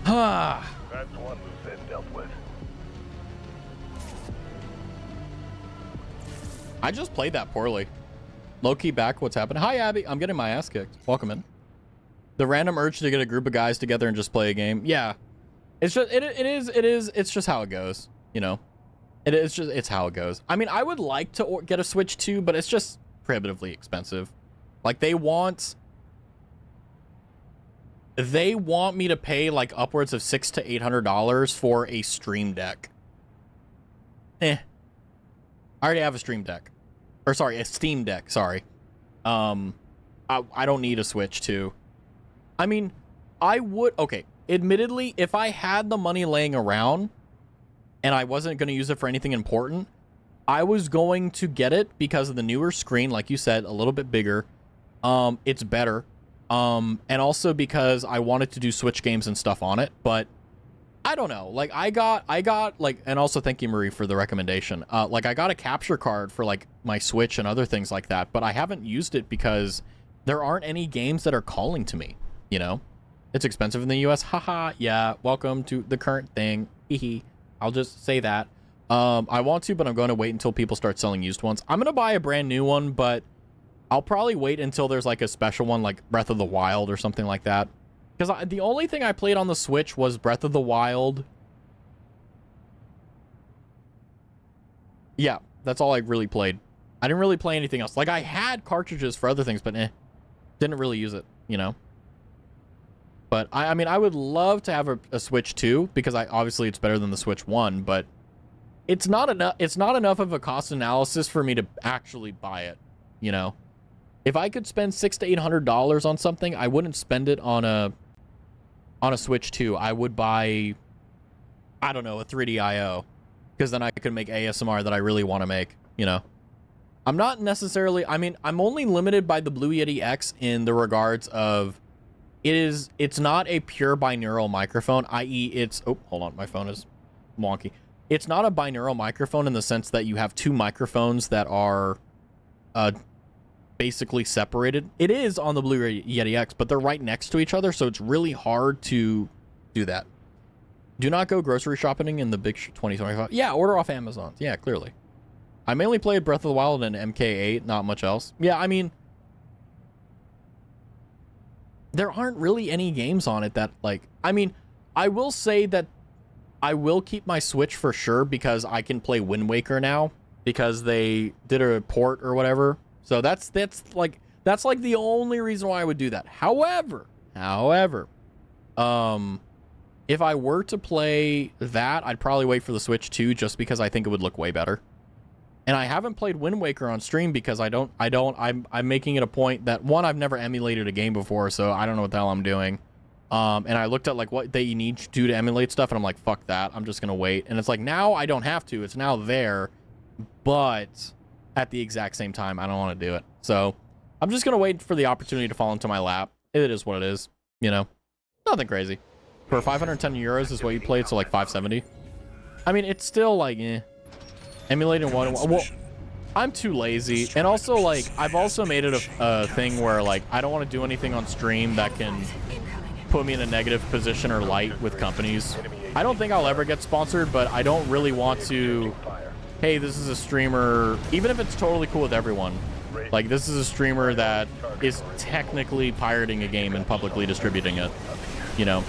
Ah. That's one loose end dealt with. I just played that poorly. Low-key back, what's happening? Hi, Abby. I'm getting my ass kicked. Welcome in. The random urge to get a group of guys together and just play a game. Yeah. It's just, it's just how it goes, you know? It's how it goes. I mean, I would like to get a Switch 2, but it's just prohibitively expensive. Like, they want me to pay, like, upwards of $600 to $800 for a Stream Deck. I already have a Stream Deck. Or, sorry, a Steam Deck, sorry. I don't need a Switch 2. I mean, I would... Okay, admittedly, if I had the money laying around and I wasn't going to use it for anything important, I was going to get it because of the newer screen, like you said, a little bit bigger. It's better. And also because I wanted to do Switch games and stuff on it, but I don't know. Like, I got like, and also thank you, Marie, for the recommendation. Like, I got a capture card for, like, my Switch and other things like that, but I haven't used it because there aren't any games that are calling to me, you know? It's expensive in the US. Haha, yeah, welcome to the current thing. Hihi. I'll just say that. I want to, but I'm going to wait until people start selling used ones. I'm going to buy a brand new one, but I'll probably wait until there's, like, a special one, like Breath of the Wild or something like that. Because the only thing I played on the Switch was Breath of the Wild. Yeah, that's all I really played. I didn't really play anything else. Like, I had cartridges for other things, but didn't really use it, you know? But I mean, I would love to have a Switch 2 because obviously it's better than the Switch 1, but it's not enough. It's not enough of a cost analysis for me to actually buy it. You know, if I could spend $600 to $800 on something, I wouldn't spend it on a Switch 2. I would buy, I don't know, a 3DIO, because then I could make ASMR that I really want to make. You know, I'm not necessarily. I mean, I'm only limited by the Blue Yeti X in the regards of it's not a pure binaural microphone, i.e. it's, oh, hold on, my phone is wonky. It's not a binaural microphone in the sense that you have two microphones that are basically separated. It is on the Blue Yeti X, but they're right next to each other, so it's really hard to do that. Do not go grocery shopping in the big 2025. Yeah, order off Amazon. Yeah, clearly. I mainly played Breath of the Wild and MK8, not much else. Yeah, I mean, there aren't really any games on it that, like, I mean, I will say that I will keep my Switch for sure because I can play Wind Waker now because they did a port or whatever. So that's like the only reason why I would do that. However, if I were to play that, I'd probably wait for the Switch 2 just because I think it would look way better. And I haven't played Wind Waker on stream because I'm making it a point that, one, I've never emulated a game before, so I don't know what the hell I'm doing. And I looked at like what they need to do to emulate stuff, and I'm like, fuck that, I'm just gonna wait. And it's like, now I don't have to, it's now there, but at the exact same time, I don't want to do it. So I'm just gonna wait for the opportunity to fall into my lap. It is what it is, you know, nothing crazy. For 510 euros is what you played, so like 570. I mean, it's still like, emulating one. Well, I'm too lazy, and also like I've also made it a thing where like I don't want to do anything on stream that can put me in a negative position or light with companies. I don't think I'll ever get sponsored, but I don't really want to. Hey, this is a streamer, even if it's totally cool with everyone. Like, this is a streamer that is technically pirating a game and publicly distributing it. You know.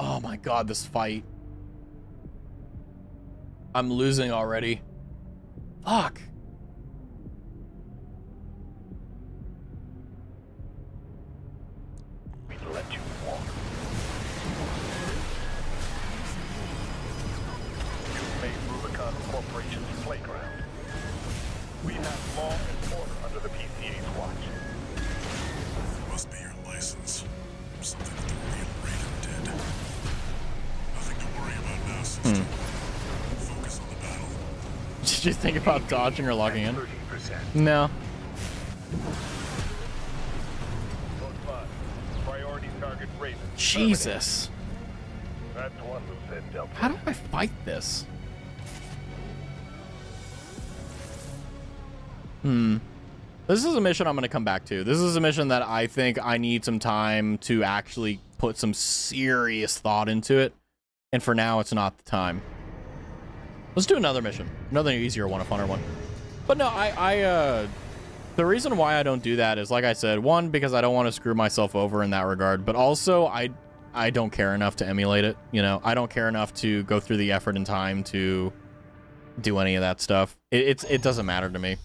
Oh my god, this fight. I'm losing already. Fuck. We let you walk. You've made Rubicon Corporation's playground. We have law and order under the PCA's watch. Must be your license. Something that the real Raven did. Nothing to worry about now, sister. Focus on the battle. Did you think about dodging or logging in? No. Priority target Raven. Jesus. That's one loose end dealt. How do I fight this? This is a mission I'm going to come back to. This is a mission that I think I need some time to actually put some serious thought into it. And for now, it's not the time. Let's do another mission. Another easier one, a funner one. But no, the reason why I don't do that is, like I said, one, because I don't want to screw myself over in that regard. But also, I don't care enough to emulate it. You know, I don't care enough to go through the effort and time to do any of that stuff. It doesn't matter to me.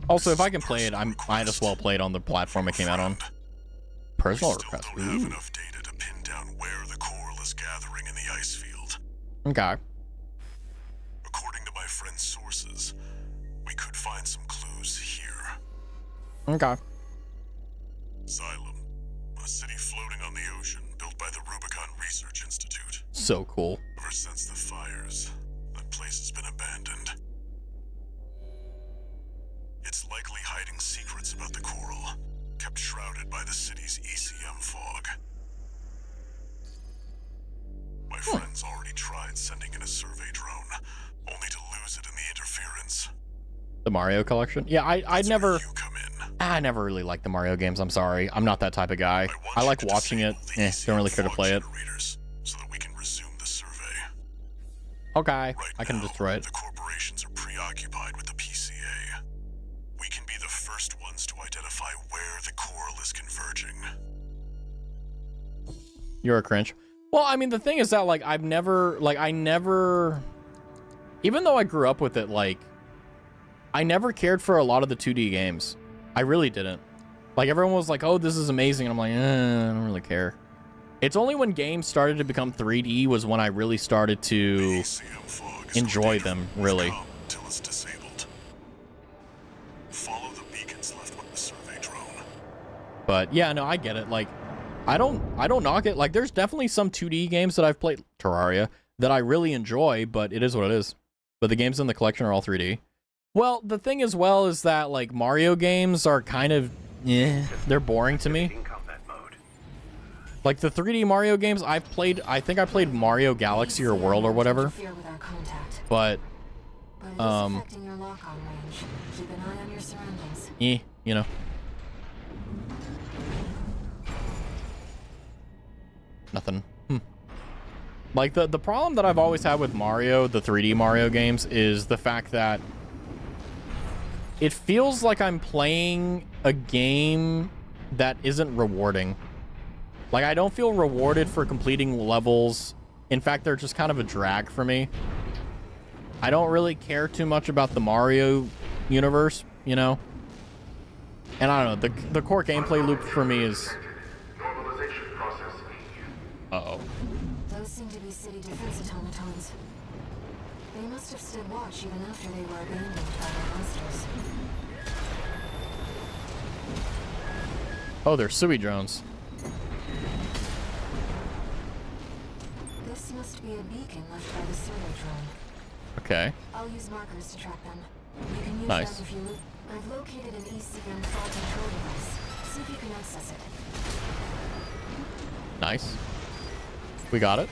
Also, if I can play it, I might as well play it on the platform it came out on. Personal request. Don't have enough data to pin down where the coral is gathering in the ice field. Okay. According to my friend's sources, we could find some clues here. Okay. Xylem, a city floating on the ocean, built by the Rubicon Research Institute. So cool. Ever since the fires, that place has been abandoned. It's likely hiding secrets about the coral, kept shrouded by the city's ECM fog. My friends already tried sending in a survey drone, only to lose it in the interference. The Mario collection? Yeah, I never... You come in. I never really liked the Mario games, I'm sorry. I'm not that type of guy. I like watching it. Don't really care to play it. So that we can resume the survey. Okay, Right I can now, destroy it. The corporations are preoccupied with the PCA. We can be the first ones to identify where the coral is converging. You're a cringe. Well, I mean, the thing is that, like, I never, even though I grew up with it, like, I never cared for a lot of the 2D games. I really didn't. Like, everyone was like, oh, this is amazing. And I'm like, I don't really care. It's only when games started to become 3D was when I really started to enjoy them, really. Till it's disabled. Follow the beacons left with the survey drone. But yeah, no, I get it. Like, I don't knock it. Like, there's definitely some 2D games that I've played, Terraria, that I really enjoy, but it is what it is. But the games in the collection are all 3D. Well, the thing as well is that, like, Mario games are kind of, they're boring to me. Like, the 3D Mario games I've played, I think I played Mario Galaxy or World or whatever. But, you know. Nothing. Like, the problem that I've always had with Mario, the 3D Mario games, is the fact that it feels like I'm playing a game that isn't rewarding. Like, I don't feel rewarded for completing levels. In fact, they're just kind of a drag for me. I don't really care too much about the Mario universe, you know? And I don't know, the core gameplay loop for me is... Uh-oh. Those seem to be city defense automatons. They must have stood watch even after they were abandoned by their masters. Oh, they're Sui drones. This must be a beacon left by the survey drone. Okay. I'll use markers to track them. You can use Nice. that if you... I've located an ECM fault control device. See if you can access it. Nice. We got it.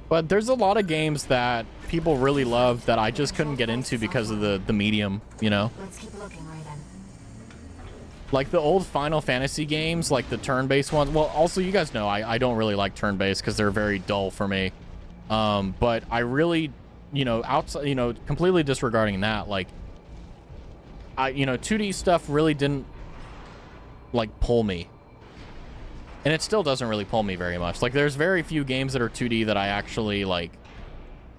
But there's a lot of games that people really love that I just couldn't get into because of the medium, you know? Let's keep looking, Raven. Like the old Final Fantasy games, like the turn-based ones. Well, also, you guys know I don't really like turn-based because they're very dull for me. But I really, you know, outside, you know, completely disregarding that, like, you know, 2D stuff really didn't, like, pull me. And it still doesn't really pull me very much. Like, there's very few games that are 2D that I actually, like,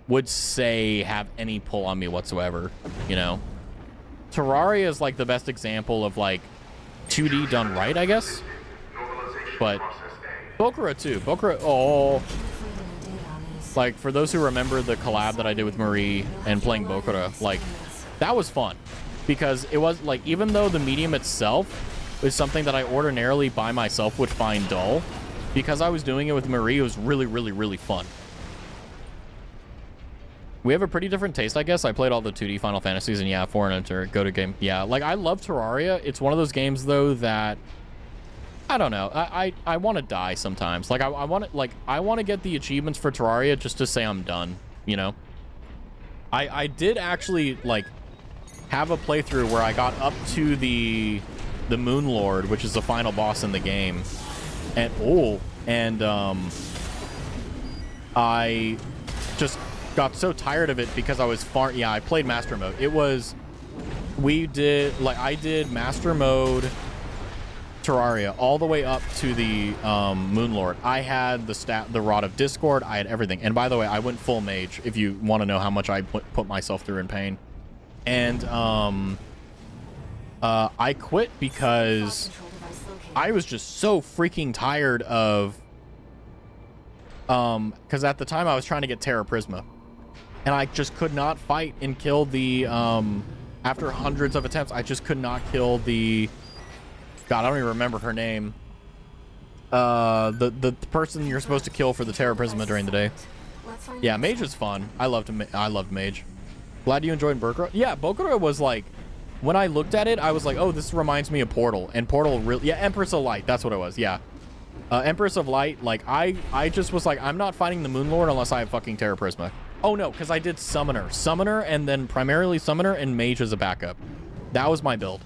would say have any pull on me whatsoever, you know? Terraria is, like, the best example of, like, 2D done right, I guess? But Bokura, too. Bokura, oh... Like, for those who remember the collab that I did with Marie and playing Bokura, like, that was fun. Because it was, like, even though the medium itself is something that I ordinarily by myself would find dull, because I was doing it with Marie, it was really, really, really fun. We have a pretty different taste, I guess. I played all the 2D Final Fantasies, and yeah, Foreign Enter, go to game. Yeah, like, I love Terraria. It's one of those games, though, that... I don't know. I want to die sometimes. Like, I want to get the achievements for Terraria just to say I'm done, you know? I did actually, like, have a playthrough where I got up to the Moon Lord, which is the final boss in the game. And, I just got so tired of it because I was yeah, I played Master Mode. It was... I did Master Mode... Terraria all the way up to the Moon Lord. I had the Rod of Discord. I had everything. And by the way, I went full mage if you want to know how much I put myself through in pain. And I quit because I was just so freaking tired of because at the time I was trying to get Terra Prisma, and I just could not fight and kill the after hundreds of attempts. I just could not kill the God, I don't even remember her name. The person you're supposed to kill for the Terra Prisma during the day. Yeah, Mage is fun. I loved Mage. Glad you enjoyed Bokura. Yeah, Bokura was like, when I looked at it, I was like, oh, this reminds me of Portal. And Portal really, yeah, Empress of Light. That's what it was. Yeah, Empress of Light. Like, I just was like, I'm not fighting the Moon Lord unless I have fucking Terra Prisma. Oh no, because I did Summoner, and then primarily Summoner and Mage as a backup. That was my build.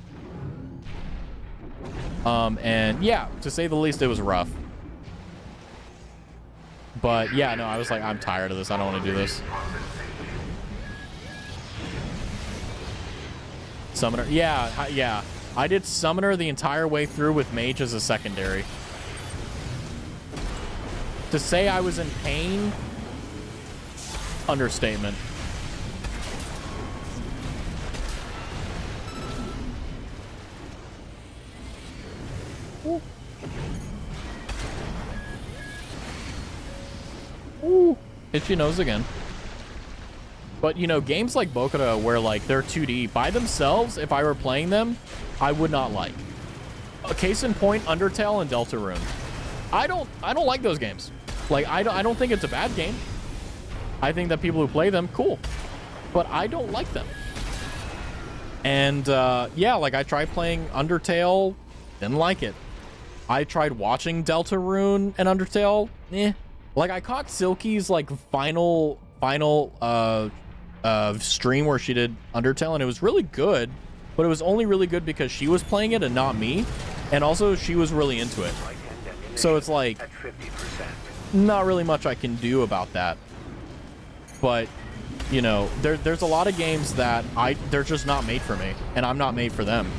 And yeah, to say the least, it was rough. But yeah, no, I was like, I'm tired of this. I don't want to do this. Summoner. Yeah. I did Summoner the entire way through with Mage as a secondary. To say I was in pain, understatement. Ooh. Ooh. Hit your nose again. But, you know, games like Bokura where, like, they're 2D, by themselves, if I were playing them, I would not like. A case in point, Undertale and Deltarune. I don't like those games. Like, I don't think it's a bad game. I think that people who play them, cool. But I don't like them. And, yeah, like, I tried playing Undertale, didn't like it. I tried watching Deltarune and Undertale, eh. Like, I caught Silky's, like, final stream where she did Undertale, and it was really good, but it was only really good because she was playing it and not me, and also she was really into it. So it's like, not really much I can do about that. But, you know, there's a lot of games that they're just not made for me, and I'm not made for them.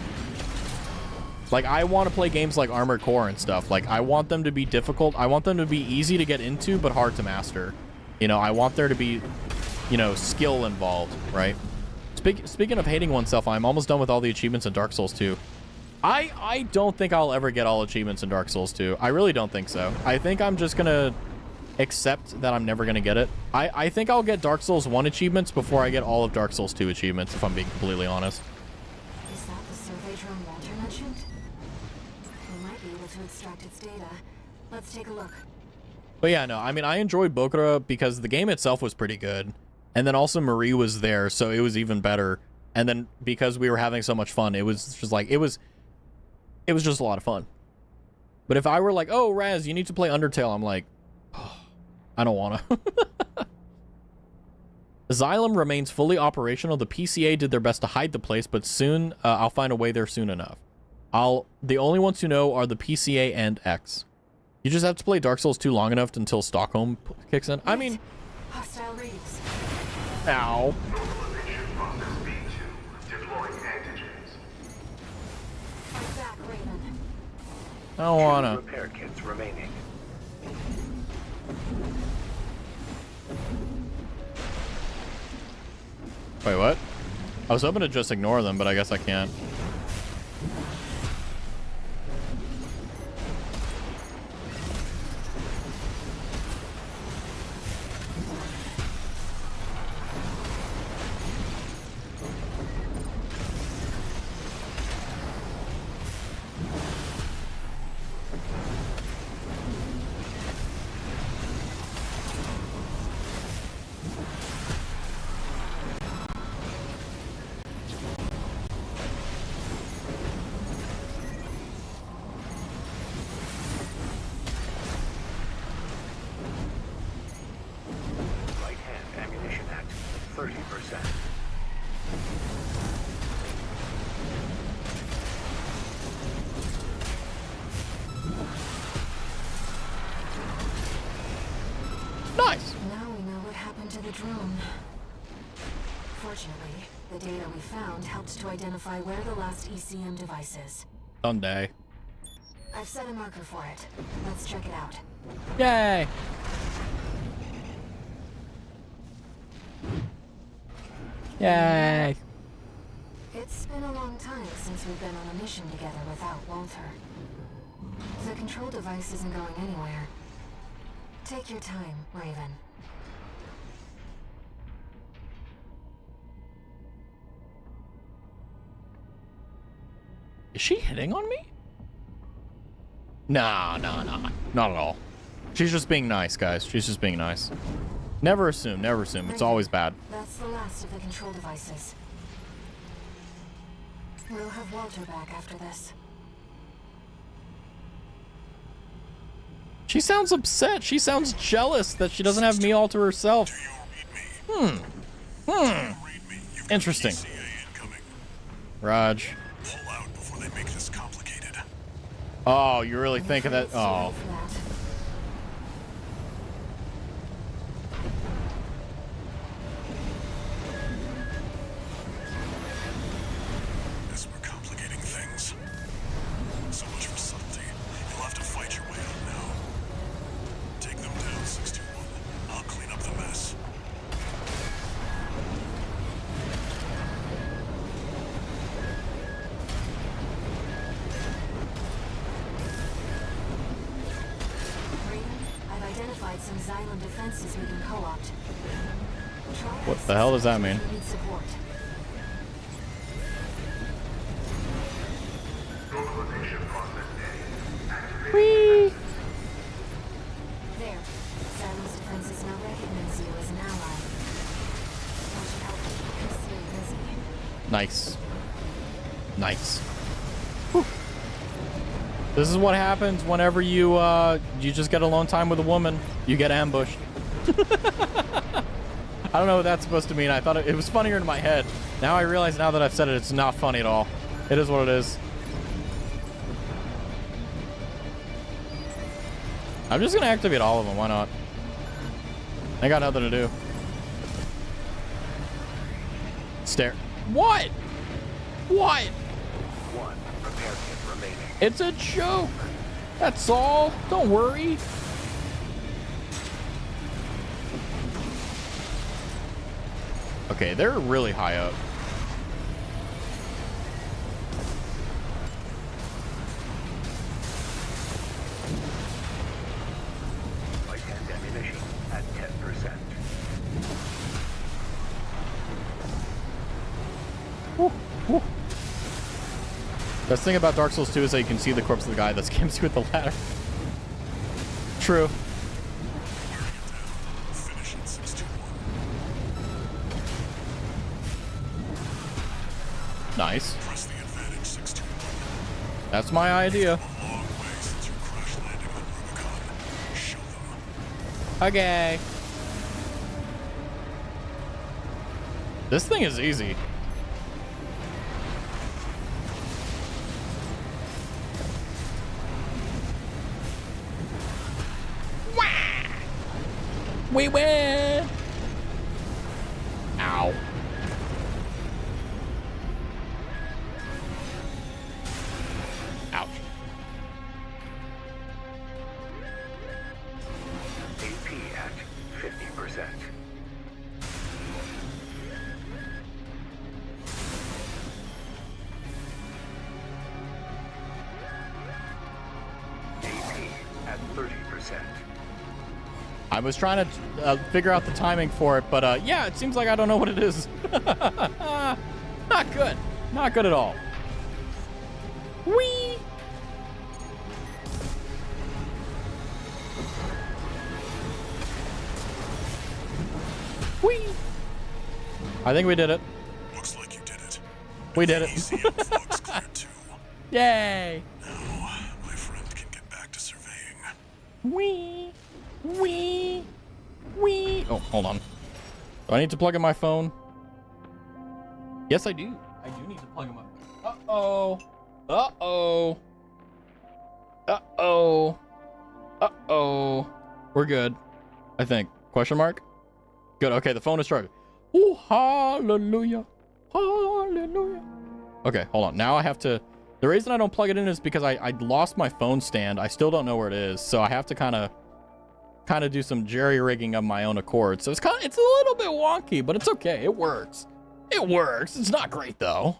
Like, I want to play games like Armored Core and stuff. Like, I want them to be difficult. I want them to be easy to get into, but hard to master. You know, I want there to be, you know, skill involved, right? Speaking of hating oneself, I'm almost done with all the achievements in Dark Souls 2. I don't think I'll ever get all achievements in Dark Souls 2. I really don't think so. I think I'm just gonna accept that I'm never gonna get it. I think I'll get Dark Souls 1 achievements before I get all of Dark Souls 2 achievements, if I'm being completely honest. Is that the survey drone Walter mentioned? We might be able to extract its data. Let's take a look. But yeah, no, I mean, I enjoyed Bokura because the game itself was pretty good. And then also Marie was there, so it was even better. And then because we were having so much fun, it was just like, it was just a lot of fun. But if I were like, oh, Raz, you need to play Undertale, I'm like, oh, I don't want to. Xylem remains fully operational. The PCA did their best to hide the place, but soon I'll find a way there soon enough. The only ones who know are the PCA and X. You just have to play Dark Souls 2 long enough until Stockholm kicks in. I mean, hostile radius. Ow. I don't wanna. Repair kits remaining. Wait, what? I was hoping to just ignore them, but I guess I can't. Nice. Now we know what happened to the drone. Fortunately, the data we found helped to identify where the last ECM device is. Sunday. I've set a marker for it. Let's check it out. Yay. Yay. It's been a long time since we've been on a mission together without Walter. The control device isn't going anywhere. Take your time, Raven. Is she hitting on me? Nah, not at all. She's just being nice, guys. She's just being nice. Never assume, never assume. It's always bad. That's the last of the control devices. We'll have Walter back after this. She sounds upset. She sounds jealous that she doesn't have me all to herself. Interesting. Raj. Pull out before they make this complicated. Oh, you're really thinking that? Oh. As we're complicating things. So much for subtlety. You'll have to fight your way out now. Take them down, 621. I'll clean up the mess. identified some Xylem defenses we can co-opt. What the hell does that mean? Need support. Localization process A. Whee! There. Xylem's defenses now recognize you as an ally. Watch out. Stay busy. Nice. Nice. Whew. This is what happens whenever you just get alone time with a woman. You get ambushed. I don't know what that's supposed to mean. I thought it was funnier in my head. Now I realize, now that I've said it, it's not funny at all. It is what it is. I'm just gonna activate all of them. Why not? I got nothing to do. Stare. What? What? One repair kit remaining. It's a joke. That's all. Don't worry. Okay, they're really high up. Light hand ammunition at 10%. Woo, woo. Best thing about Dark Souls 2 is that you can see the corpse of the guy that skims you with the ladder. True. Finish at 621. Nice. Press the advantage 621. That's my idea. A long way since your crash landing on Rubicon. Show them. Okay. This thing is easy. We win! Ow. Ouch. AP at 50%. AP at 30%. I was trying to figure out the timing for it, but yeah, it seems like I don't know what it is. Not good. Not good at all. Whee! Whee! I think we did it. Looks like you did it. We did it. Easy and fog's cleared too. Yay! Now, my friend can get back to surveying. Wee! Wee! Wee! Oh, hold on. Do I need to plug in my phone? Yes, I do. I do need to plug in my... Uh-oh. Uh-oh. Uh-oh. Uh-oh. We're good. I think. Question mark? Good. Okay, the phone is charged. Oh, hallelujah. Hallelujah. Okay, hold on. Now I have to... The reason I don't plug it in is because I lost my phone stand. I still don't know where it is, so I have to kind of do some jerry-rigging of my own accord. So it's a little bit wonky, but it's okay. It works. It works. It's not great, though.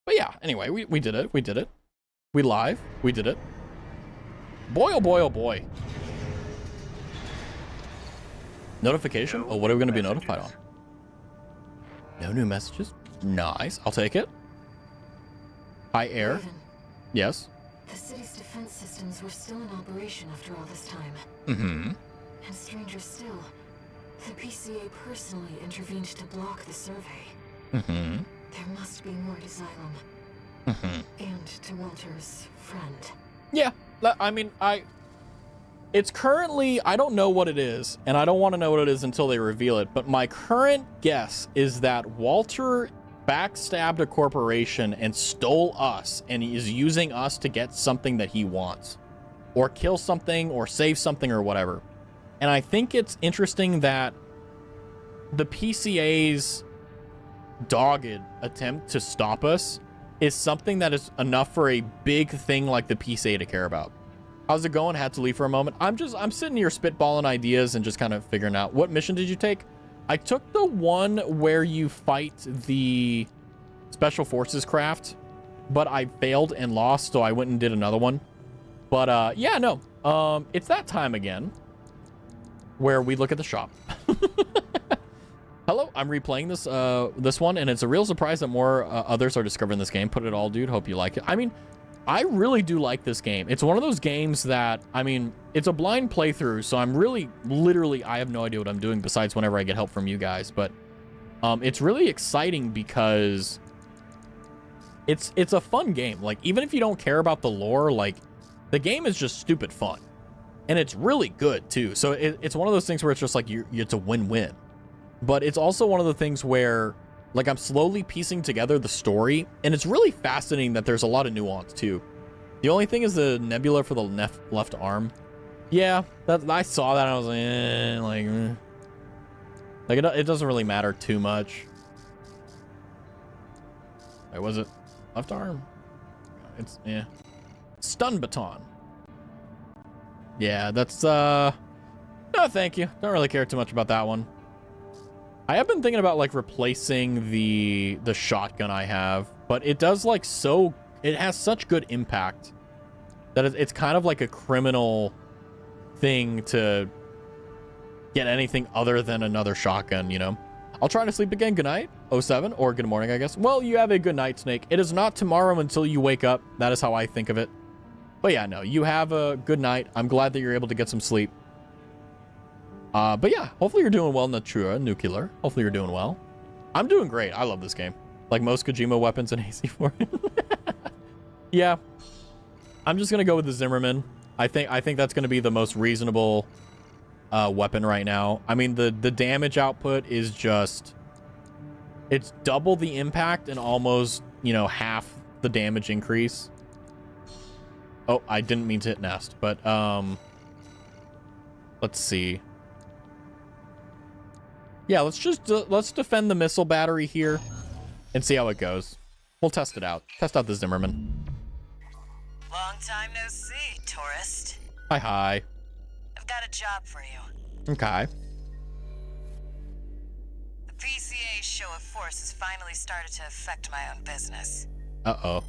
But yeah, anyway, we did it. We did it. We live. We did it. Boy, oh boy, oh boy. Notification? Oh, what are we going to be notified on? No new messages? Nice. I'll take it. Hi, Air. Raven, Yes. the city's defense systems were still in operation after all this time. Mm-hmm. And stranger still, the PCA personally intervened to block the survey. Mm-hmm. There must be more to Xylem. Mm-hmm. And to Walter's friend. Yeah. I mean, it's currently, I don't know what it is, and I don't want to know what it is until they reveal it, but my current guess is that Walter backstabbed a corporation and stole us, and he is using us to get something that he wants. Or kill something, or save something, or whatever. And I think it's interesting that the PCA's dogged attempt to stop us is something that is enough for a big thing like the PCA to care about. How's it going? Had to leave for a moment. I'm sitting here spitballing ideas and just kind of figuring out, what mission did you take? I took the one where you fight the Special Forces craft, but I failed and lost, so I went and did another one. But yeah, no, it's that time again. where we look at the shop. Hello, I'm replaying this one, and it's a real surprise that more others are discovering this game. Put it all, dude. Hope you like it. I mean, I really do like this game. It's one of those games that, I mean, it's a blind playthrough, so I'm really, literally, I have no idea what I'm doing besides whenever I get help from you guys. But it's really exciting because it's a fun game. Like, even if you don't care about the lore, like, the game is just stupid fun. And it's really good, too. So it's one of those things where it's just like, it's a win-win. But it's also one of the things where, like, I'm slowly piecing together the story, and it's really fascinating that there's a lot of nuance, too. The only thing is the nebula for the left arm. Yeah, I saw that, and I was like, it doesn't really matter too much. Wait, was it left arm? It's, yeah. Stun baton. Yeah, that's, no, thank you. Don't really care too much about that one. I have been thinking about, like, replacing the shotgun I have, but it does, like, it has such good impact that it's kind of like a criminal thing to get anything other than another shotgun, you know? I'll try to sleep again. Good night, 07, or good morning, I guess. Well, you have a good night, Snake. It is not tomorrow until you wake up. That is how I think of it. But yeah, no, you have a good night. I'm glad that you're able to get some sleep. But yeah, hopefully you're doing well, Natura, Nuclear. Hopefully you're doing well. I'm doing great. I love this game. Like most Kojima weapons in AC4. Yeah. I'm just going to go with the Zimmerman. I think that's going to be the most reasonable weapon right now. I mean, the damage output is just... It's double the impact and almost, you know, half the damage increase. Oh, I didn't mean to hit Nest, but, let's see. Yeah, let's defend the missile battery here and see how it goes. We'll test it out. Test out the Zimmerman. Long time no see, tourist. Hi. I've got a job for you. Okay. The PCA's show of force has finally started to affect my own business. Uh-oh.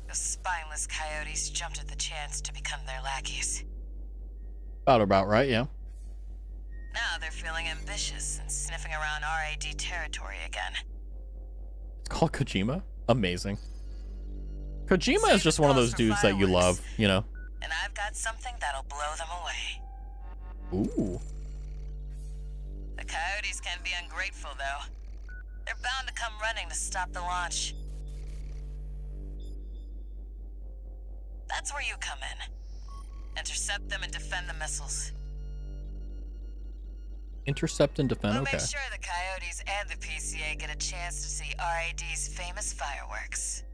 Those spineless coyotes jumped at the chance to become their lackeys. About right, yeah. Now they're feeling ambitious and sniffing around RAD territory again. It's called Kojima? Amazing. Kojima is just one of those dudes that you love, you know? And I've got something that'll blow them away. Ooh. The coyotes can be ungrateful, though. They're bound to come running to stop the launch. That's where you come in. Intercept them and defend the missiles. Intercept and defend, We'll okay. make sure the coyotes and the PCA get a chance to see RAD's famous fireworks.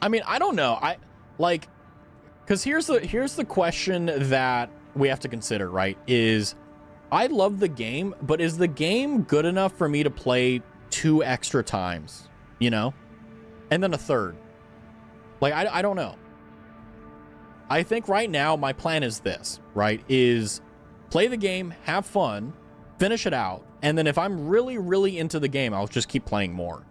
I mean, I don't know. Because here's the question that we have to consider, right? Is I love the game, but is the game good enough for me to play 2 extra times, you know? And then a third. Like, I don't know. I think right now my plan is this, right? Is play the game, have fun, finish it out, and then if I'm really, really into the game, I'll just keep playing more.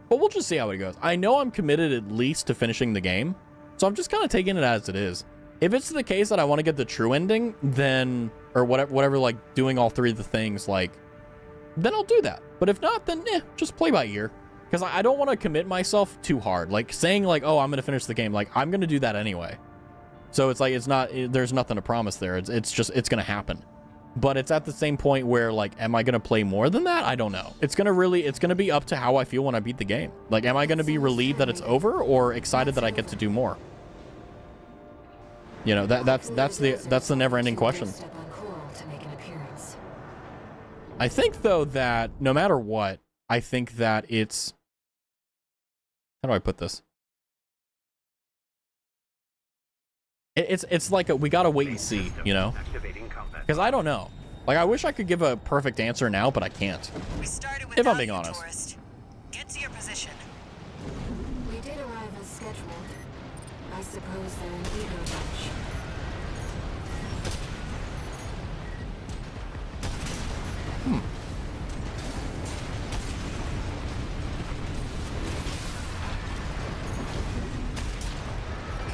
But we'll just see how it goes. I know I'm committed at least to finishing the game, so I'm just kind of taking it as it is. If it's the case that I want to get the true ending, then, or whatever, like doing all 3 of the things, like, then I'll do that. But if not, then just play by ear. Because I don't want to commit myself too hard. Like saying like, oh, I'm going to finish the game. Like, I'm going to do that anyway. So it's like, there's nothing to promise there. It's just, it's going to happen. But it's at the same point where, like, am I going to play more than that? I don't know. It's going to be up to how I feel when I beat the game. Like, am I going to be relieved that it's over or excited that I get to do more? You know, that's the never-ending question. I think, though, that no matter what, I think that it's... How do I put this? It's like we gotta wait and see, you know? Because I don't know. Like, I wish I could give a perfect answer now, but I can't. If I'm being honest. Tourist. Get to your position. We did arrive as scheduled. I suppose they're an ego bunch.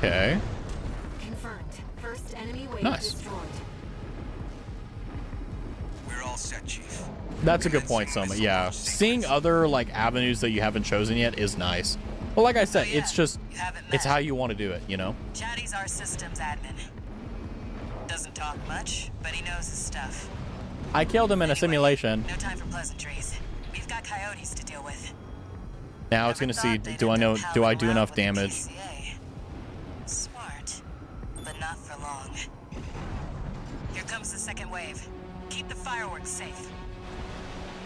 Okay. Confirmed. First enemy wave Nice. destroyed. We're all set, Chief. That's a good point, Soma. Yeah. Seeing other like avenues that you haven't chosen yet is nice. Well, like I said, Oh, yeah. it's just, You haven't it's met. how you want to do it, you know? Chatty's our systems admin. Doesn't talk much, but he knows his stuff. I killed him in a Anyway, simulation. No time for pleasantries. We've got coyotes to deal with. Now it's Never gonna see, thought they'd do I end know, up do I palling do around enough with the damage? PCA. Smart, but not for long. Here comes the second wave. Keep the fireworks safe.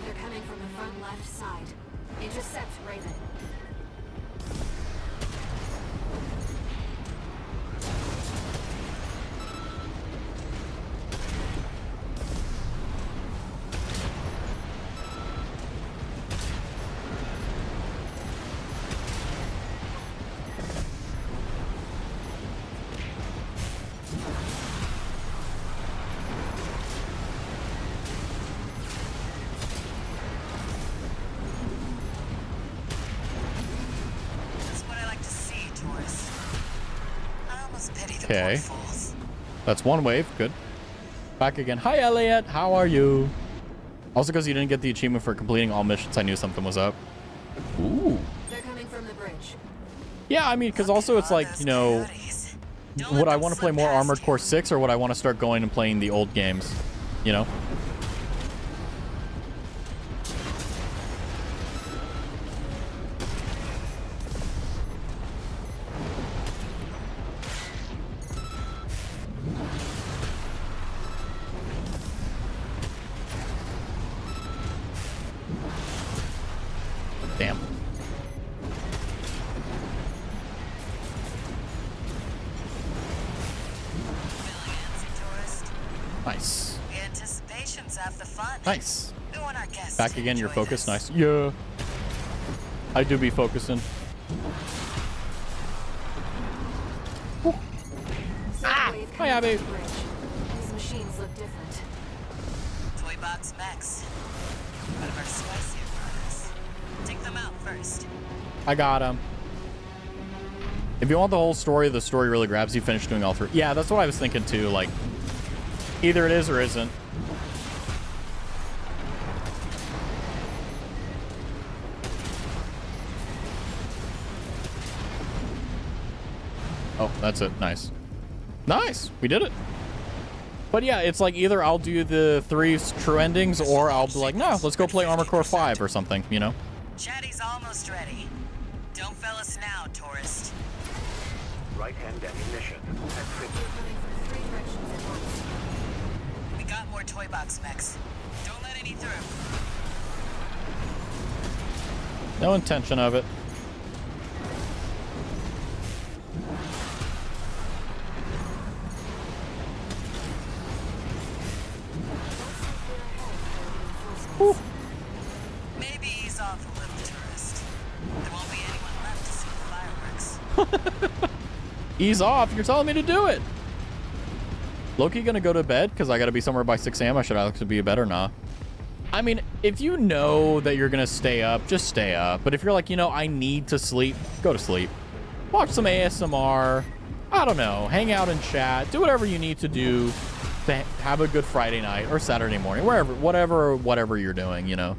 They're coming from the front left side. Intercept Raven. That's what I like to see, Taurus. I almost pity the Okay. poor fools. That's one wave. Good. Back again. Hi, Elliot. How are you? Also, because you didn't get the achievement for completing all missions, I knew something was up. Ooh. They're coming from the bridge. Yeah, I mean, because also it's like, you know, Coyotes. Don't would let I them want to slip play more past Armored you. Core 6 or would I want to start going and playing the old games? You know? Damn. Feeling antsy, tourist? Nice. The anticipation's half the fun. Nice. We want our guests Back to again, you're enjoy focused. this. Nice. Yeah. I do be focusing. Second wave hi, coming Abby. from the bridge. These machines look different. Toy box mechs. One of our spicier products. Take them out first. I got him. If you want the whole story, the story really grabs you. Finish doing all three. Yeah, that's what I was thinking too. Like, either it is or isn't. Oh, that's it. Nice. Nice. We did it. But yeah, it's like either I'll do the 3 true endings or I'll be like, no, let's go play Armored Core 5 or something, you know? Chatty's almost ready. Don't fail us now, tourist. Right-hand ammunition at 50. They're coming from 3 directions at once. We got more toy box mechs. Don't let any through. No intention of it. Reinforcements. Maybe ease off a little, tourist. There won't be anyone left to see the fireworks. Ease off. You're telling me to do it. Loki gonna go to bed because I gotta be somewhere by 6 a.m. I should actually be in bed or not. I mean, if you know that you're gonna stay up, just stay up. But if you're like, you know, I need to sleep, go to sleep. Watch some ASMR. I don't know. Hang out and chat. Do whatever you need to do to have a good Friday night or Saturday morning, wherever, whatever you're doing, you know.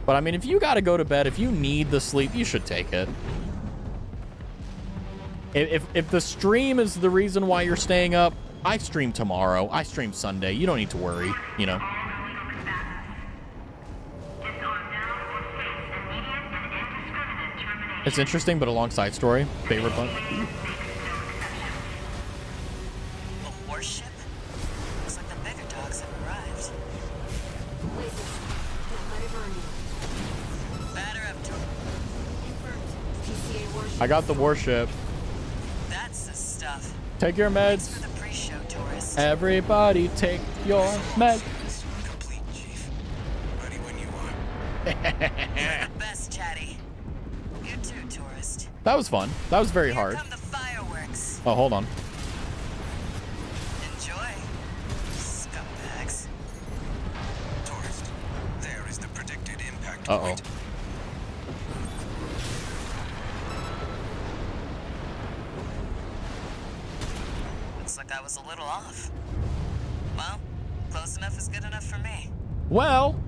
But I mean, if you gotta go to bed, if you need the sleep, you should take it. If the stream is the reason why you're staying up, I stream tomorrow. I stream Sunday. You don't need to worry, you know. It's interesting, but a long side story. Favorite one. A warship? Looks like the bigger dogs have arrived. Places. Don't let it burn you. Batter up, tourist. Confirmed. PCA warship. I got the warship. That's the stuff. Take your Thanks meds. for the pre-show, tourist. Everybody take your meds. Complete, Chief. Ready when you are. You're the best, Chatty. You too, tourist. That was fun. That was very Here hard. come the fireworks. Oh, hold on. Enjoy, scumbags. Tourist, there is the predicted impact Uh-oh. point. off. Well, close enough is good enough for me. Well,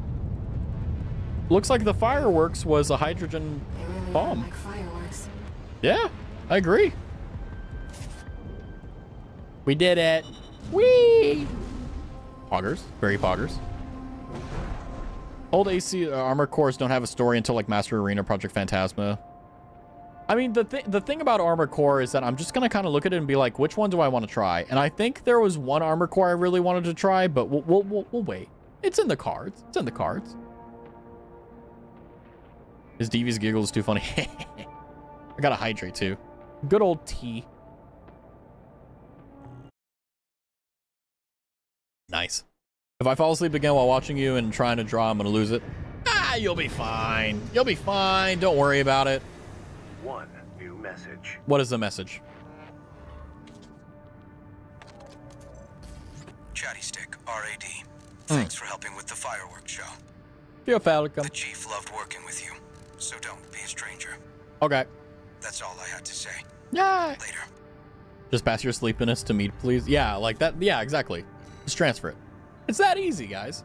looks like the fireworks was a hydrogen They really are bomb. like fireworks. Yeah, I agree. We did it. Whee! Poggers, very poggers. Old AC armor cores don't have a story until like Master Arena, Project Phantasma. I mean, the thing about armor core is that I'm just gonna kind of look at it and be like, which one do I want to try? And I think there was one armor core I really wanted to try, but we'll wait. It's in the cards. It's in the cards. His Devious giggle is too funny. I gotta hydrate too. Good old tea. Nice. If I fall asleep again while watching you and trying to draw, I'm gonna lose it. Ah, you'll be fine. You'll be fine. Don't worry about it. One new message. What is the message? Chatty Stick, RAD. Thanks for helping with the fireworks show. You're welcome. The chief loved working with you, so don't be a stranger. Okay. That's all I had to say. Yeah. Later. Just pass your sleepiness to me, please. Yeah, like that. Yeah, exactly. Just transfer it. It's that easy, guys.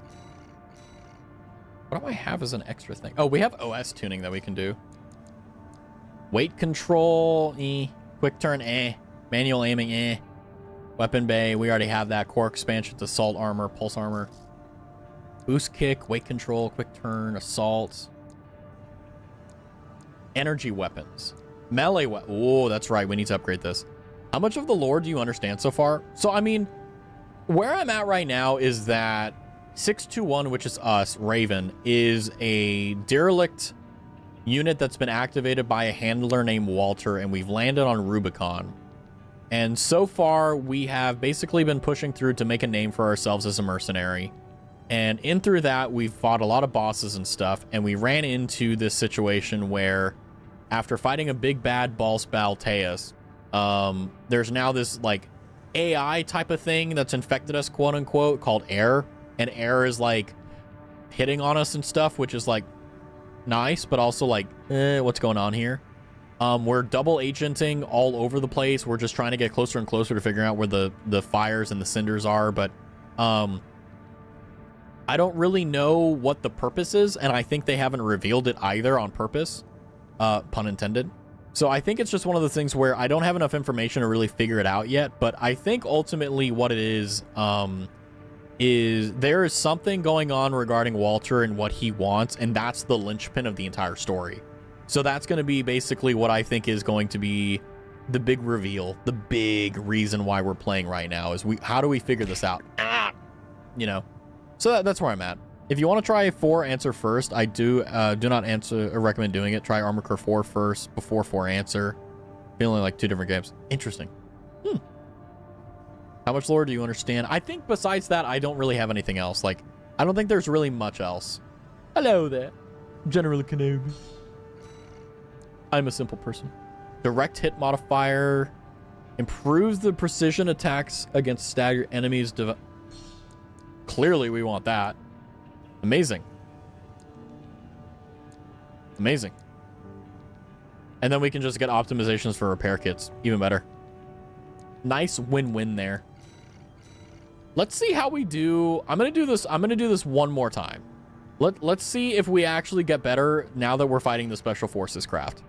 What do I have as an extra thing? Oh, we have OS tuning that we can do. Weight control, quick turn, manual aiming, weapon bay, we already have that. Core expansion, assault armor, pulse armor, boost kick, weight control, quick turn, assault, energy weapons, melee weapon. Oh, that's right, we need to upgrade this. How much of the lore do you understand so far? So, I mean, where I'm at right now is that 621, which is us, Raven, is a derelict unit that's been activated by a handler named Walter, and we've landed on Rubicon. And so far, we have basically been pushing through to make a name for ourselves as a mercenary. And in through that, we've fought a lot of bosses and stuff, and we ran into this situation where, after fighting a big bad boss Balteus, there's now this, like, AI type of thing that's infected us, quote unquote, called Air. And Air is, like, hitting on us and stuff, which is, like, nice, but also like, what's going on here? We're double agenting all over the place. We're just trying to get closer and closer to figuring out where the fires and the cinders are, but I don't really know what the purpose is, and I think they haven't revealed it either on purpose, pun intended. So I think it's just one of the things where I don't have enough information to really figure it out yet, but I think ultimately what it is there is something going on regarding Walter and what he wants, and that's the linchpin of the entire story. So that's going to be basically what I think is going to be the big reveal, the big reason why we're playing right now is how do we figure this out? You know, so that's where I'm at. If you want to try 4, answer first. I do not recommend doing it. Try Armor Core 4 first before 4 answer. Feeling like 2 different games. Interesting. How much lore do you understand? I think besides that, I don't really have anything else. Like, I don't think there's really much else. Hello there, General Kenobi. I'm a simple person. Direct hit modifier improves the precision attacks against staggered enemies. Clearly, we want that. Amazing. Amazing. And then we can just get optimizations for repair kits. Even better. Nice win-win there. Let's see how we do. I'm gonna do this one more time. Let's see if we actually get better now that we're fighting the Special Forces craft.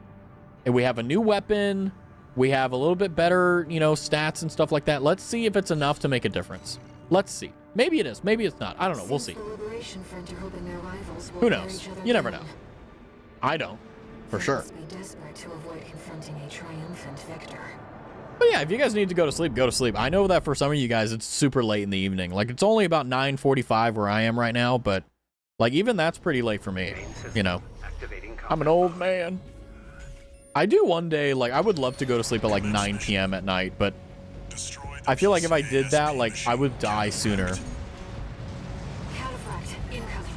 And we have a new weapon. We have a little bit better, you know, stats and stuff like that. Let's see if it's enough to make a difference. Let's see. Maybe it is. Maybe it's not. I don't know. We'll see. Who knows? You never know. I don't, for sure. Be desperate to avoid confronting a triumphant victor. But yeah, if you guys need to go to sleep, go to sleep. I know that for some of you guys, it's super late in the evening. Like, it's only about 9:45 where I am right now, but, like, even that's pretty late for me, you know. I'm an old man. I do one day, like, I would love to go to sleep at, like, 9 p.m. at night, but I feel like if I did that, like, I would die sooner. Cataphract incoming.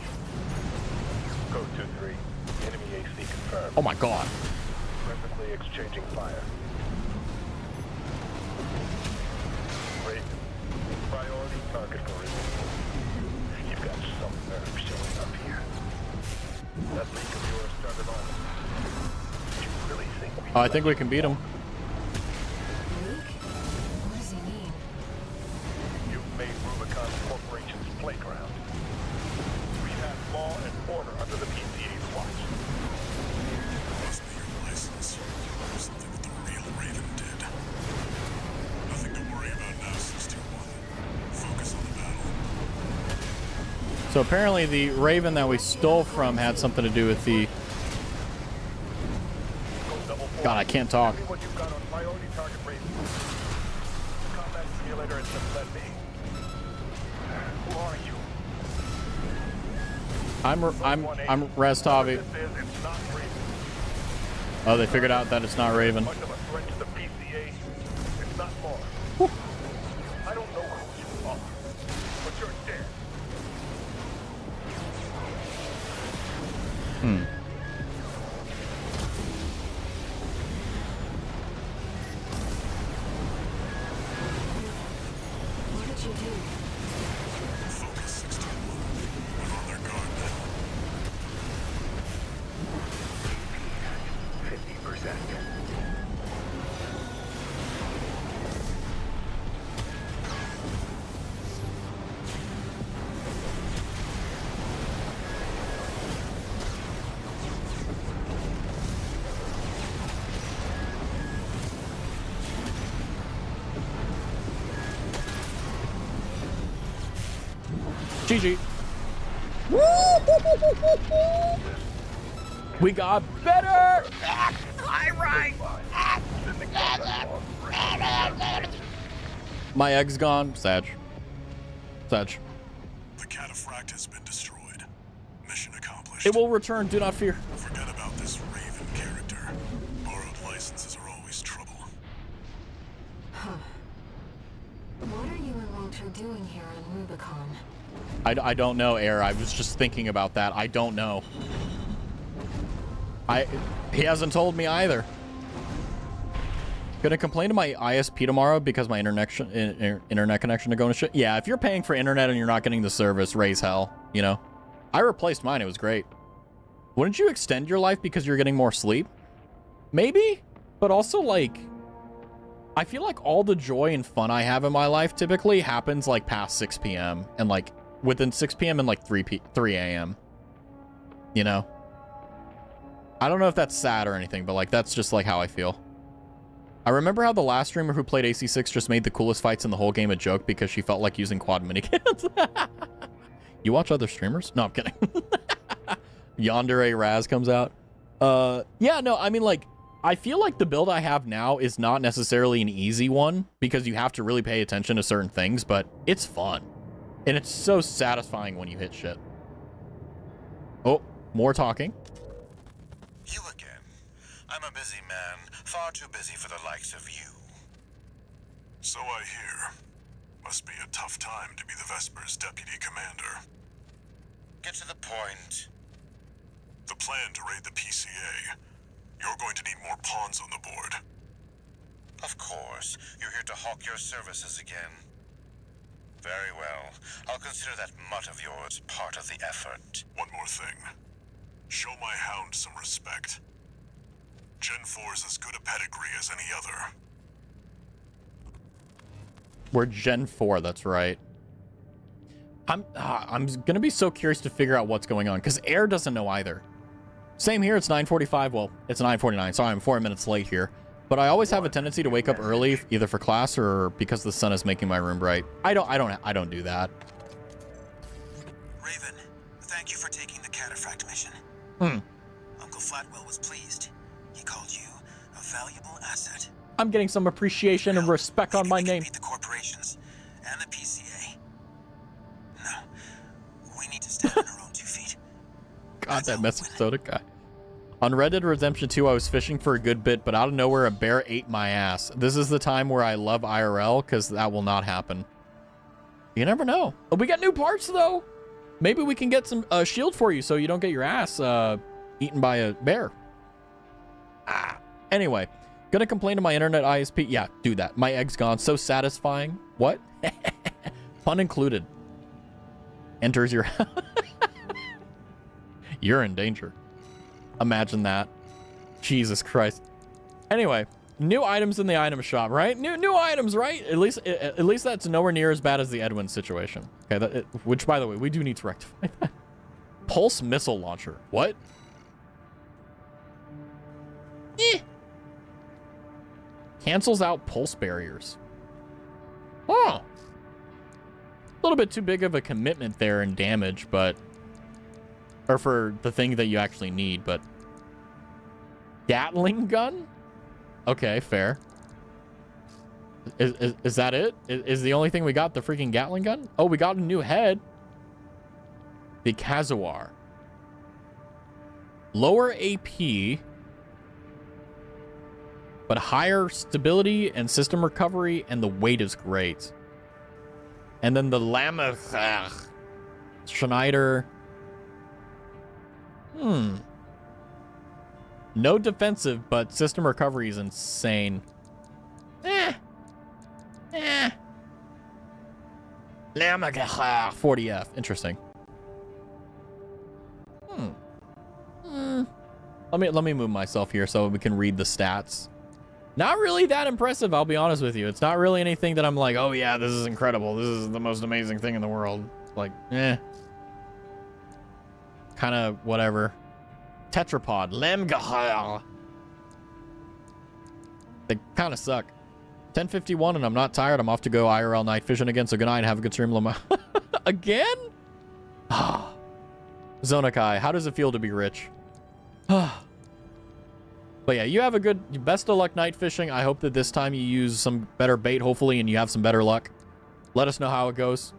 Code 2-3. Enemy AC confirmed. Oh my god. Presently exchanging fire. Raven. Priority target for removal. You've got some nerve showing up here. That leak of yours started off. Did you really think we I think we can beat him. Leak? What does he mean? So apparently the Raven that we stole from had something to do with the... God, I can't talk. Tell me what you've got on priority target Raven. The combat simulator has just led me. Who are you? I'm Raztavi. This is, it's not Raven. Oh, they figured out that it's not Raven. Much of a threat to the PCA. It's not more. I don't know who you are, but you're dead. What did you do? Focus 16-1. We're on their guard now. 50%. GG. We got better. My egg's gone. Sag. The cataphract has been destroyed. Mission accomplished. It will return. Do not fear. Forget about this Raven character. Borrowed licenses are always trouble. What are you and Walter doing here on Rubicon? I don't know, Air. I was just thinking about that. I don't know. He hasn't told me either. Gonna complain to my ISP tomorrow because my internet connection to go to shit. Yeah, if you're paying for internet and you're not getting the service, raise hell, you know? I replaced mine. It was great. Wouldn't you extend your life because you're getting more sleep? Maybe, but also, like, I feel like all the joy and fun I have in my life typically happens, like, past 6 p.m. and, like, within 6 p.m. and, like, 3 a.m. You know? I don't know if that's sad or anything, but, like, that's just, like, how I feel. I remember how the last streamer who played AC6 just made the coolest fights in the whole game a joke because she felt like using quad minicams. You watch other streamers? No, I'm kidding. Yandere Raz comes out. Yeah, no, I mean, like, I feel like the build I have now is not necessarily an easy one because you have to really pay attention to certain things, but it's fun. And it's so satisfying when you hit shit. Oh, more talking. You again. I'm a busy man, far too busy for the likes of you. So I hear. Must be a tough time to be the Vesper's deputy commander. Get to the point. The plan to raid the PCA. You're going to need more pawns on the board. Of course, you're here to hawk your services again. Very well. I'll consider that mutt of yours part of the effort. One more thing. Show my hound some respect. Gen 4's as good a pedigree as any other. We're Gen 4, that's right. I'm gonna be so curious to figure out what's going on, because Air doesn't know either. Same here, it's 9:45. Well, it's 9:49. Sorry, I'm 4 minutes late here. But I always have a tendency to wake up early, either for class or because the sun is making my room bright. I don't do that. Raven, thank you for taking the cataphract mission. Uncle Flatwell was pleased. He called you a valuable asset. I'm getting some appreciation and respect on my name. Beat the corporations and the PCA. No, we need to stand on our own 2 feet. God, that message soda guy. On Red Dead Redemption 2, I was fishing for a good bit, but out of nowhere, a bear ate my ass. This is the time where I love IRL, because that will not happen. You never know. We got new parts, though. Maybe we can get some shield for you so you don't get your ass eaten by a bear. Anyway, gonna complain to my internet ISP. Yeah, do that. My egg's gone. So satisfying. What? Pun included. Enters your... You're in danger. Imagine that. Jesus Christ. Anyway, new items in the item shop, right? New items, right? At least that's nowhere near as bad as the Edwin situation. Okay, which, by the way, we do need to rectify that. Pulse missile launcher. What? Cancels out pulse barriers. Oh. little bit too big of a commitment there in damage, but... Or for the thing that you actually need, but... Gatling gun? Okay, fair. Is that it? Is the only thing we got the freaking Gatling gun? Oh, we got a new head. The Kazuar. Lower AP, but higher stability and system recovery, and the weight is great. And then the Lamach Schneider. No defensive, but system recovery is insane. 40F. Interesting. Let me move myself here so we can read the stats. Not really that impressive, I'll be honest with you. It's not really anything that I'm like, oh yeah, this is incredible. This is the most amazing thing in the world. Like, kind of whatever. Tetrapod. Lemgahal. They kind of suck. 10:51 and I'm not tired. I'm off to go IRL night fishing again. So good night. Have a good stream. Again? Zonakai, how does it feel to be rich? But yeah, you have a good, best of luck night fishing. I hope that this time you use some better bait, hopefully, and you have some better luck. Let us know how it goes.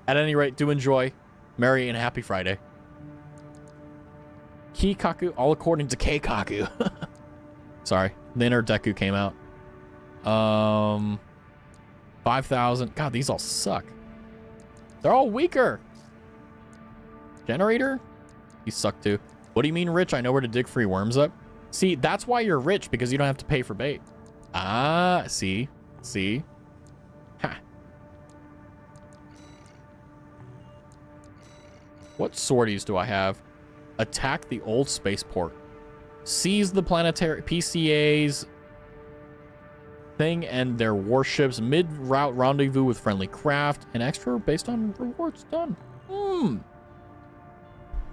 At any rate, do enjoy. Merry and happy Friday. Kikaku, all according to Keikaku. Sorry, the inner Deku came out. 5,000. God, these all suck. They're all weaker. Generator? You suck too. What do you mean rich? I know where to dig free worms up. See, that's why you're rich, because you don't have to pay for bait. Ah, see? See? Ha. What sorties do I have? Attack the old spaceport. Seize the planetary PCA's thing and their warships. Mid-route rendezvous with friendly craft. And extra based on rewards done.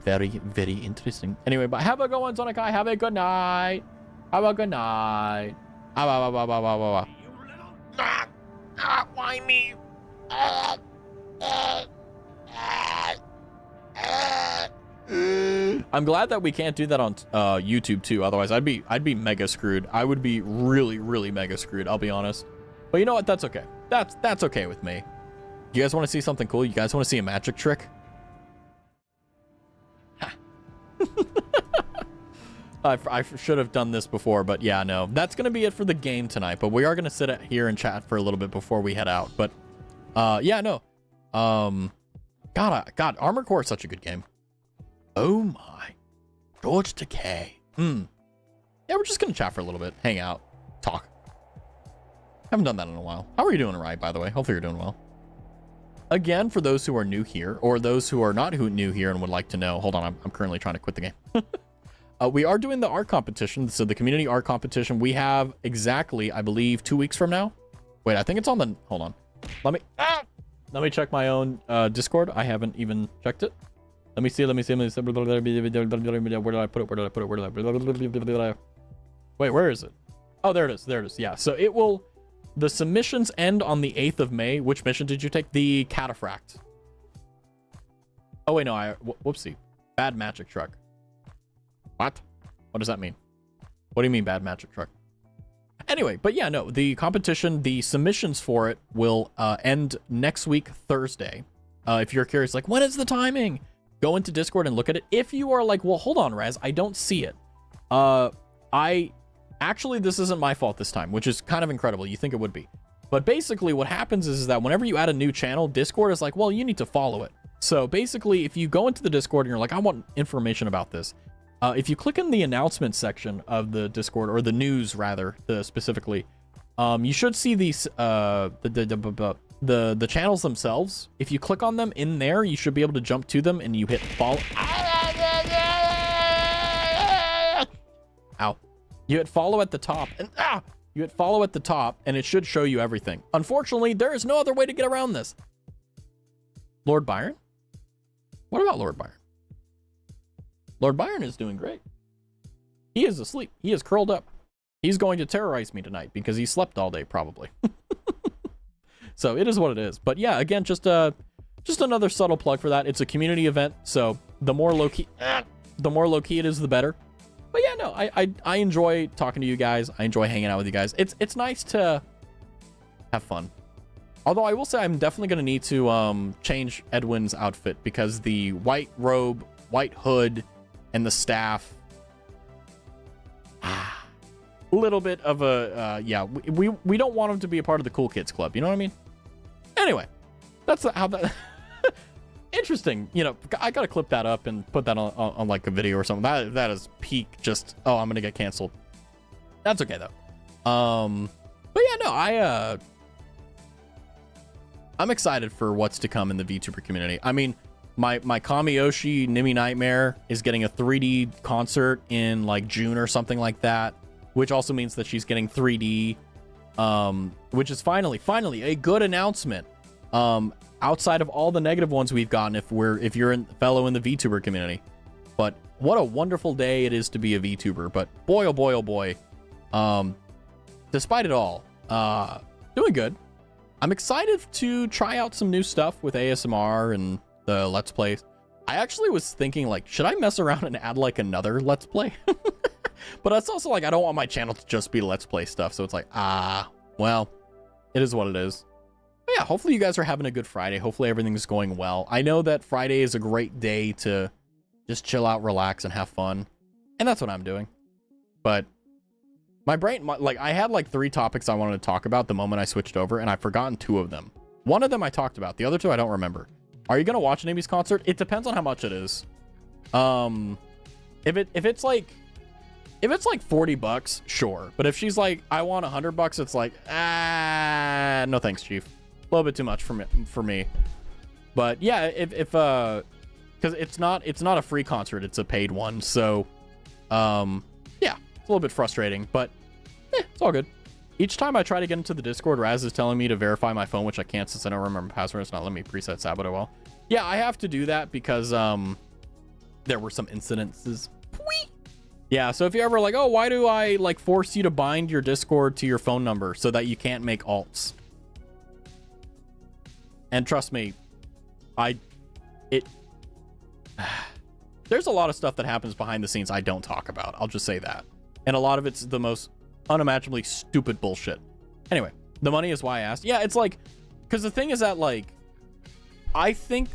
Very, very interesting. Anyway, but have a good one, Zonakai. Have a good night. Have a good night. Why me? I'm glad that we can't do that on YouTube too. Otherwise, I'd be mega screwed. I would be really, really mega screwed. I'll be honest. But you know what? That's okay. That's okay with me. You guys want to see something cool? You guys want to see a magic trick? I should have done this before, but yeah, no. That's going to be it for the game tonight, but we are going to sit here and chat for a little bit before we head out. But, yeah, no. God, Armored Core is such a good game. Oh my. George Takei. Yeah, we're just going to chat for a little bit. Hang out. Talk. Haven't done that in a while. How are you doing, Ryan, by the way? Hopefully you're doing well. Again, for those who are new here, or those who are not new here and would like to know. Hold on, I'm currently trying to quit the game. We are doing the art competition. So the community art competition, we have exactly, I believe, 2 weeks from now. Wait, I think it's on the, hold on. Let me check my own Discord. I haven't even checked it. Let me see. Where did I put it? Wait, where is it? Oh, there it is. Yeah, so it will, the submissions end on the 8th of May. Which mission did you take? The Cataphract. Oh, wait, no, whoopsie. Bad magic truck. What? What does that mean? What do you mean bad magic truck? Anyway, but yeah, no, the competition, the submissions for it will end next week, Thursday. If you're curious, like, when is the timing? Go into Discord and look at it. If you are like, well, hold on, Raz, I don't see it. Actually, this isn't my fault this time, which is kind of incredible. You think it would be. But basically what happens is that whenever you add a new channel, Discord is like, well, you need to follow it. So basically, if you go into the Discord and you're like, I want information about this, if you click in the announcement section of the Discord, or the news rather, specifically, you should see these the channels themselves. If you click on them in there, you should be able to jump to them and you hit follow. Ow. You hit follow at the top and you hit follow at the top and it should show you everything. Unfortunately, there is no other way to get around this. Lord Byron? What about Lord Byron? Lord Byron is doing great. He is asleep. He is curled up. He's going to terrorize me tonight because he slept all day, probably. So it is what it is. But yeah, again, just just another subtle plug for that. It's a community event, so the more low-key it is, the better. But yeah, no, I enjoy talking to you guys. I enjoy hanging out with you guys. It's nice to have fun. Although I will say I'm definitely going to need to change Edwin's outfit, because the white robe, white hood, and the staff, a little bit of a, yeah, we don't want him to be a part of the cool kids club. You know what I mean? Anyway, that's how that, interesting. You know, I got to clip that up and put that on like a video or something. That is peak just, oh, I'm going to get canceled. That's okay though. But yeah, no, I'm excited for what's to come in the VTuber community. I mean, my Kamiyoshi Nimi Nightmare is getting a 3D concert in like June or something like that, which also means that she's getting 3D, which is finally a good announcement. Outside of all the negative ones we've gotten, if you're a fellow in the VTuber community. But what a wonderful day it is to be a VTuber. But boy, oh boy, oh boy. Despite it all, doing good. I'm excited to try out some new stuff with ASMR and the Let's Plays. I actually was thinking, like, should I mess around and add like another Let's Play? But that's also like, I don't want my channel to just be Let's Play stuff. So it's like, well, it is what it is. But yeah, hopefully you guys are having a good Friday. Hopefully everything's going well. I know that Friday is a great day to just chill out, relax, and have fun. And that's what I'm doing. But my brain, like, I had like 3 topics I wanted to talk about the moment I switched over, and I've forgotten 2 of them. One of them I talked about. The other 2 I don't remember. Are you going to watch Nami's concert? It depends on how much it is. If it's like $40, sure. But if she's like, I want $100, it's like, no thanks, Chief. A little bit too much for me. But yeah, if because it's not a free concert, it's a paid one. So yeah, it's a little bit frustrating, but it's all good. Each time I try to get into the Discord, Raz is telling me to verify my phone, which I can't since I don't remember password. It's not letting me preset Saboteur well. Yeah, I have to do that because there were some incidences. Yeah, so if you're ever like, oh, why do I like force you to bind your Discord to your phone number so that you can't make alts? And trust me, there's a lot of stuff that happens behind the scenes I don't talk about. I'll just say that. And a lot of it's the most unimaginably stupid bullshit. Anyway, the money is why I asked. Yeah, it's like, because the thing is that, like, I think,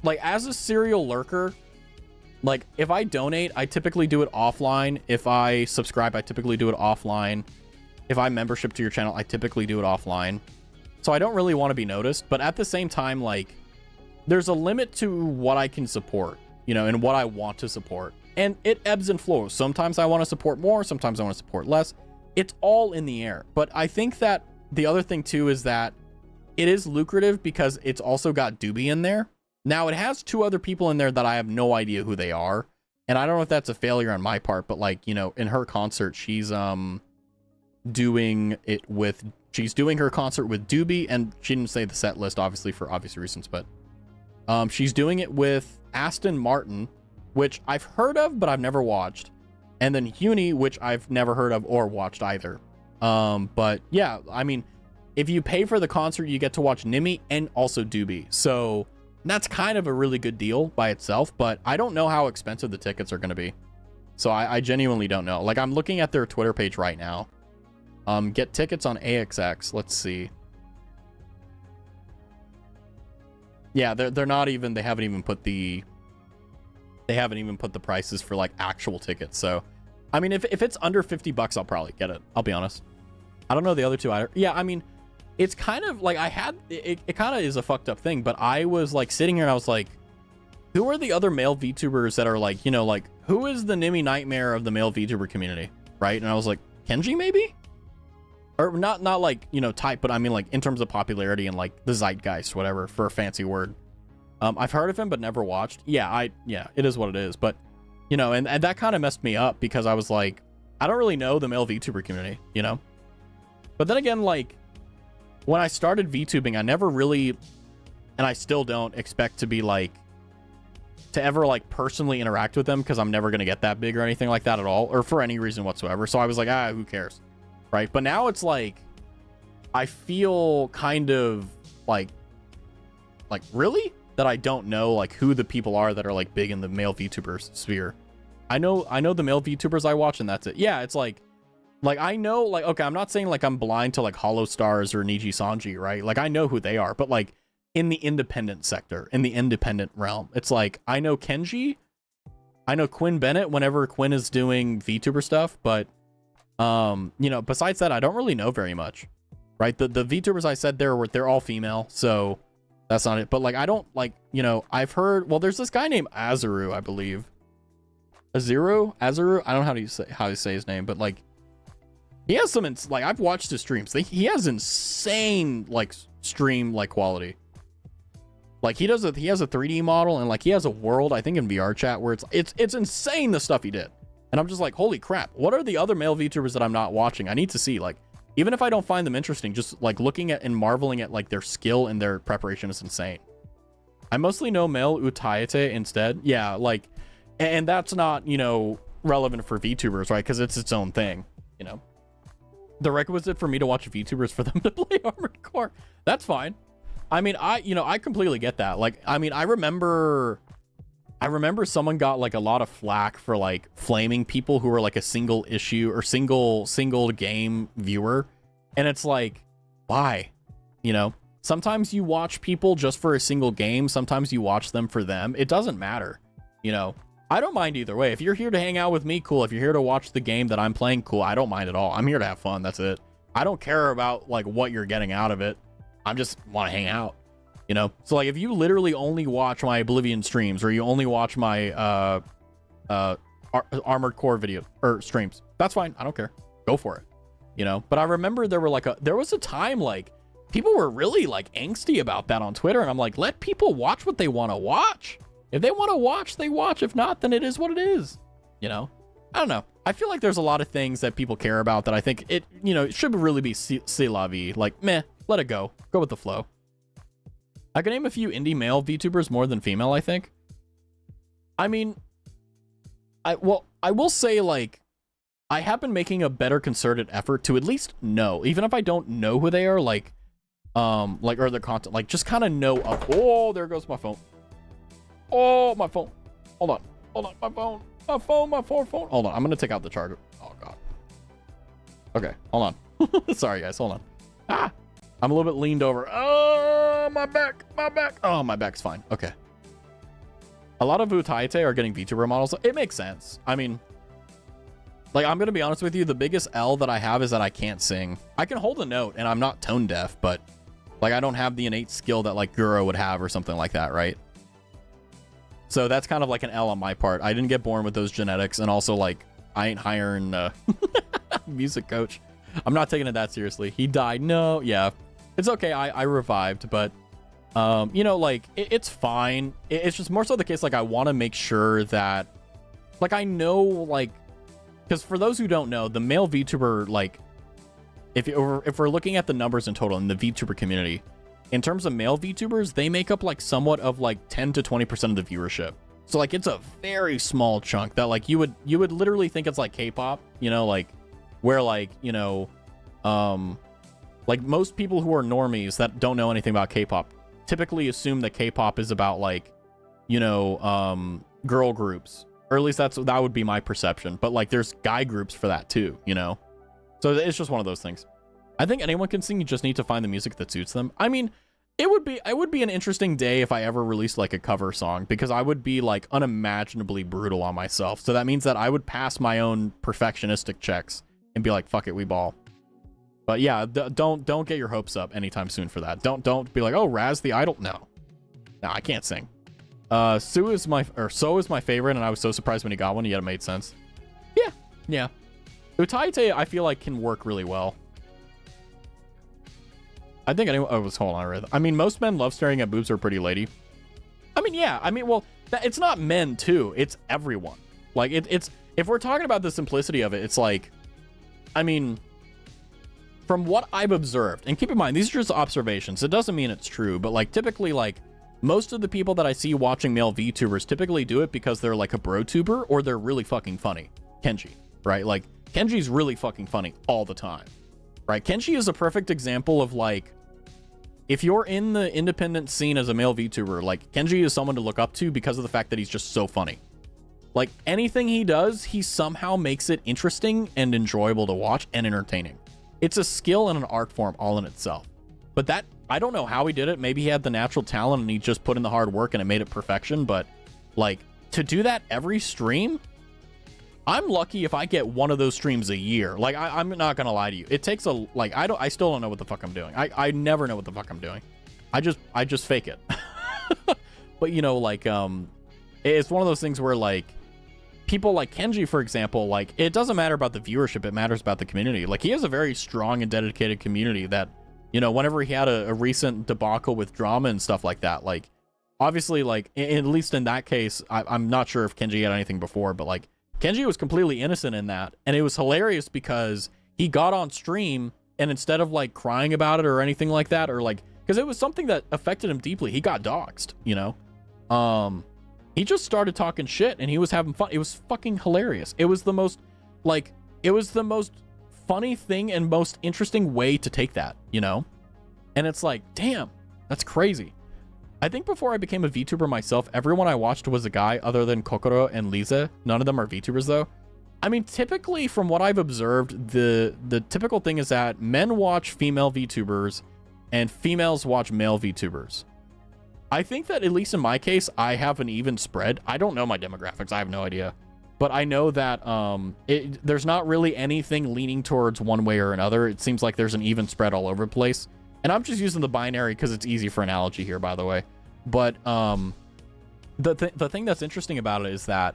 like, as a serial lurker, like, if I donate, I typically do it offline. If I subscribe, I typically do it offline. If I membership to your channel, I typically do it offline. So I don't really want to be noticed. But at the same time, like, there's a limit to what I can support, you know, and what I want to support. And it ebbs and flows. Sometimes I want to support more. Sometimes I want to support less. It's all in the air. But I think that the other thing, too, is that it is lucrative because it's also got Doobie in there. Now, it has 2 other people in there that I have no idea who they are. And I don't know if that's a failure on my part, but, like, you know, in her concert, she's doing her concert with Doobie, and she didn't say the set list, obviously, for obvious reasons, but she's doing it with Aston Martin, which I've heard of, but I've never watched. And then Huni, which I've never heard of or watched either. But yeah, I mean, if you pay for the concert, you get to watch Nimi and also Doobie. So that's kind of a really good deal by itself, but I don't know how expensive the tickets are going to be. So I genuinely don't know. Like, I'm looking at their Twitter page right now. Get tickets on AXX. Let's see. Yeah, they're not even, they haven't even put the prices for like actual tickets. So, I mean, if it's under $50, I'll probably get it. I'll be honest. I don't know the other 2 either. Yeah, I mean, it's kind of like it kind of is a fucked up thing, but I was like sitting here and I was like, who are the other male VTubers that are like, you know, like, who is the Nimi Nightmare of the male VTuber community? Right. And I was like, Kenji, maybe? Or not like, you know, type, but I mean, like, in terms of popularity and like the zeitgeist, whatever, for a fancy word. I've heard of him, but never watched. Yeah, it is what it is. But, you know, and that kind of messed me up because I was like, I don't really know the male VTuber community, you know? But then again, like, when I started VTubing, I never really, and I still don't expect to be like, to ever like personally interact with them because I'm never going to get that big or anything like that at all, or for any reason whatsoever. So I was like, who cares? Right. But now it's like, I feel kind of like like, really? That I don't know, like, who the people are that are, like, big in the male VTuber sphere. I know the male VTubers I watch, and that's it. Yeah, it's like, I know, like, okay, I'm not saying, like, I'm blind to, like, Hollow Stars or Niji Sanji, right? Like, I know who they are, but, like, in the independent sector, in the independent realm, it's like, I know Kenji, I know Quinn Bennett whenever Quinn is doing VTuber stuff, but, you know, besides that, I don't really know very much, right? The VTubers I said they're all female, so that's not it. But, like, I don't, like, you know, I've heard, well, there's this guy named Azuru, I believe. Azuru? I don't know how to say his name, but, like, he has some, like, I've watched his streams. He has insane, like, stream, like, quality. Like, he has a 3D model, and, like, he has a world, I think, in VR chat where it's insane the stuff he did. And I'm just like, holy crap, what are the other male VTubers that I'm not watching? I need to see, like, even if I don't find them interesting, just, like, looking at and marveling at, like, their skill and their preparation is insane. I mostly know male Utayate instead. Yeah, like, and that's not, you know, relevant for VTubers, right? Because it's its own thing, you know. The requisite for me to watch VTubers for them to play Armored Core. That's fine. I mean, I completely get that. Like, I mean, I remember someone got, like, a lot of flack for, like, flaming people who were, like, a single issue or single game viewer. And it's like, why? You know, sometimes you watch people just for a single game. Sometimes you watch them for them. It doesn't matter. You know, I don't mind either way. If you're here to hang out with me, cool. If you're here to watch the game that I'm playing, cool. I don't mind at all. I'm here to have fun. That's it. I don't care about, like, what you're getting out of it. I just want to hang out, you know? So, like, if you literally only watch my Oblivion streams, or you only watch my Armored Core video or streams, that's fine. I don't care. Go for it, you know? But I remember there was a time, like, people were really, like, angsty about that on Twitter, and I'm like, let people watch what they want to watch. If they want to watch, they watch. If not, then it is what it is, you know? I don't know. I feel like there's a lot of things that people care about that I think it, you know, it should really be c'est la vie. Like, meh, let it go. Go with the flow. I can name a few indie male VTubers more than female, I think. I mean, I will say, like, I have been making a better concerted effort to at least know, even if I don't know who they are, like, or their content, like, just kind of know of, oh, there goes my phone. Oh, my phone. Hold on, my phone. My phone. Hold on, I'm gonna take out the charger. Oh, God. Okay, hold on. Sorry, guys, hold on. Ah! I'm a little bit leaned over. Oh, my back. Oh, my back's fine. Okay. A lot of Utaite are getting VTuber models. It makes sense. I mean, like, I'm going to be honest with you. The biggest L that I have is that I can't sing. I can hold a note, and I'm not tone deaf, but, like, I don't have the innate skill that, like, Guro would have or something like that, right? So that's kind of like an L on my part. I didn't get born with those genetics, and also, like, I ain't hiring a music coach. I'm not taking it that seriously. He died. No, yeah. It's okay. I revived, but, you know, like, it's fine. It's just more so the case, like, I want to make sure that, like, I know, like, because for those who don't know, the male VTuber, like, if we're looking at the numbers in total in the VTuber community, in terms of male VTubers, they make up, like, somewhat of, like, 10 to 20% of the viewership. So, like, it's a very small chunk that, like, you would literally think it's like K-pop, you know, like, where, like, you know, like, most people who are normies that don't know anything about K-pop typically assume that K-pop is about, like, you know, girl groups, or at least that would be my perception. But, like, there's guy groups for that too, you know? So it's just one of those things. I think anyone can sing. You just need to find the music that suits them. I mean, it would be an interesting day if I ever released, like, a cover song, because I would be, like, unimaginably brutal on myself. So that means that I would pass my own perfectionistic checks and be like, fuck it, we ball. But yeah, don't get your hopes up anytime soon for that. Don't be like, oh, Raz the Idol. No, I can't sing. So is my favorite, and I was so surprised when he got one, yet it made sense. Yeah. Utaite, I feel like, can work really well. I think anyone. Oh, hold on. I mean, most men love staring at boobs or pretty lady. I mean, yeah. I mean, well, it's not men too. It's everyone. Like, it's if we're talking about the simplicity of it, it's like, I mean, from what I've observed, and keep in mind, these are just observations. It doesn't mean it's true, but, like, typically, like, most of the people that I see watching male VTubers typically do it because they're, like, a bro tuber, or they're really fucking funny. Kenji, right? Like, Kenji's really fucking funny all the time, right? Kenji is a perfect example of, like, if you're in the independent scene as a male VTuber, like Kenji is someone to look up to because of the fact that he's just so funny. Like anything he does, he somehow makes it interesting and enjoyable to watch and entertaining. It's a skill and an art form all in itself. But that, I don't know how he did it. Maybe he had the natural talent and he just put in the hard work and it made it perfection. But like to do that every stream, I'm lucky if I get one of those streams a year. Like I'm not gonna lie to you. It takes a, like, I still don't know what the fuck I'm doing. I never know what the fuck I'm doing. I just fake it. But you know, like, it's one of those things where like, people like Kenji, for example, like it doesn't matter about the viewership, it matters about the community. Like he has a very strong and dedicated community that, you know, whenever he had a recent debacle with drama and stuff like that, like obviously like at least in that case, I'm not sure if Kenji had anything before, but like Kenji was completely innocent in that. And it was hilarious because he got on stream and instead of like crying about it or anything like that, or like, because it was something that affected him deeply, he got doxxed, you know? He just started talking shit and he was having fun. It was fucking hilarious. It was the most, like, it was the most funny thing and most interesting way to take that, you know? And it's like, damn, that's crazy. I think before I became a VTuber myself, everyone I watched was a guy other than Kokoro and Lisa. None of them are VTubers though. I mean, typically from what I've observed, the typical thing is that men watch female VTubers and females watch male VTubers. I think that at least in my case, I have an even spread. I don't know my demographics. I have no idea. But I know that there's not really anything leaning towards one way or another. It seems like there's an even spread all over the place. And I'm just using the binary because it's easy for analogy here, by the way. But the thing that's interesting about it is that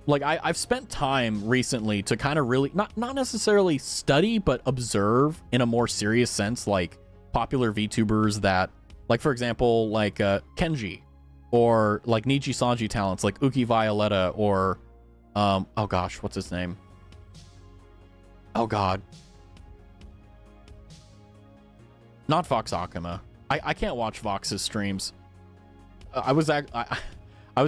like I've spent time recently to kind of really not necessarily study, but observe in a more serious sense, like popular VTubers that, like for example, like Kenji, or like Nichi Sanji talents like Uki Violetta, or oh gosh, what's his name? Oh god, not Vox Akuma. I can't watch Vox's streams. I was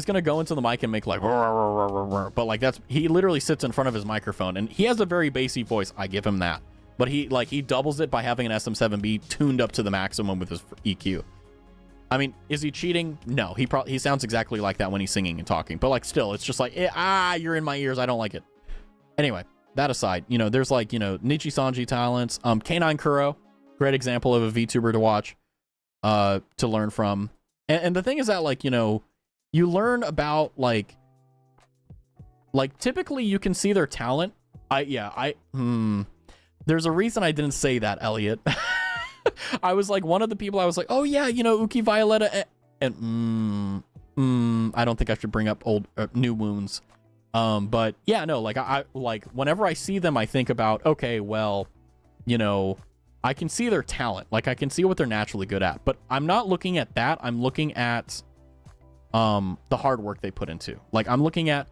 gonna go into the mic and make like, but like that's, he literally sits in front of his microphone and he has a very bassy voice. I give him that. But he doubles it by having an SM7B tuned up to the maximum with his EQ. I mean, is he cheating? No, he sounds exactly like that when he's singing and talking. But like still, it's just like, you're in my ears. I don't like it. Anyway, that aside, you know, there's like, you know, Nichi Sanji talents, K9 Kuro, great example of a VTuber to watch, to learn from. And the thing is that, like, you know, you learn about like typically you can see their talent. There's a reason I didn't say that, Elliot. I was like, one of the people I was like, oh yeah, you know, Uki Violetta, and I don't think I should bring up old new wounds. But yeah, no, like I like whenever I see them, I think about, okay, well, you know, I can see their talent, like I can see what they're naturally good at, but I'm not looking at that. I'm looking at the hard work they put into. Like I'm looking at,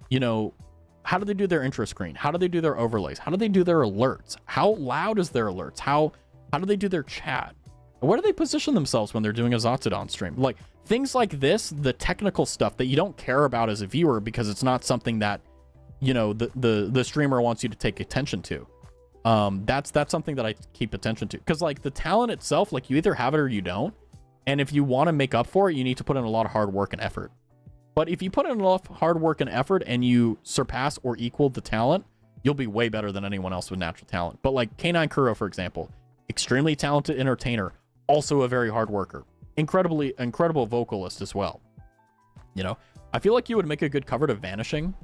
you know, how do they do their intro screen? How do they do their overlays? How do they do their alerts? How loud is their alerts? How do they do their chat? Where do they position themselves when they're doing a Zatsudon stream? Like things like this, the technical stuff that you don't care about as a viewer because it's not something that, you know, the streamer wants you to take attention to. That's something that I keep attention to, because like the talent itself, like you either have it or you don't. And if you want to make up for it, you need to put in a lot of hard work and effort. But if you put in enough hard work and effort and you surpass or equal the talent, you'll be way better than anyone else with natural talent. But like K9 Kuro, for example, extremely talented entertainer, also a very hard worker, incredible vocalist as well. You know, I feel like you would make a good cover to Vanishing.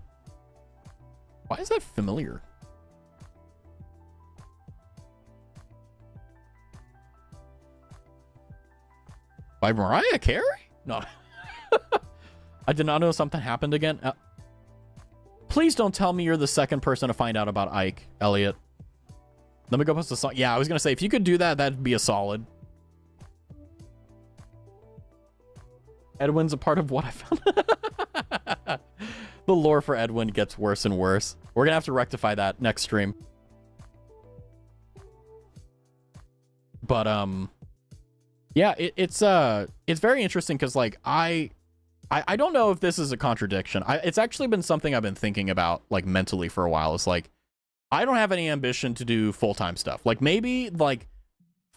Why is that familiar? By Mariah Carey? No. I did not know something happened again. Please don't tell me you're the second person to find out about Ike, Elliot. Let me go post the song. Yeah, I was going to say, if you could do that, that'd be a solid. Edwin's a part of what I found. The lore for Edwin gets worse and worse. We're going to have to rectify that next stream. But, yeah, it's very interesting because, like, I don't know if this is a contradiction. It's actually been something I've been thinking about, like, mentally for a while. It's like, I don't have any ambition to do full-time stuff. Like, maybe, like,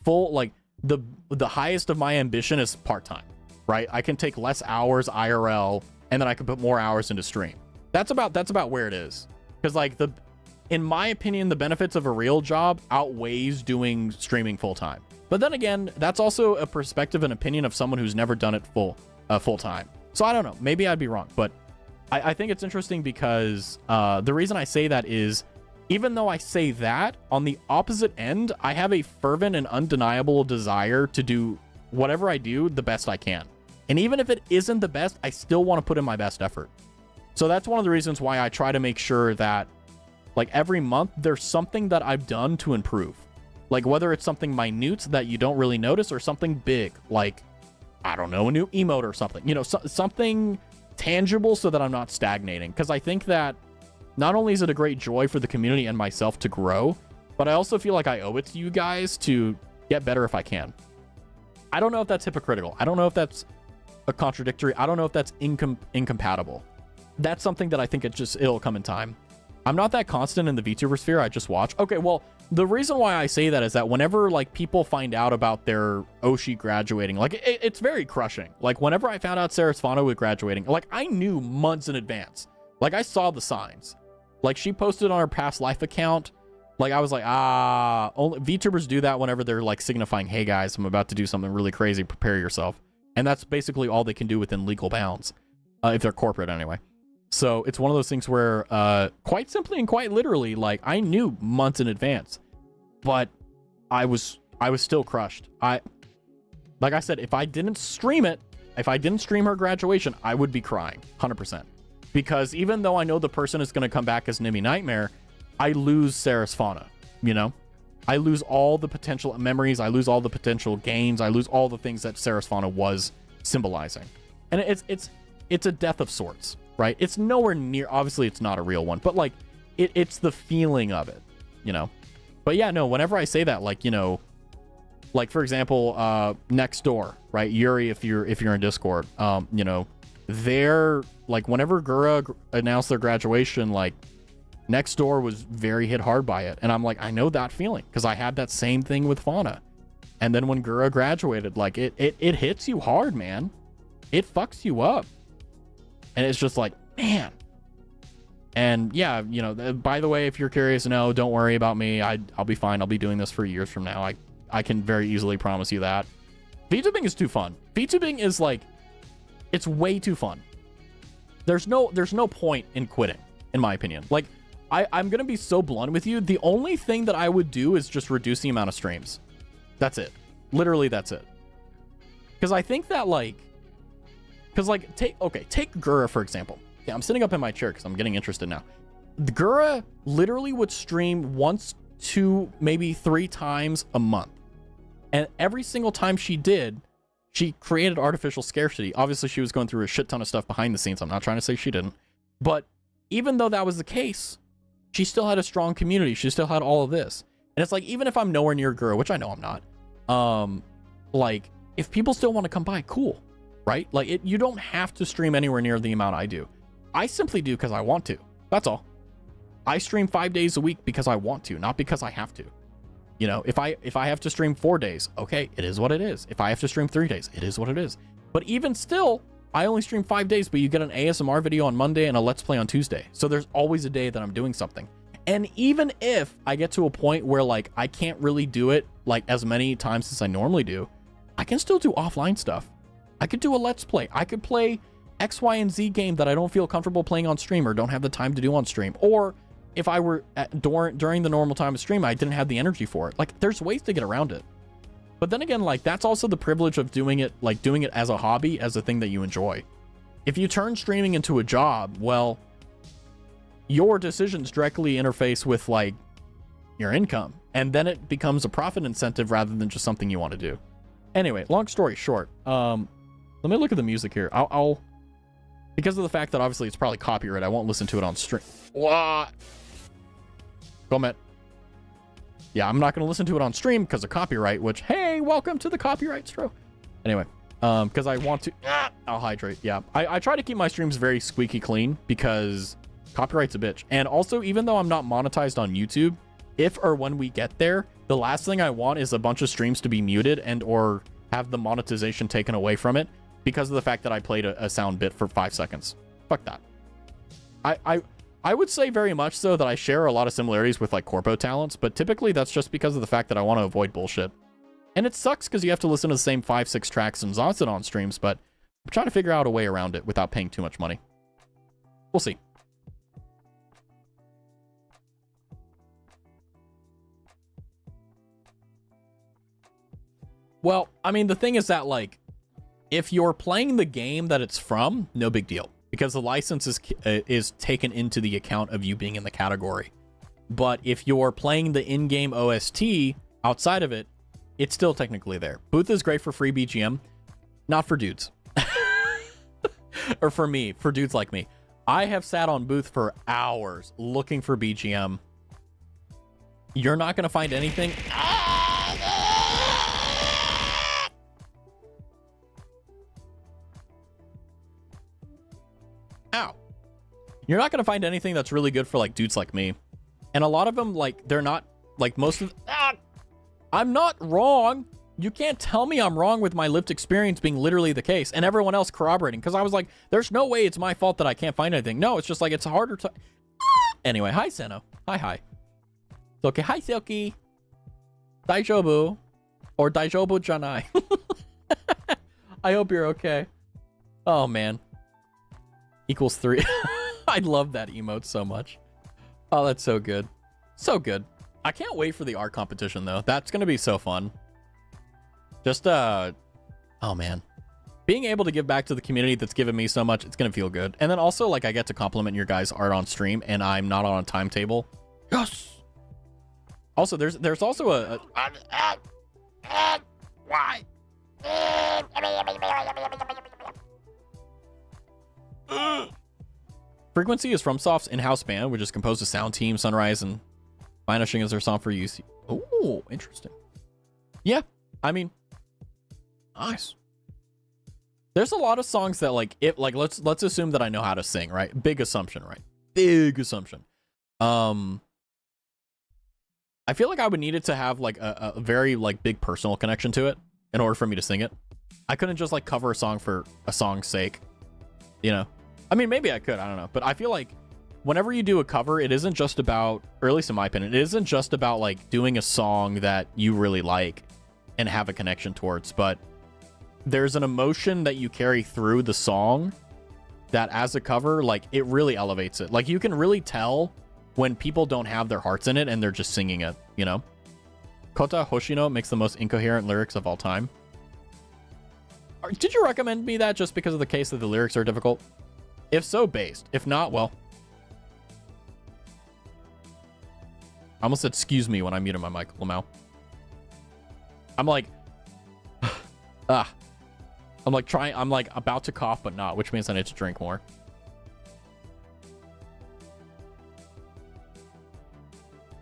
full, like the highest of my ambition is part-time, right? I can take less hours IRL and then I can put more hours into stream. That's about where it is. Because like in my opinion, the benefits of a real job outweighs doing streaming full-time. But then again, that's also a perspective and opinion of someone who's never done it full-time. So I don't know, maybe I'd be wrong, but I think it's interesting because the reason I say that is, even though I say that, on the opposite end, I have a fervent and undeniable desire to do whatever I do the best I can. And even if it isn't the best, I still want to put in my best effort. So that's one of the reasons why I try to make sure that, like, every month there's something that I've done to improve. Like, whether it's something minute that you don't really notice or something big, like, I don't know, a new emote or something. You know, something tangible so that I'm not stagnating. Because I think that not only is it a great joy for the community and myself to grow, but I also feel like I owe it to you guys to get better if I can. I don't know if that's hypocritical. I don't know if that's a contradictory. I don't know if that's incompatible. That's something that I think it'll come in time. I'm not that constant in the VTuber sphere. I just watch. Okay, well, the reason why I say that is that whenever like people find out about their Oshi graduating, like it's very crushing. Like whenever I found out Sarah Sfano was graduating, like I knew months in advance. Like I saw the signs. Like she posted on her past life account. Like I was like, only VTubers do that whenever they're like signifying, hey guys, I'm about to do something really crazy. Prepare yourself. And that's basically all they can do within legal bounds, if they're corporate anyway. So it's one of those things where quite simply and quite literally, like I knew months in advance, but I was still crushed. Like I said, if I didn't stream it, if I didn't stream her graduation, I would be crying 100%. Because even though I know the person is going to come back as Nimmy Nightmare, I lose Sarah Sfana, you know? I lose all the potential memories. I lose all the potential gains. I lose all the things that Sarah Sfana was symbolizing. And it's a death of sorts, right? It's nowhere near, obviously it's not a real one, but like it's the feeling of it, you know? But yeah, no, whenever I say that, like, you know, like for example, Next Door, right? Yuri, if you're in Discord, you know, they're like whenever Gura announced their graduation, like Next Door was very hit hard by it. And I'm like, I know that feeling because I had that same thing with Fauna. And then when Gura graduated, like it hits you hard, man. It fucks you up. And it's just like, man. And yeah, you know, by the way, if you're curious, no, don't worry about me. I'll be fine. I'll be doing this for years from now. I can very easily promise you that. VTubing is too fun. VTubing is like, it's way too fun. There's no point in quitting, in my opinion. Like, I'm gonna be so blunt with you. The only thing that I would do is just reduce the amount of streams. That's it. Literally, that's it. Because I think that take Gura for example. Yeah, I'm sitting up in my chair because I'm getting interested now. Gura literally would stream once, 2, maybe 3 times a month, and every single time she did, she created artificial scarcity. Obviously, she was going through a shit ton of stuff behind the scenes. I'm not trying to say she didn't. But even though that was the case, she still had a strong community. She still had all of this. And it's like, even if I'm nowhere near Gura, which I know I'm not, like, if people still want to come by, cool, right? Like, you don't have to stream anywhere near the amount I do. I simply do because I want to. That's all. I stream 5 days a week because I want to, not because I have to. You know, if I have to stream 4 days, okay, it is what it is. If I have to stream 3 days, it is what it is. But even still, I only stream 5 days, but you get an ASMR video on Monday and a Let's Play on Tuesday. So there's always a day that I'm doing something. And even if I get to a point where like I can't really do it like as many times as I normally do, I can still do offline stuff. I could do a Let's Play. I could play X, Y, and Z game that I don't feel comfortable playing on stream or don't have the time to do on stream. Or if I were during the normal time of stream, I didn't have the energy for it. Like, there's ways to get around it. But then again, like, that's also the privilege of doing it as a hobby, as a thing that you enjoy. If you turn streaming into a job, well, your decisions directly interface with, like, your income. And then it becomes a profit incentive rather than just something you want to do. Anyway, long story short, let me look at the music here. I'll because of the fact that obviously it's probably copyright, I won't listen to it on stream. What? Comment. Yeah, I'm not going to listen to it on stream because of copyright, which, hey, welcome to the copyright stro. Anyway, because I want to, I'll hydrate. Yeah, I try to keep my streams very squeaky clean because copyright's a bitch. And also, even though I'm not monetized on YouTube, if or when we get there, the last thing I want is a bunch of streams to be muted and or have the monetization taken away from it because of the fact that I played a sound bit for 5 seconds. Fuck that. I would say very much so that I share a lot of similarities with like corpo talents, but typically that's just because of the fact that I want to avoid bullshit. And it sucks because you have to listen to the same 5-6 tracks and Zonson on streams, but I'm trying to figure out a way around it without paying too much money. We'll see. Well, I mean, the thing is that, like, if you're playing the game that it's from, no big deal, because the license is taken into the account of you being in the category. But if you're playing the in-game OST outside of it, it's still technically there. Booth is great for free BGM, not for dudes. Or for me, for dudes like me. I have sat on Booth for hours looking for BGM. You're not going to find anything. Ow. You're not going to find anything that's really good for like dudes like me. And a lot of them, like, they're not, like, most of... I'm not wrong. You can't tell me I'm wrong with my lived experience being literally the case and everyone else corroborating, because I was like, there's no way it's my fault that I can't find anything. No, it's just like, it's harder to... Anyway, hi, Seno. Hi. It's okay. Hi, Silky. Daijobu. Or Daijobu Janai. I hope you're okay. Oh, man. Equals 3. I love that emote so much. Oh, that's so good. So good. I can't wait for the art competition, though. That's going to be so fun. Just, oh, man. Being able to give back to the community that's given me so much, it's going to feel good. And then also, like, I get to compliment your guys' art on stream, and I'm not on a timetable. Yes! Also, there's also a why? Frequency is FromSoft's in-house band, which is composed of Sound Team, Sunrise, and Vanishing is their song for use. Oh, interesting. Yeah, I mean, nice. There's a lot of songs that, like, let's assume that I know how to sing, right? Big assumption, right? Big assumption. I feel like I would need it to have like a very like big personal connection to it in order for me to sing it. I couldn't just like cover a song for a song's sake, you know? I mean, maybe I could, I don't know. But I feel like whenever you do a cover, it isn't just about, or at least in my opinion, it isn't just about like doing a song that you really like and have a connection towards, but there's an emotion that you carry through the song that as a cover, like it really elevates it. Like you can really tell when people don't have their hearts in it and they're just singing it, you know? Kota Hoshino makes the most incoherent lyrics of all time. Did you recommend me that just because of the case that the lyrics are difficult? If so, based. If not, well... I almost said excuse me when I muted my mic, Lamau. I'm like... I'm like about to cough, but not, which means I need to drink more.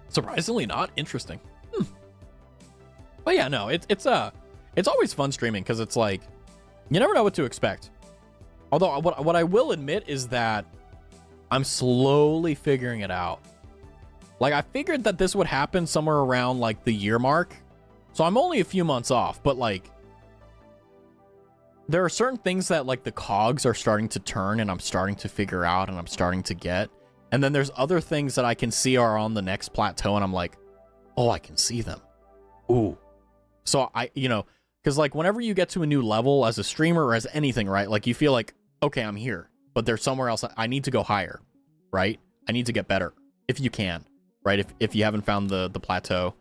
Surprisingly not. Interesting. But yeah, no, it's always fun streaming because it's like you never know what to expect. Although what I will admit is that I'm slowly figuring it out. Like I figured that this would happen somewhere around like the year mark. So I'm only a few months off, but like there are certain things that like the cogs are starting to turn and I'm starting to figure out and I'm starting to get. And then there's other things that I can see are on the next plateau and I'm like, oh, I can see them. Ooh. So I, you know, because like whenever you get to a new level as a streamer or as anything, right? Like you feel like, okay, I'm here, but there's somewhere else. I need to go higher, right? I need to get better if you can, right? If you haven't found the plateau.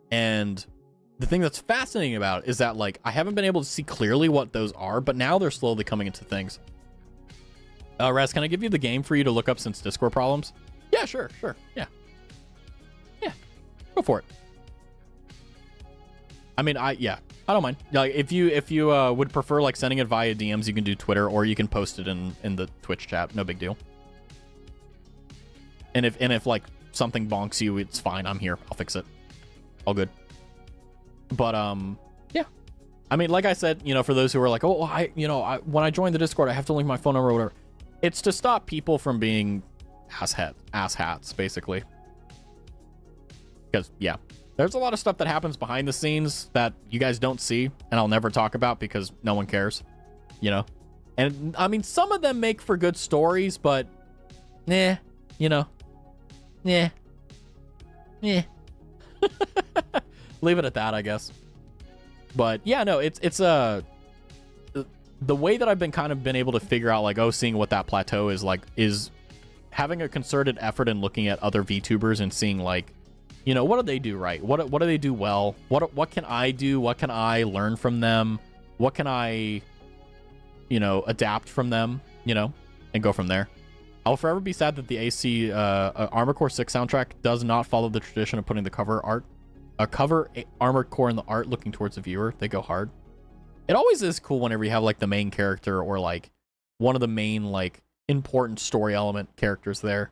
And the thing that's fascinating about it is that like, I haven't been able to see clearly what those are, but now they're slowly coming into things. Raz, can I give you the game for you to look up since Discord problems? Yeah, sure. Yeah. Go for it. I mean, I don't mind. Like, if you would prefer like sending it via DMs, you can do Twitter or you can post it in the Twitch chat. No big deal. And if like something bonks you, it's fine. I'm here. I'll fix it. All good. But yeah. I mean, like I said, you know, for those who are like, oh, when I join the Discord, I have to link my phone number or whatever. It's to stop people from being ass hats, basically. Because, yeah, There's a lot of stuff that happens behind the scenes that you guys don't see, and I'll never talk about because no one cares, you know? And, I mean, some of them make for good stories, but, nah, you know? Yeah. Yeah. Leave it at that, I guess. But, yeah, no, it's the way that I've been able to figure out, like, seeing what that plateau is like is having a concerted effort in looking at other VTubers and seeing, like, you know, what do they do right? What do they do well? What can I do? What can I learn from them? What can I, you know, adapt from them, you know, and go from there. I'll forever be sad that the AC Armored Core 6 soundtrack does not follow the tradition of putting the cover Armored Core in the art looking towards the viewer. They go hard. It always is cool whenever you have, like, the main character or, like, one of the main, like, important story element characters there.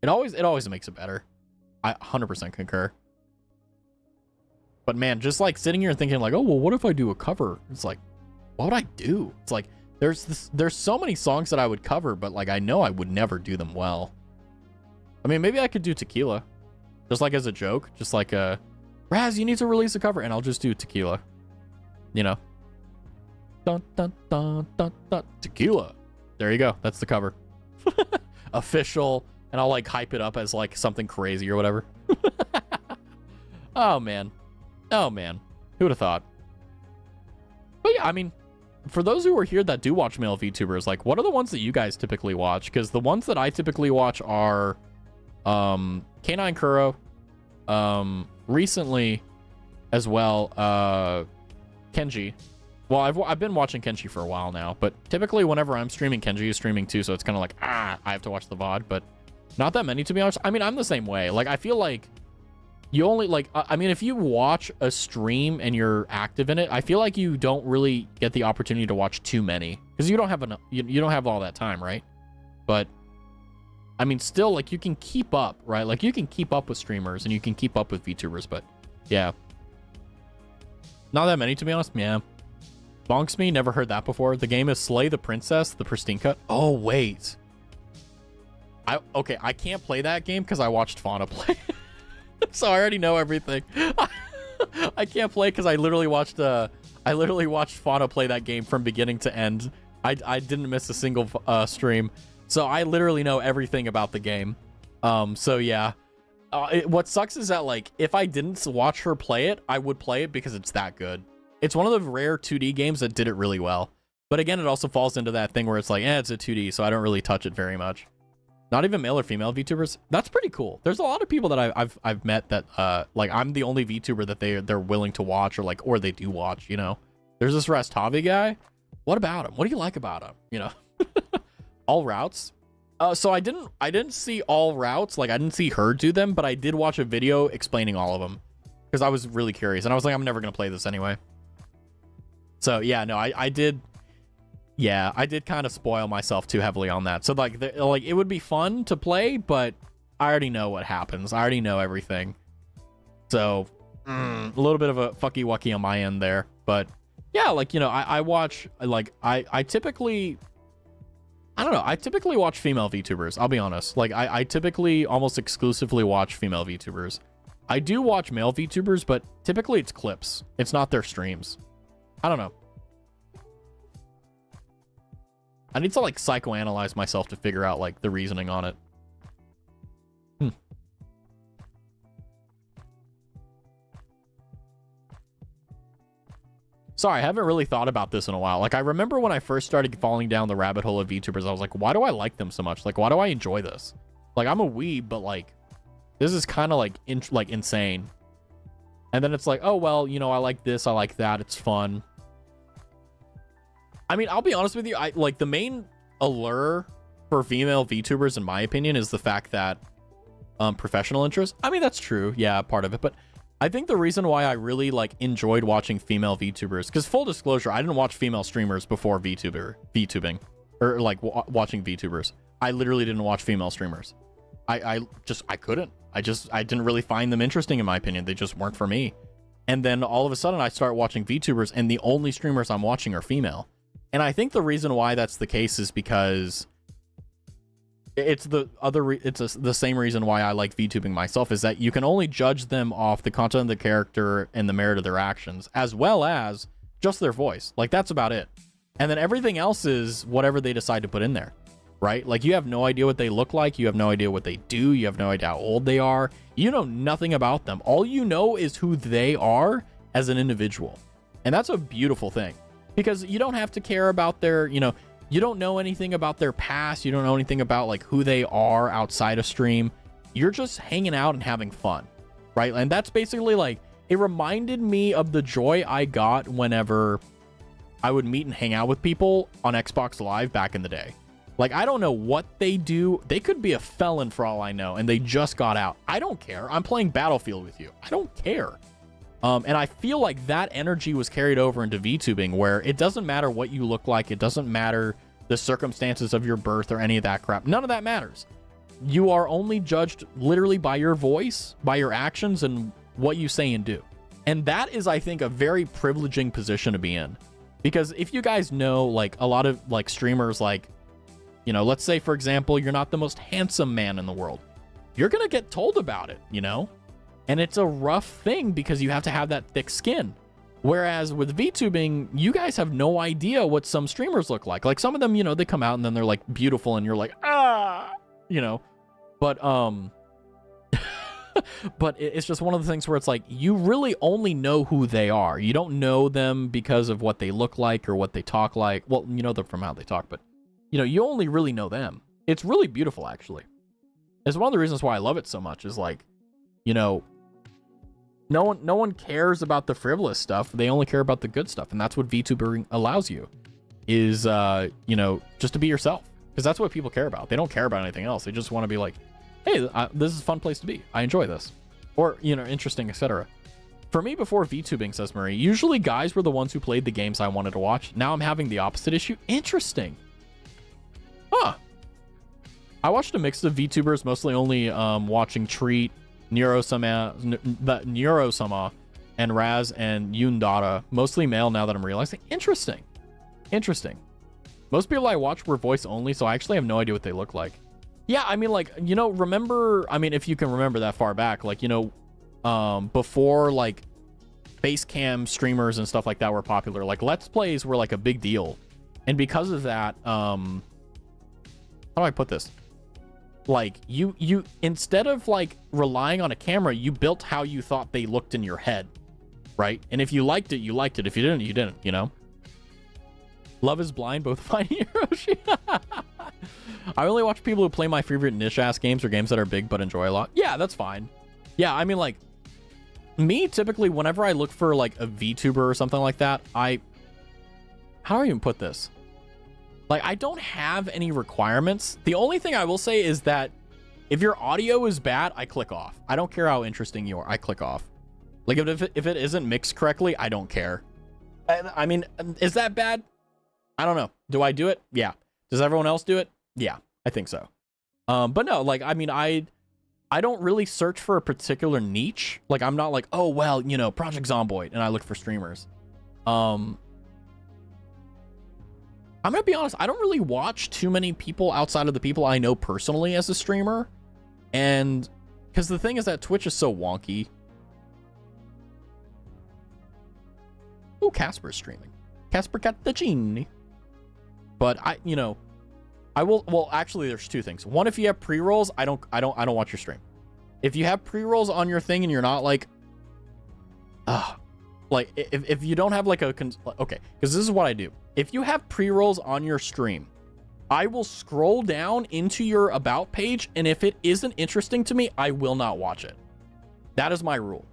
It always makes it better. I 100% concur. But man, just like sitting here and thinking like, oh, well, what if I do a cover? It's like, what would I do? It's like, there's so many songs that I would cover, but like, I know I would never do them well. I mean, maybe I could do Tequila. Just like as a joke. Just like, Raz, you need to release a cover, and I'll just do Tequila. You know? Dun, dun, dun, dun, dun. Tequila. There you go. That's the cover. Official. And I'll, like, hype it up as, like, something crazy or whatever. Oh, man. Oh, man. Who would have thought? But, yeah, I mean, for those who are here that do watch male VTubers, like, what are the ones that you guys typically watch? Because the ones that I typically watch are K9 Kuro, recently as well, Kenji. Well, I've been watching Kenji for a while now, but typically whenever I'm streaming, Kenji is streaming too, so it's kind of like, I have to watch the VOD, but not that many, to be honest. I mean, I'm the same way. Like, I feel like you only, like, I mean, if you watch a stream and you're active in it, I feel like you don't really get the opportunity to watch too many, because you don't have enough, you don't have all that time, right? But, I mean, still, like, you can keep up, right? Like, you can keep up with streamers, and you can keep up with VTubers, but, yeah. Not that many, to be honest. Yeah. Bonks Me, never heard that before. The game is Slay the Princess, the pristine cut. Oh, wait. Okay, I can't play that game because I watched Fauna play. So I already know everything. I can't play because I literally watched Fauna play that game from beginning to end. I didn't miss a single stream. So I literally know everything about the game. So yeah. What sucks is that, like, if I didn't watch her play it, I would play it because it's that good. It's one of the rare 2D games that did it really well. But again, it also falls into that thing where it's like, it's a 2D, so I don't really touch it very much. Not even male or female VTubers. That's pretty cool. There's a lot of people that I've met that like, I'm the only VTuber that they're willing to watch, or they do watch, you know. There's this Raztavi guy. What about him? What do you like about him? You know. All routes. So I didn't see all routes, like I didn't see her do them, but I did watch a video explaining all of them because I was really curious, and I was like, I'm never gonna play this anyway. So yeah, no, I did kind of spoil myself too heavily on that. So like it would be fun to play, but I already know what happens. I already know everything. So a little bit of a fucky wucky on my end there, but yeah, like, you know, I watch, like, I typically, I don't know, I typically watch female VTubers. I'll be honest. Like, I typically almost exclusively watch female VTubers. I do watch male VTubers, but typically it's clips. It's not their streams. I don't know. I need to, like, psychoanalyze myself to figure out, like, the reasoning on it. Sorry, I haven't really thought about this in a while. Like, I remember when I first started falling down the rabbit hole of VTubers, I was like, why do I like them so much? Like, why do I enjoy this? Like, I'm a weeb, but, like, this is kind of, like, insane. And then it's like, oh, well, you know, I like this, I like that, it's fun. I mean, I'll be honest with you, like, the main allure for female VTubers, in my opinion, is the fact that professional interest. I mean, that's true, yeah, part of it, but I think the reason why I really, like, enjoyed watching female VTubers, because full disclosure, I didn't watch female streamers before VTubing, or, like, watching VTubers. I literally didn't watch female streamers. I couldn't. I didn't really find them interesting, in my opinion. They just weren't for me. And then all of a sudden I start watching VTubers, and the only streamers I'm watching are female. And I think the reason why that's the case is because It's the the same reason why I like VTubing myself, is that you can only judge them off the content of the character and the merit of their actions, as well as just their voice. Like, that's about it. And then everything else is whatever they decide to put in there, right? Like, you have no idea what they look like. You have no idea what they do. You have no idea how old they are. You know nothing about them. All you know is who they are as an individual. And that's a beautiful thing, because you don't have to care about their, you know, you don't know anything about their past. You don't know anything about like who they are outside of stream. You're just hanging out and having fun, right? And that's basically like, it reminded me of the joy I got whenever I would meet and hang out with people on Xbox Live back in the day. Like, I don't know what they do. They could be a felon for all I know, and they just got out. I don't care. I'm playing Battlefield with you. I don't care. And I feel like that energy was carried over into VTubing, where it doesn't matter what you look like. It doesn't matter the circumstances of your birth or any of that crap. None of that matters. You are only judged literally by your voice, by your actions, and what you say and do. And that is, I think, a very privileging position to be in. Because if you guys know, like, a lot of like streamers, like, you know, let's say, for example, you're not the most handsome man in the world. You're going to get told about it, you know? And it's a rough thing because you have to have that thick skin. Whereas with VTubing, you guys have no idea what some streamers look like. Like, some of them, you know, they come out and then they're like beautiful and you're like, ah, you know, but, but it's just one of the things where it's like, you really only know who they are. You don't know them because of what they look like or what they talk like. Well, you know them from how they talk, but you know, you only really know them. It's really beautiful, actually. It's one of the reasons why I love it so much, is like, you know, no one cares about the frivolous stuff. They only care about the good stuff. And that's what VTubing allows you, is, you know, just to be yourself. Because that's what people care about. They don't care about anything else. They just want to be like, hey, this is a fun place to be. I enjoy this. Or, you know, interesting, etc. For me, before VTubing, says Marie, usually guys were the ones who played the games I wanted to watch. Now I'm having the opposite issue. Interesting. Huh. I watched a mix of VTubers, mostly only watching Treat, Neurosama, and Raz and Yundara. Mostly male now that I'm realizing. Interesting. Interesting. Most people I watched were voice only, so I actually have no idea what they look like. Yeah, I mean, like, you know, remember, I mean, if you can remember that far back, like, you know, before, like, face cam streamers and stuff like that were popular, like, Let's Plays were, like, a big deal. And because of that, how do I put this? Like, you instead of, like, relying on a camera, you built how you thought they looked in your head, right? And if you liked it, you liked it. If you didn't, you didn't, you know? Love is Blind, both fine Hiroshi. I only watch people who play my favorite niche-ass games or games that are big but enjoy a lot. Yeah, that's fine. Yeah, I mean, like, me, typically, whenever I look for, like, a VTuber or something like that, how do I even put this? Like, I don't have any requirements. The only thing I will say is that if your audio is bad, I click off. I don't care how interesting you are. I click off. Like, if it isn't mixed correctly, I don't care. I mean, is that bad? I don't know. Do I do it? Yeah. Does everyone else do it? Yeah, I think so. But no, like, I mean, I don't really search for a particular niche. Like, I'm not like, oh, well, you know, Project Zomboid, and I look for streamers. I'm gonna be honest, I don't really watch too many people outside of the people I know personally as a streamer. And because the thing is that Twitch is so wonky. Oh, Casper's streaming. Casper Cattagini. But you know, I will. Well, actually, there's two things. One, if you have pre-rolls, I don't watch your stream. If you have pre-rolls on your thing and you're not like, like if you don't have like a okay, because this is what I do. If you have pre-rolls on your stream, I will scroll down into your about page, and if it isn't interesting to me, I will not watch it. That is my rule.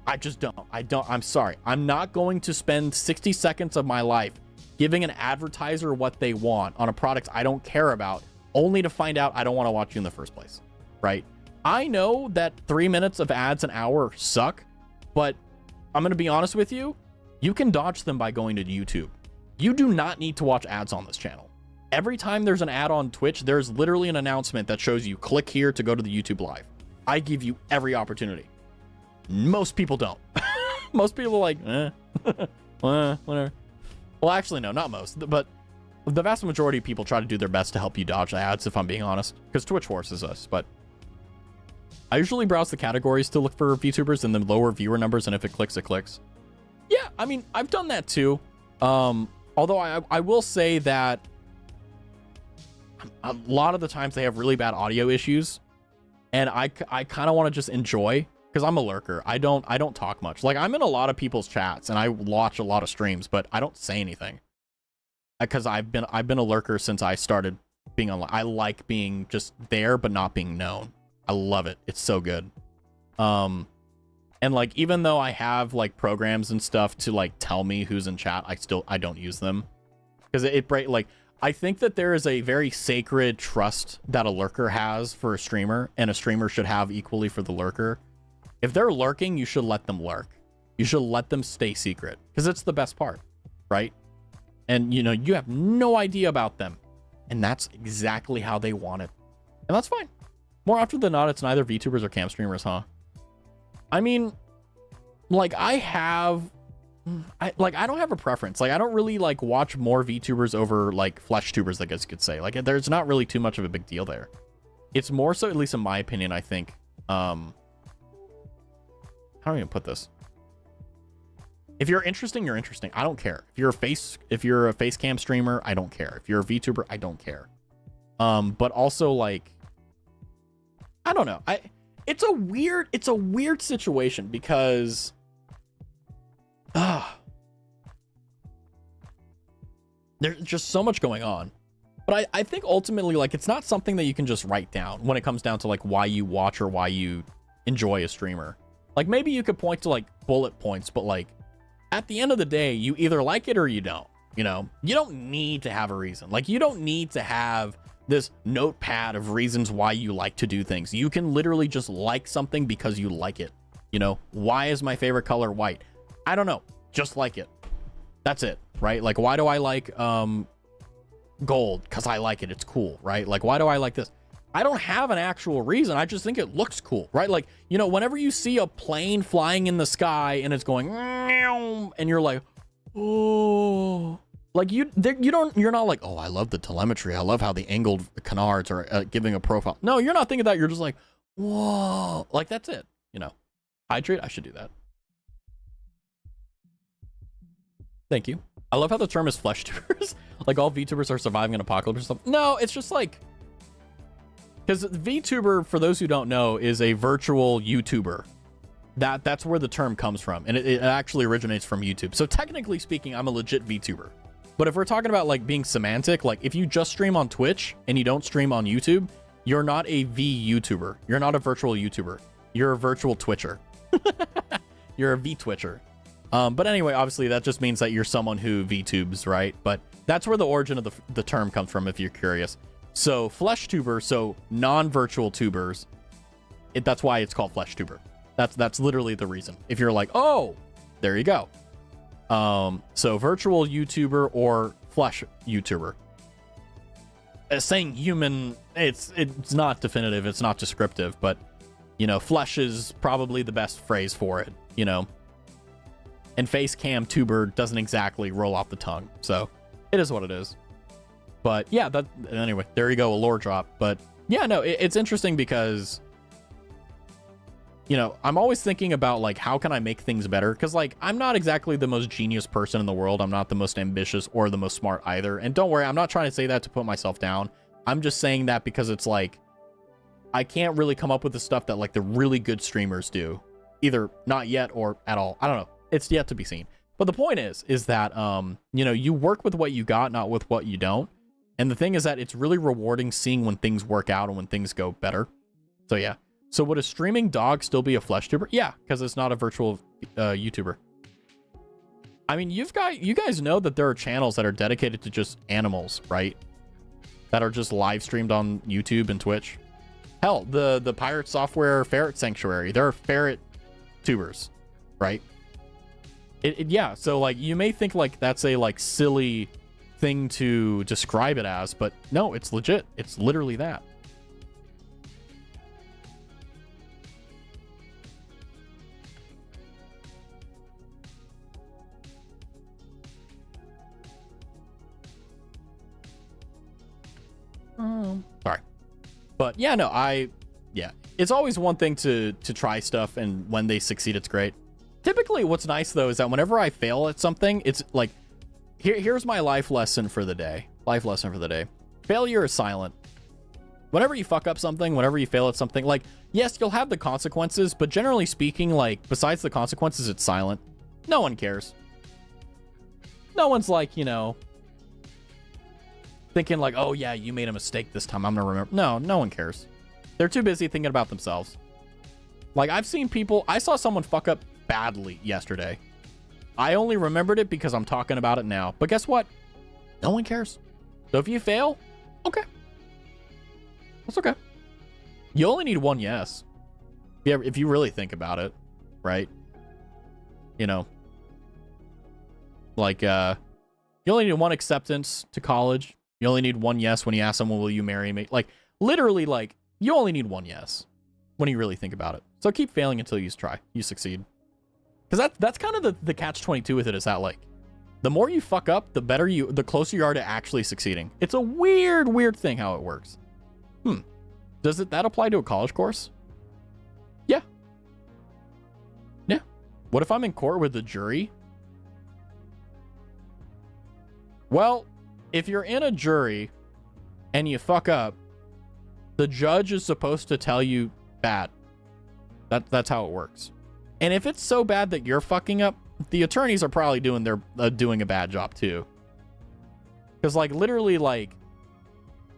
I just don't. I'm sorry. I'm not going to spend 60 seconds of my life giving an advertiser what they want on a product I don't care about, only to find out I don't want to watch you in the first place, right? I know that 3 minutes of ads an hour suck, but I'm going to be honest with you. You can dodge them by going to YouTube. You do not need to watch ads on this channel. Every time there's an ad on Twitch, there's literally an announcement that shows you click here to go to the YouTube live. I give you every opportunity. Most people don't. Most people are like, whatever. Well, actually, no, not most, but the vast majority of people try to do their best to help you dodge ads, if I'm being honest, because Twitch forces us. But I usually browse the categories to look for VTubers and then lower viewer numbers, and if it clicks, it clicks. Yeah, I mean, I've done that too. Although I will say that a lot of the times they have really bad audio issues, and I kind of want to just enjoy, because I'm a lurker. I don't talk much. Like, I'm in a lot of people's chats and I watch a lot of streams, but I don't say anything because I've been a lurker since I started being online. I like being just there but not being known. I love it. It's so good. And like, even though I have like programs and stuff to like tell me who's in chat, I don't use them because like, I think that there is a very sacred trust that a lurker has for a streamer, and a streamer should have equally for the lurker. If they're lurking, you should let them lurk. You should let them stay secret because it's the best part, right? And you know, you have no idea about them, and that's exactly how they want it, and that's fine. More often than not, it's neither VTubers or cam streamers, huh? I mean, like, I don't have a preference. Like, I don't really like watch more VTubers over like flesh tubers, I guess you could say. Like, there's not really too much of a big deal there. It's more so, at least in my opinion, I think. How do I even put this? If you're interesting, you're interesting. I don't care. If you're a face cam streamer, I don't care. If you're a VTuber, I don't care. But also, like, I don't know. It's a weird situation because there's just so much going on. But I think ultimately, like, it's not something that you can just write down when it comes down to like why you watch or why you enjoy a streamer. Like, maybe you could point to like bullet points, but like at the end of the day, you either like it or you don't. You know, you don't need to have a reason. Like, you don't need to have this notepad of reasons why you like to do things. You can literally just like something because you like it. You know, why is my favorite color white? I don't know, just like it. That's it, right? Like, why do I like gold? Because I like it, it's cool, right? Like, why do I like this? I don't have an actual reason. I just think it looks cool, right? Like, you know, whenever you see a plane flying in the sky and it's going and you're like, oh, like, you're not like, oh, I love the telemetry, I love how the angled canards are giving a profile. No, you're not thinking that. You're just like, whoa, like, that's it. You know, hydrate. I should do that. Thank you. I love how the term is flesh tubers. Like, all VTubers are surviving an apocalypse or something. No, it's just like, because VTuber, for those who don't know, is a virtual YouTuber. That's where the term comes from, and it actually originates from YouTube. So technically speaking, I'm a legit VTuber. But if we're talking about like being semantic, like, if you just stream on Twitch and you don't stream on YouTube, you're not a VTuber. You're not a virtual YouTuber. You're a virtual Twitcher. You're a V-Twitcher. But anyway, obviously that just means that you're someone who VTubes, right? But that's where the origin of the term comes from, if you're curious. So flesh tuber, so non-virtual tubers, that's why it's called flesh tuber. That's literally the reason. If you're like, oh, there you go. So virtual YouTuber or flesh YouTuber. Saying human, it's not definitive, it's not descriptive, but, you know, flesh is probably the best phrase for it, you know. And face cam tuber doesn't exactly roll off the tongue, so it is what it is. But yeah, anyway, there you go, a lore drop. But yeah, no, it's interesting because, you know, I'm always thinking about like, how can I make things better? Because like, I'm not exactly the most genius person in the world. I'm not the most ambitious or the most smart either. And don't worry, I'm not trying to say that to put myself down. I'm just saying that because it's like, I can't really come up with the stuff that like the really good streamers do. Either not yet or at all. I don't know. It's yet to be seen. But the point is that, you know, you work with what you got, not with what you don't. And the thing is that it's really rewarding seeing when things work out and when things go better. So yeah. So would a streaming dog still be a flesh tuber? Yeah, because it's not a virtual YouTuber. I mean, you guys know that there are channels that are dedicated to just animals, right? That are just live streamed on YouTube and Twitch. Hell, the Pirate Software Ferret Sanctuary, there are ferret tubers, right? Yeah, so like, you may think like that's a like silly thing to describe it as, but no, it's legit. It's literally that. But yeah, no, yeah, it's always one thing to try stuff, and when they succeed, it's great. Typically, what's nice though is that whenever I fail at something, it's like, here's my life lesson for the day. Life lesson for the day. Failure is silent. Whenever you fuck up something, whenever you fail at something, like, yes, you'll have the consequences, but generally speaking, like, besides the consequences, it's silent. No one cares. No one's like, you know, thinking like, oh yeah, you made a mistake this time, I'm gonna remember. No one cares. They're too busy thinking about themselves. Like, I've seen people, I saw someone fuck up badly yesterday. I only remembered it because I'm talking about it now. But guess what? No one cares. So if you fail, okay. That's okay. You only need one yes. Yeah, if you really think about it, right? You know, like, you only need one acceptance to college. You only need one yes when you ask someone, will you marry me? Like, literally, like, you only need one yes when you really think about it. So keep failing until you try. You succeed. Because that's kind of the catch-22 with it, is that, like, the more you fuck up, the closer you are to actually succeeding. It's a weird thing how it works. Does that apply to a college course? Yeah. Yeah. What if I'm in court with the jury? Well, if you're in a jury and you fuck up, the judge is supposed to tell you bad. That's how it works. And if it's so bad that you're fucking up, the attorneys are probably doing a bad job too. Because, like, literally, like,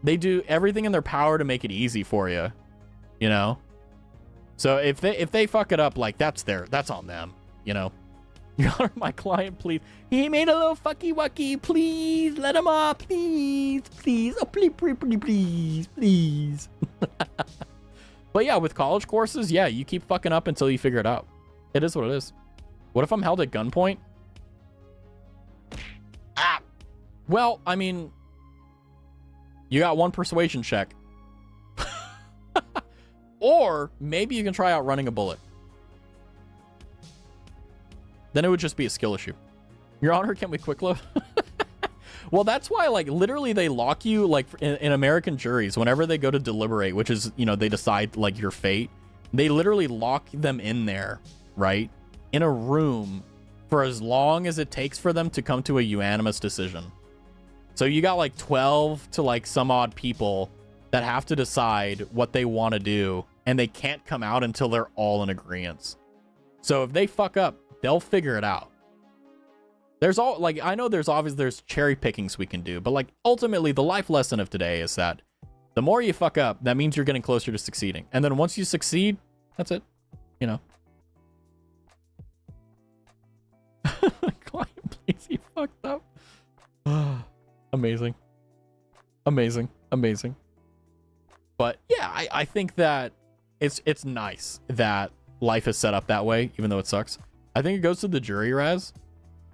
they do everything in their power to make it easy for you, you know? So if they fuck it up, like, that's on them, you know? Your Honor, my client, please. He made a little fucky wucky. Please let him off. Please. Oh, please. But yeah, with college courses, yeah, you keep fucking up until you figure it out. It is what it is. What if I'm held at gunpoint? Well, I mean, you got one persuasion check. Or maybe you can try out running a bullet. Then it would just be a skill issue. Your Honor, can we quick load? Well, that's why, like, literally they lock you, like, in American juries, whenever they go to deliberate, which is, you know, they decide, like, your fate, they literally lock them in there, right? In a room for as long as it takes for them to come to a unanimous decision. So you got like 12 to like some odd people that have to decide what they want to do, and they can't come out until they're all in agreement. So if they fuck up, they'll figure it out. There's all, like, I know there's cherry pickings we can do, but, like, ultimately the life lesson of today is that the more you fuck up, that means you're getting closer to succeeding. And then once you succeed, that's it, you know. Client, please, you fucked up. Amazing. But yeah, I think that it's nice that life is set up that way, even though it sucks. I think it goes to the jury, Raz.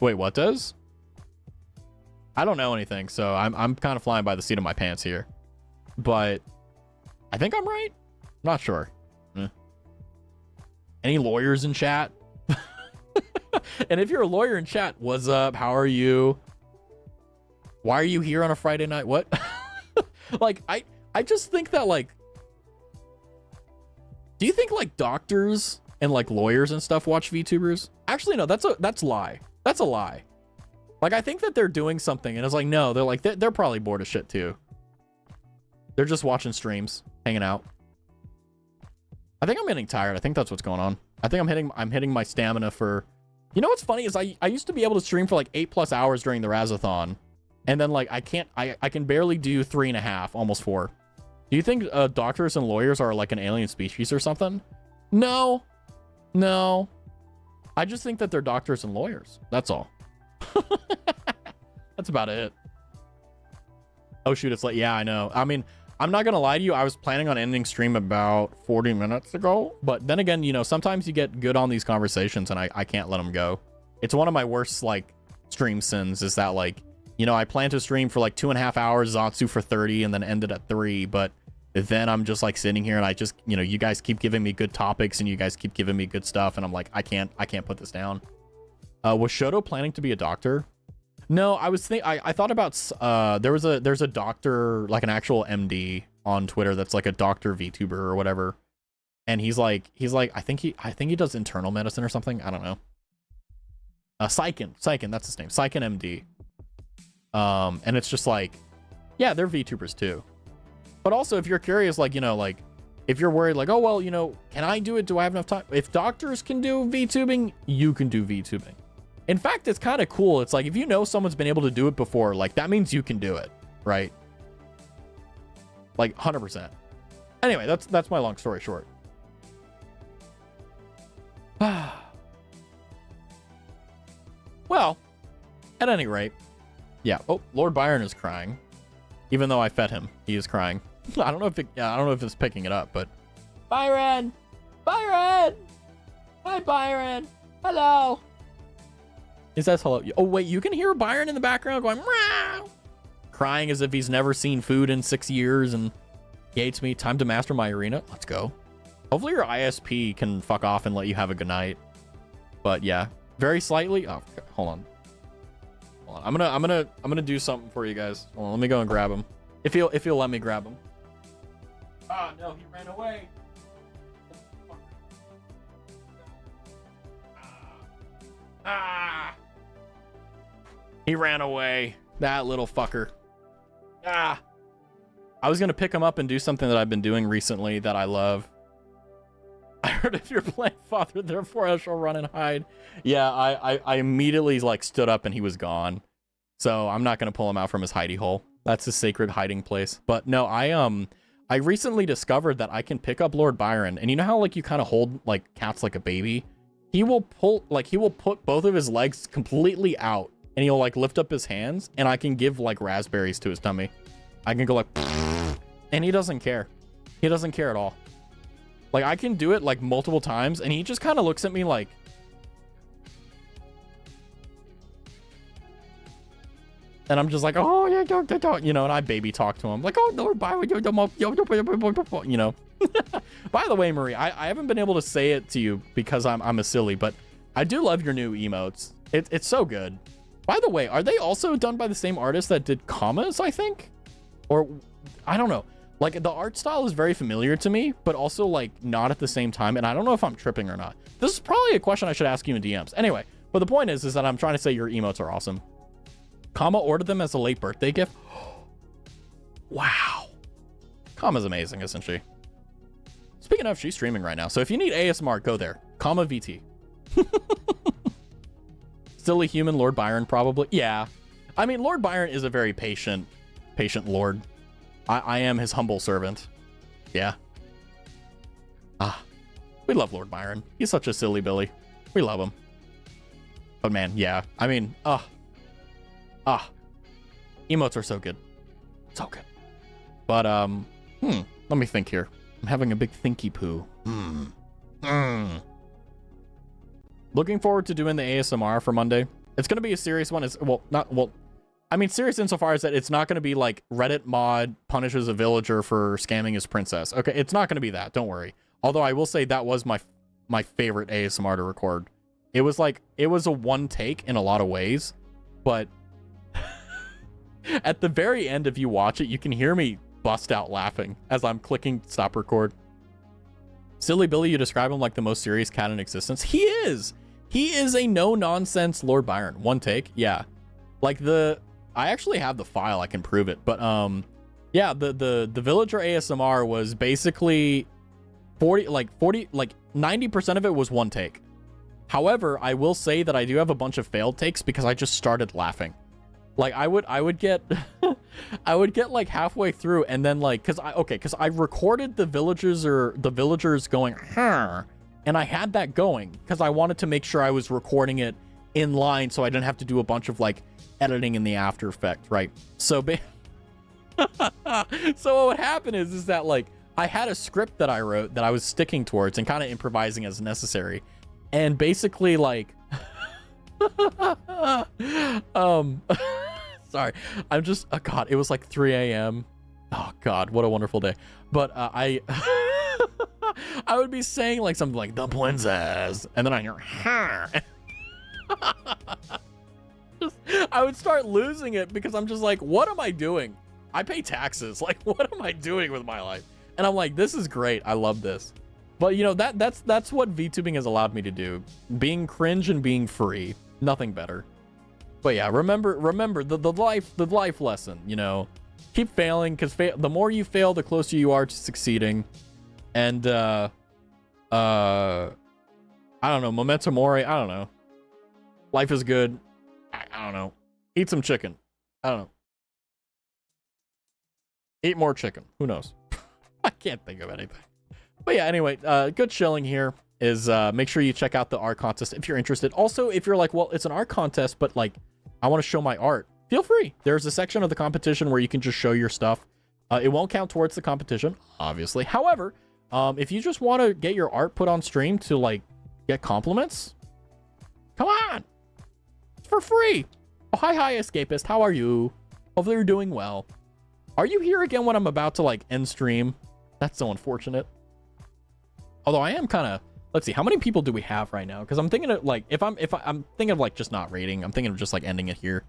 Wait, what does? I don't know anything, so I'm kind of flying by the seat of my pants here. But I think I'm right. I'm not sure. Any lawyers in chat? And if you're a lawyer in chat, what's up? How are you? Why are you here on a Friday night? What? Like, I just think that, like, do you think like doctors and like lawyers and stuff watch VTubers? Actually, no, that's a lie. That's a lie. Like, I think that they're doing something, and it's like, no, they're like, they're probably bored of shit too. They're just watching streams, hanging out. I think I'm getting tired. I think that's what's going on. I think I'm hitting my stamina for, you know what's funny is I used to be able to stream for like 8+ hours during the Raztathon. And then, like, I can barely do 3.5, almost 4. Do you think doctors and lawyers are like an alien species or something? No. I just think that they're doctors and lawyers. That's all. That's about it. Oh, shoot. It's like, yeah, I know. I mean, I'm not going to lie to you. I was planning on ending stream about 40 minutes ago. But then again, you know, sometimes you get good on these conversations and I can't let them go. It's one of my worst, like, stream sins is that, like, you know, I plan to stream for like 2.5 hours, Zatsu for 30, and then end it at 3. But then I'm just like sitting here and I just, you know, you guys keep giving me good topics and you guys keep giving me good stuff. And I'm like, I can't put this down. Was Shoto planning to be a doctor? No, I thought about, there's a doctor, like an actual MD on Twitter that's like a doctor VTuber or whatever. And he's like, I think he does internal medicine or something. I don't know. Sykin, that's his name. Sykin MD. And it's just like, yeah, they're VTubers too. But also, if you're curious, like, you know, like, if you're worried, like, oh, well, you know, can I do it? Do I have enough time? If doctors can do VTubing, you can do VTubing. In fact, it's kind of cool. It's like, if you know someone's been able to do it before, like, that means you can do it, right? Like, 100%. Anyway, that's my long story short. Well, at any rate, yeah. Oh, Lord Byron is crying. Even though I fed him, he is crying. I don't know if it's picking it up, but Byron! Byron! Hi, Byron! Hello! He says hello. Oh, wait, you can hear Byron in the background going, meow! Crying as if he's never seen food in 6 years and he hates me. Time to master my arena. Let's go. Hopefully your ISP can fuck off and let you have a good night. But yeah, very slightly. Oh, hold on. I'm gonna do something for you guys. Hold on, let me go and grab him. If you'll let me grab him. Ah, no, he ran away. Ah. He ran away. That little fucker. Ah. I was gonna pick him up and do something that I've been doing recently that I love. I heard if you're playing Father, therefore I shall run and hide. Yeah, I immediately like stood up and he was gone. So I'm not gonna pull him out from his hidey hole. That's his sacred hiding place. But no, I recently discovered that I can pick up Lord Byron, and you know how like you kind of hold like cats like a baby? He will put both of his legs completely out and he'll like lift up his hands and I can give like raspberries to his tummy. I can go like, and he doesn't care. He doesn't care at all. Like I can do it like multiple times and he just kind of looks at me like, and I'm just like, oh yeah, don't, you know, and I baby talk to him like, oh no, bye, you know. By the way, Marie, I haven't been able to say it to you because I'm a silly, but I do love your new emotes. It's so good. By the way, are they also done by the same artist that did commas, I think? Or I don't know. Like the art style is very familiar to me, but also like not at the same time. And I don't know if I'm tripping or not. This is probably a question I should ask you in DMs. Anyway, but the point is that I'm trying to say your emotes are awesome. Kama ordered them as a late birthday gift. Wow. Kama's amazing, isn't she? Speaking of, she's streaming right now. So if you need ASMR, go there. Kama VT. Still a human Lord Byron, probably. Yeah. I mean, Lord Byron is a very patient Lord. I am his humble servant. Yeah. Ah. We love Lord Byron. He's such a silly Billy. We love him. But man, yeah. I mean, emotes are so good. So good. But, let me think here. I'm having a big thinky poo. Looking forward to doing the ASMR for Monday. It's going to be a serious one. I mean, serious insofar as that it's not going to be like Reddit mod punishes a villager for scamming his princess. Okay, it's not going to be that. Don't worry. Although I will say that was my favorite ASMR to record. It was a one take in a lot of ways, but at the very end, if you watch it, you can hear me bust out laughing as I'm clicking stop record. Silly Billy, you describe him like the most serious cat in existence. He is a no-nonsense Lord Byron. One take, yeah. Like I actually have the file, I can prove it. But yeah, the villager ASMR was basically 90% of it was one take. However, I will say that I do have a bunch of failed takes because I just started laughing. Like I would get I would get like halfway through and then like because I recorded the villagers going huh, and I had that going because I wanted to make sure I was recording it in line so I didn't have to do a bunch of like editing in the After Effects, right? So so what happened is that like I had a script that I wrote that I was sticking towards and kind of improvising as necessary, and basically like sorry, I'm just God, it was like 3 a.m. Oh God, what a wonderful day. But I would be saying like something like the princess, and then I hear I would start losing it because I'm just like, what am I doing? I pay taxes. Like, what am I doing with my life? And I'm like, this is great. I love this. But you know, that's what VTubing has allowed me to do. Being cringe and being free. Nothing better. But yeah, remember the life lesson, you know. Keep failing, because the more you fail, the closer you are to succeeding. And I don't know, memento mori, I don't know. Life is good. I don't know. Eat some chicken. I don't know. Eat more chicken. Who knows? I can't think of anything. But yeah, anyway, good chilling here is make sure you check out the art contest if you're interested. Also, if you're like, well, it's an art contest, but like, I want to show my art. Feel free. There's a section of the competition where you can just show your stuff. It won't count towards the competition, obviously. However, if you just want to get your art put on stream to like get compliments, come on. It's for free. Oh, hi, Escapist. How are you? Hopefully you're doing well. Are you here again when I'm about to like end stream? That's so unfortunate. Although I am kind of, let's see, how many people do we have right now? Because I'm thinking of like, if I'm thinking of like just not rating, I'm thinking of just like ending it here.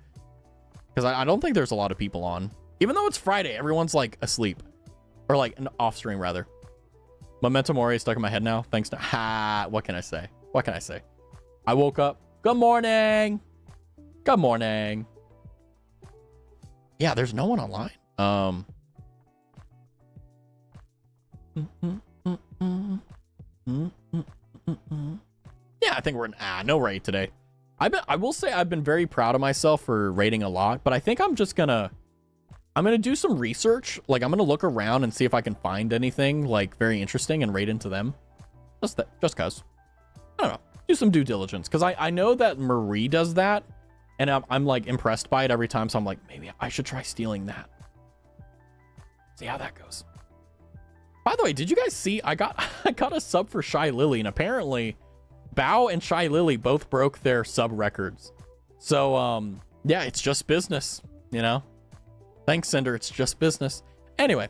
Because I don't think there's a lot of people on. Even though it's Friday, everyone's like asleep. Or like an off stream rather. Memento Mori is stuck in my head now. Thanks to, what can I say? What can I say? I woke up. Good morning. Good morning. Yeah, there's no one online. Yeah, I think we're in no raid today. I will say I've been very proud of myself for raiding a lot, but I think I'm gonna do some research. Like I'm gonna look around and see if I can find anything like very interesting and raid into them. Just cause. I don't know. Do some due diligence, because I know that Marie does that, and I'm like impressed by it every time. So I'm like, maybe I should try stealing that. See how that goes. By the way, did you guys see I got a sub for Shy Lily, and apparently Bao and Shy Lily both broke their sub records. So yeah, it's just business, you know. Thanks, Cinder. It's just business. Anyway,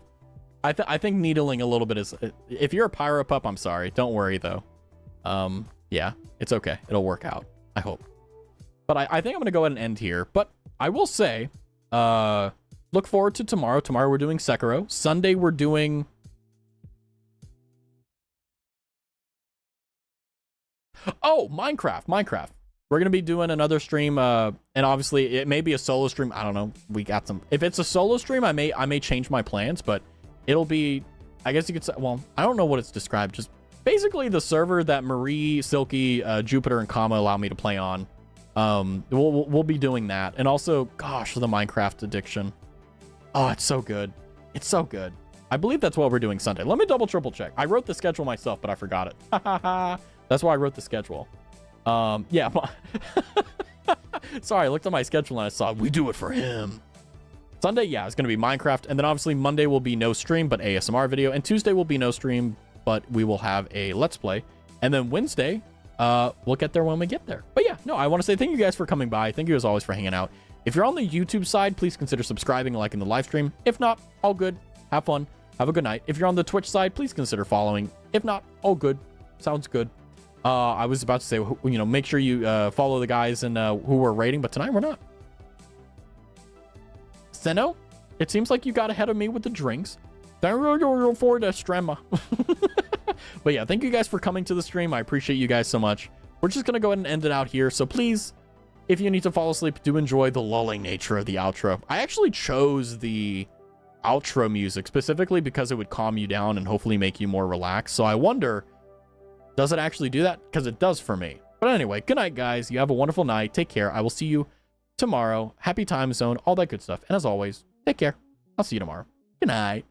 I think needling a little bit is, if you're a pyro pup, I'm sorry. Don't worry though. Yeah, it's okay. It'll work out, I hope. But I think I'm gonna go ahead and end here. But I will say, look forward to tomorrow. Tomorrow we're doing Sekiro. Sunday we're doing Minecraft. We're going to be doing another stream, and obviously it may be a solo stream. I don't know. We got some. If it's a solo stream, I may change my plans, but it'll be, I guess you could say, well, I don't know what it's described. Just basically the server that Marie, Silky, Jupiter, and Kama allow me to play on. We'll be doing that. And also, gosh, the Minecraft addiction. Oh, it's so good. It's so good. I believe that's what we're doing Sunday. Let me triple check. I wrote the schedule myself, but I forgot it. That's why I wrote the schedule. Yeah. Sorry, I looked at my schedule and I saw we do it for him. Sunday, yeah, it's going to be Minecraft. And then obviously Monday will be no stream, but ASMR video. And Tuesday will be no stream, but we will have a Let's Play. And then Wednesday, we'll get there when we get there. But yeah, no, I want to say thank you guys for coming by. Thank you as always for hanging out. If you're on the YouTube side, please consider subscribing and liking the live stream. If not, all good. Have fun. Have a good night. If you're on the Twitch side, please consider following. If not, all good. Sounds good. I was about to say, you know, make sure you follow the guys and who we're rating, but tonight we're not. Seno, it seems like you got ahead of me with the drinks. For the stream. But yeah, thank you guys for coming to the stream. I appreciate you guys so much. We're just gonna go ahead and end it out here. So please, if you need to fall asleep, do enjoy the lulling nature of the outro. I actually chose the outro music specifically because it would calm you down and hopefully make you more relaxed. So I wonder, does it actually do that? Because it does for me. But anyway, good night, guys. You have a wonderful night. Take care. I will see you tomorrow. Happy time zone, all that good stuff. And as always, take care. I'll see you tomorrow. Good night.